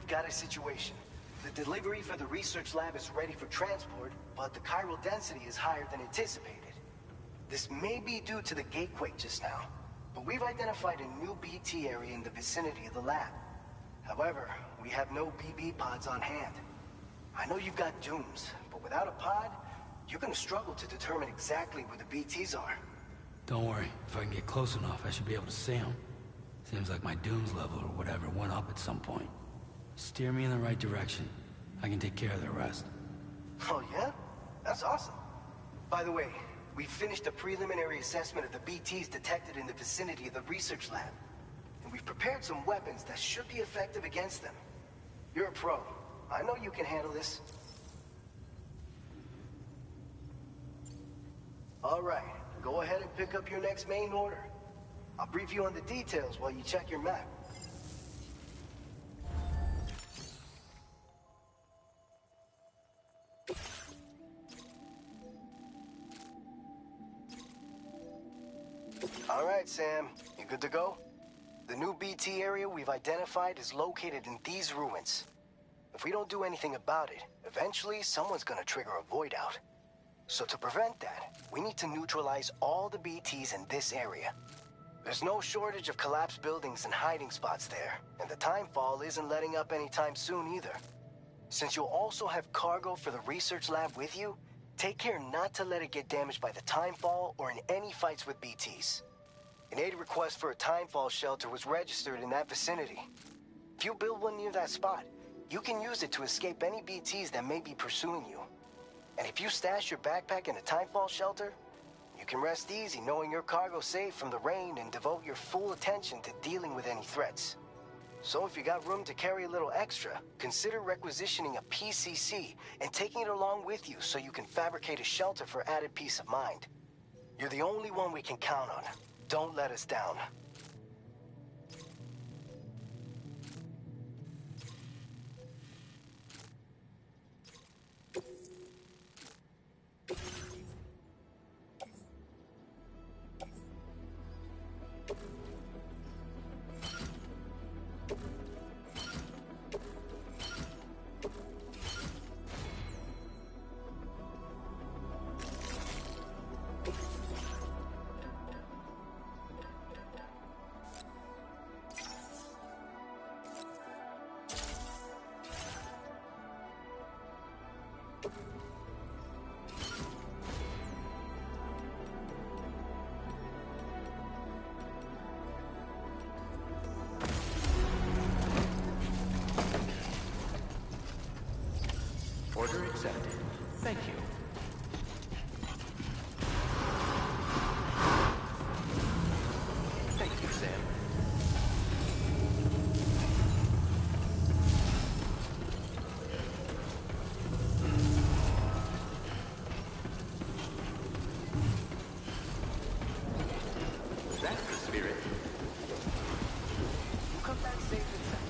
got a situation. The delivery for the research lab is ready for transport, but the chiral density is higher than anticipated. This may be due to the gatequake just now, but we've identified a new BT area in the vicinity of the lab. However, we have no BB pods on hand. I know you've got dooms, but without a pod, you're gonna struggle to determine exactly where the BTs are. Don't worry. If I can get close enough, I should be able to see them. Seems like my dooms level or whatever went up at some point. Steer me in the right direction. I can take care of the rest. Oh yeah? That's awesome. By the way, we finished a preliminary assessment of the BTs detected in the vicinity of the research lab. And we've prepared some weapons that should be effective against them. You're a pro. I know you can handle this. All right, go ahead and pick up your next main order. I'll brief you on the details while you check your map. All right, Sam, you good to go? The new BT area we've identified is located in these ruins. If we don't do anything about it, eventually someone's gonna trigger a void out. So to prevent that, we need to neutralize all the BTs in this area. There's no shortage of collapsed buildings and hiding spots there, and the timefall isn't letting up anytime soon either. Since you'll also have cargo for the research lab with you, take care not to let it get damaged by the timefall or in any fights with BTs. An aid request for a timefall shelter was registered in that vicinity. If you build one near that spot, you can use it to escape any BTs that may be pursuing you. And if you stash your backpack in a timefall shelter, you can rest easy knowing your cargo's safe from the rain and devote your full attention to dealing with any threats. So if you got room to carry a little extra, consider requisitioning a PCC and taking it along with you so you can fabricate a shelter for added peace of mind. You're the only one we can count on. Don't let us down. Order accepted. Thank you. Thank you, Sam. That's the spirit. You come back safe and sound.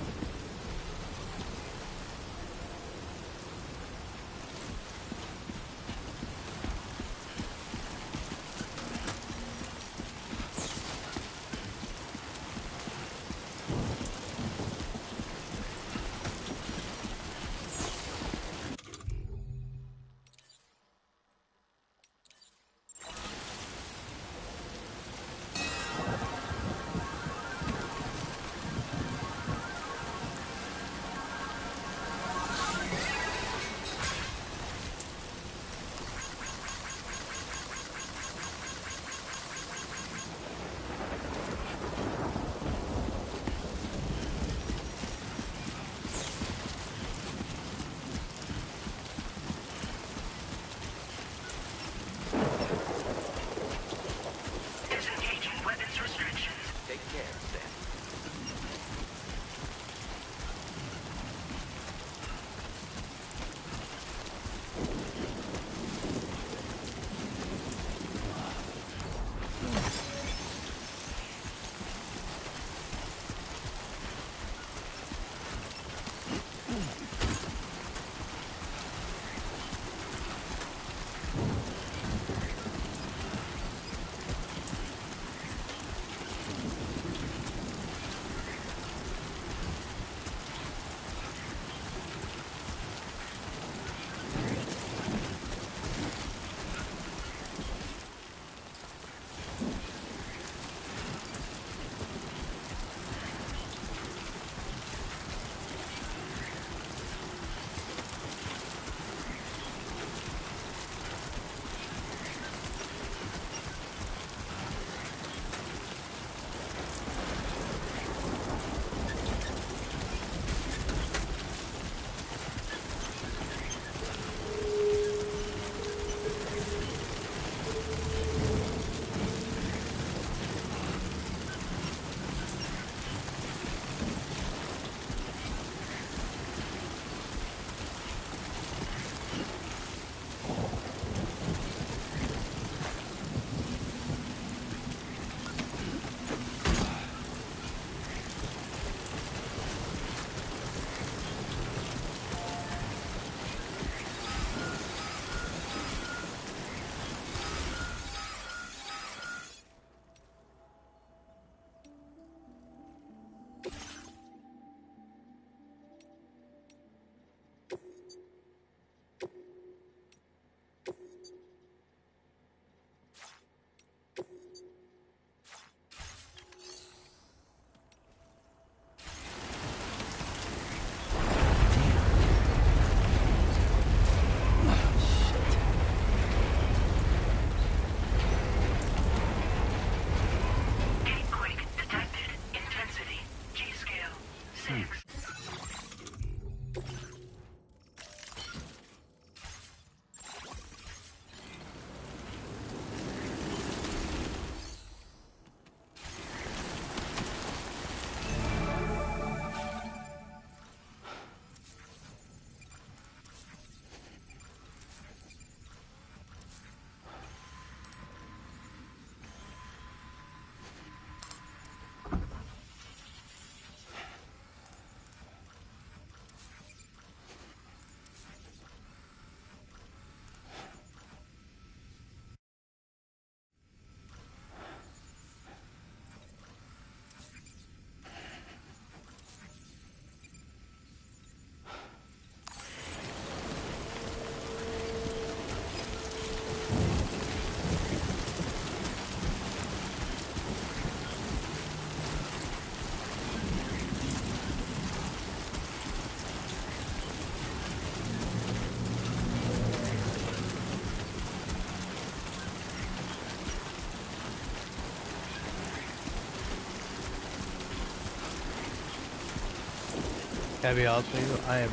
Can I be honest with you? I am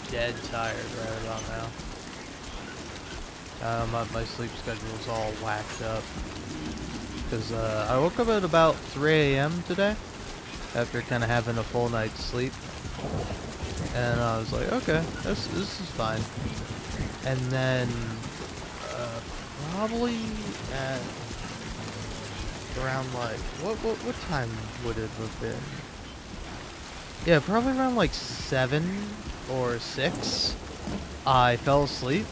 dead tired right about now. My sleep schedule is all whacked up. Because I woke up at about 3 a.m. today. After kind of having a full night's sleep. And I was like, okay, this is fine. And then, probably at around like, what time would it have been? Yeah, probably around like 7 or 6, I fell asleep,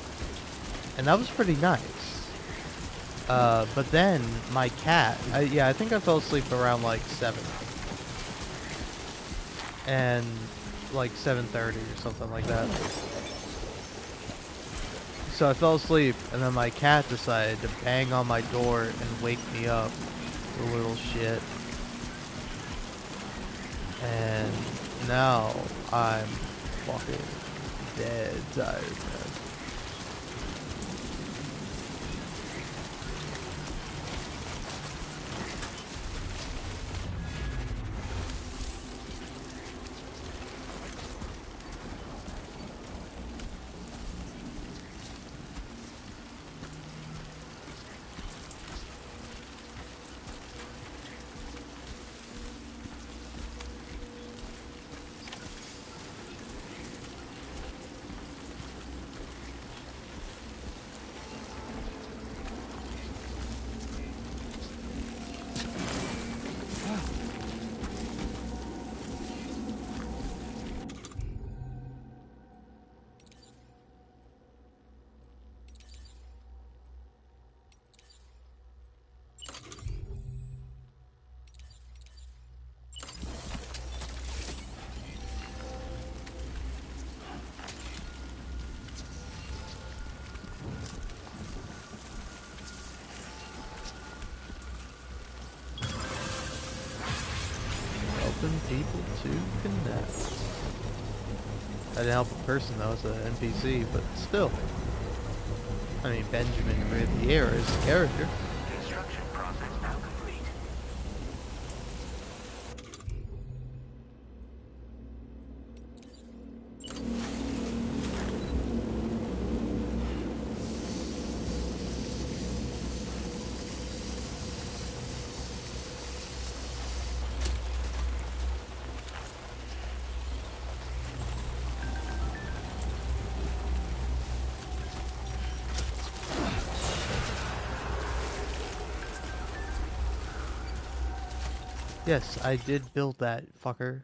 and that was pretty nice. But then my cat, I think I fell asleep around like 7, and like 7:30 or something like that. So I fell asleep, and then my cat decided to bang on my door and wake me up, the little shit. And now I'm fucking dead tired, man. Helping people to connect. I didn't help a person though, it's an NPC, but still. I mean, Benjamin Riviera is the character. Construction process now complete. Yes, I did build that, fucker.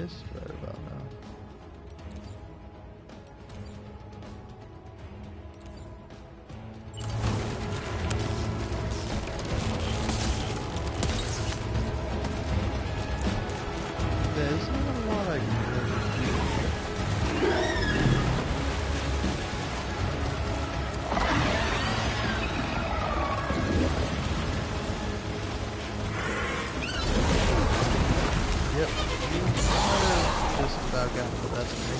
brightest right about now. There's not a lot I can really do. Yep, you might have just about got the best of me.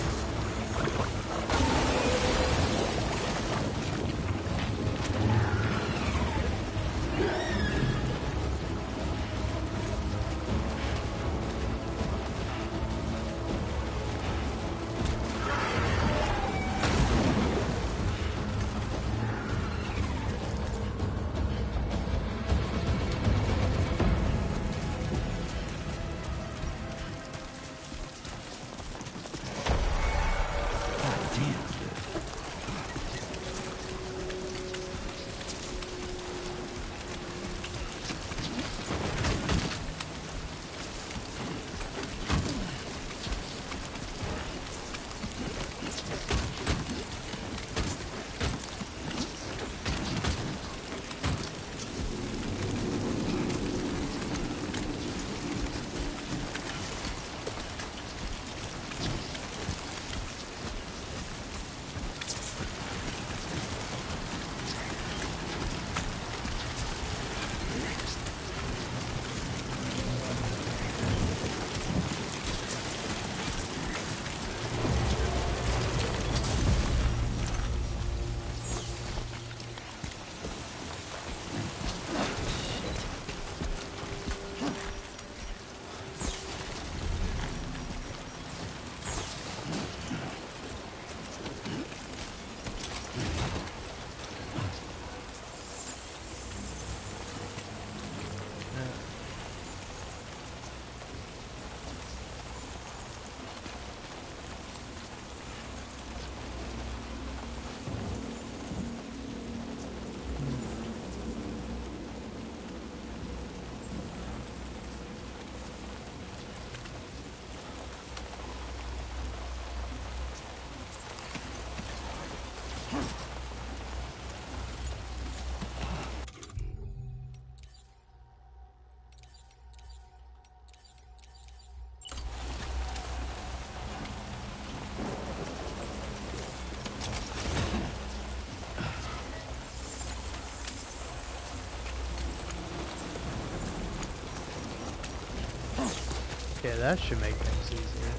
Okay, that should make things easier.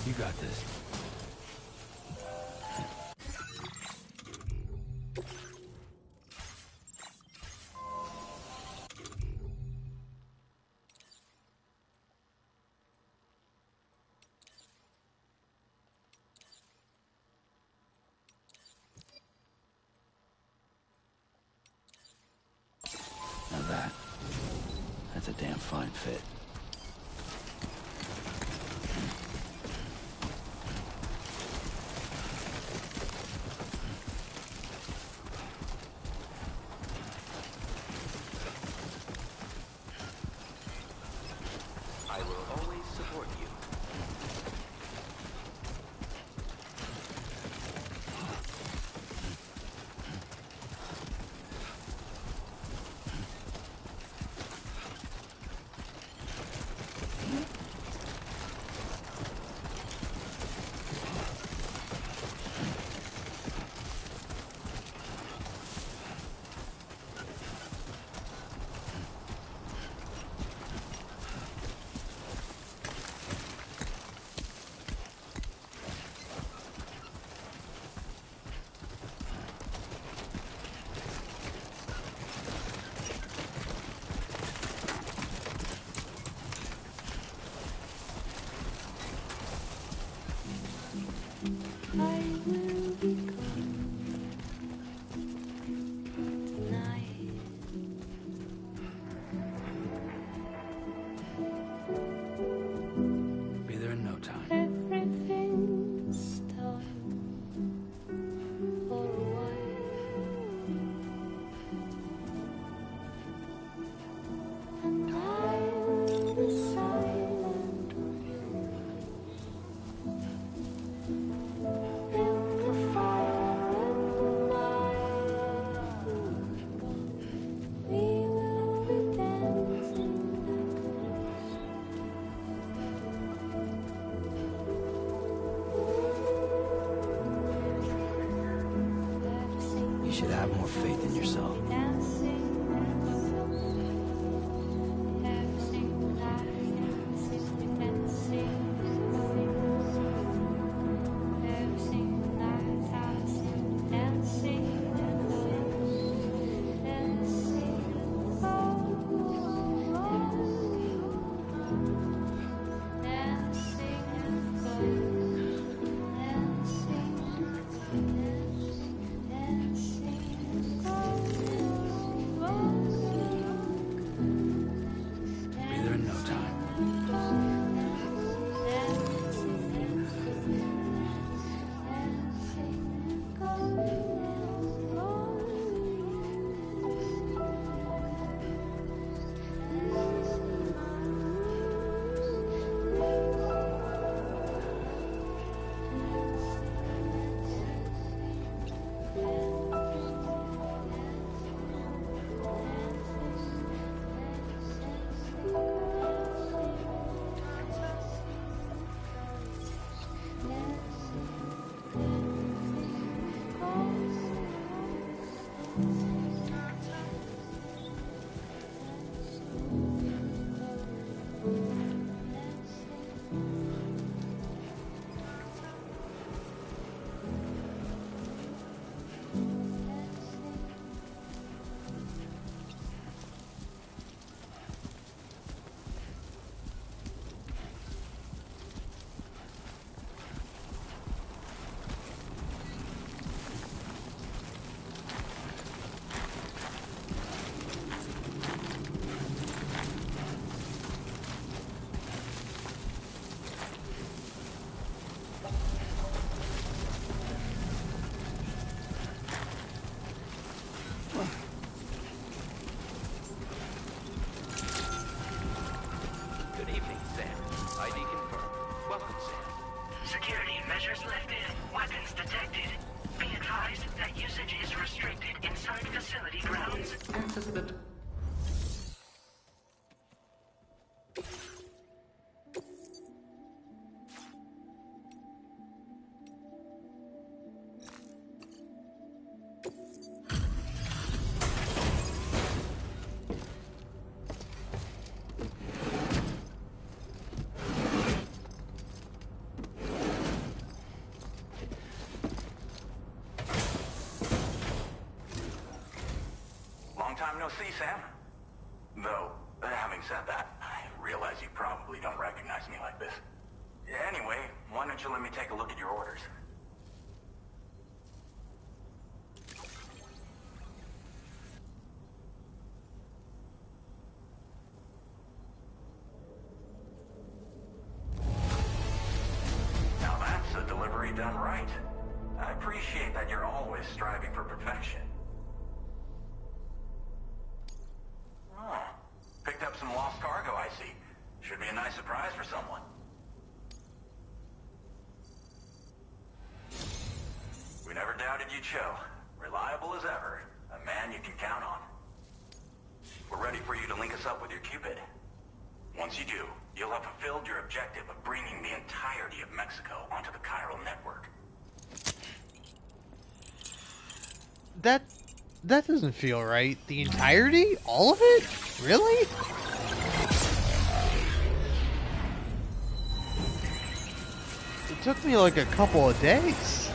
You got this. Now that's a damn fine fit. I will always support you. Be there in no time. Everything's done for a while, and I'm the silent muse in the fire in the night. We will be dancing like this. You should have more faith in yourself. Be there in no time. Good evening, Sam. ID confirmed. Welcome, Sam. Security measures lifted. Weapons detected. Be advised that usage is restricted inside facility grounds. Access the... time no see, Sam. Though, having said that, I realize you probably don't recognize me like this. Anyway, why don't you let me take a look at your orders? Now that's a delivery done right. I appreciate that you're always striving for perfection. Oh, picked up some lost cargo, I see. Should be a nice surprise for someone. We never doubted you'd show. Reliable as ever. A man you can count on. We're ready for you to link us up with your Cupid. Once you do, you'll have fulfilled your objective of bringing the entirety of Mexico onto the chiral network. That doesn't feel right. The entirety? All of it? Really? It took me like a couple of days.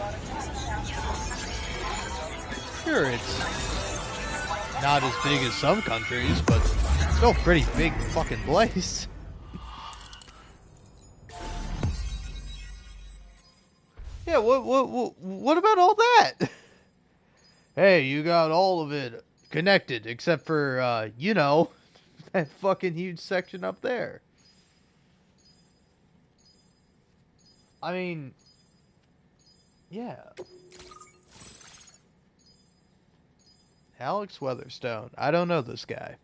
Sure, it's not as big as some countries, but still pretty big fucking place. Yeah, what about all that? Hey, you got all of it connected, except for, you know, that fucking huge section up there. I mean, yeah. Alex Weatherstone. I don't know this guy.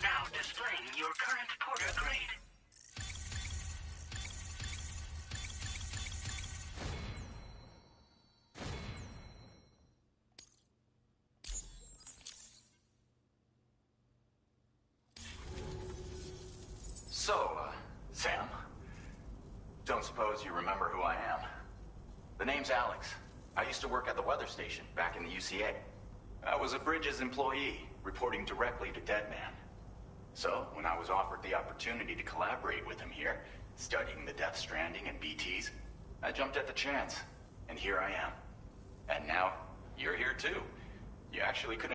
Now displaying your current porter grade. So, Sam, don't suppose you remember who I am? The name's Alex. I used to work at the weather station back in the UCA. I was a Bridges employee, reporting directly to Deadman. So, when I was offered the opportunity to collaborate with him here, studying the Death Stranding and BTs, I jumped at the chance, and here I am. And now, you're here too. You actually couldn't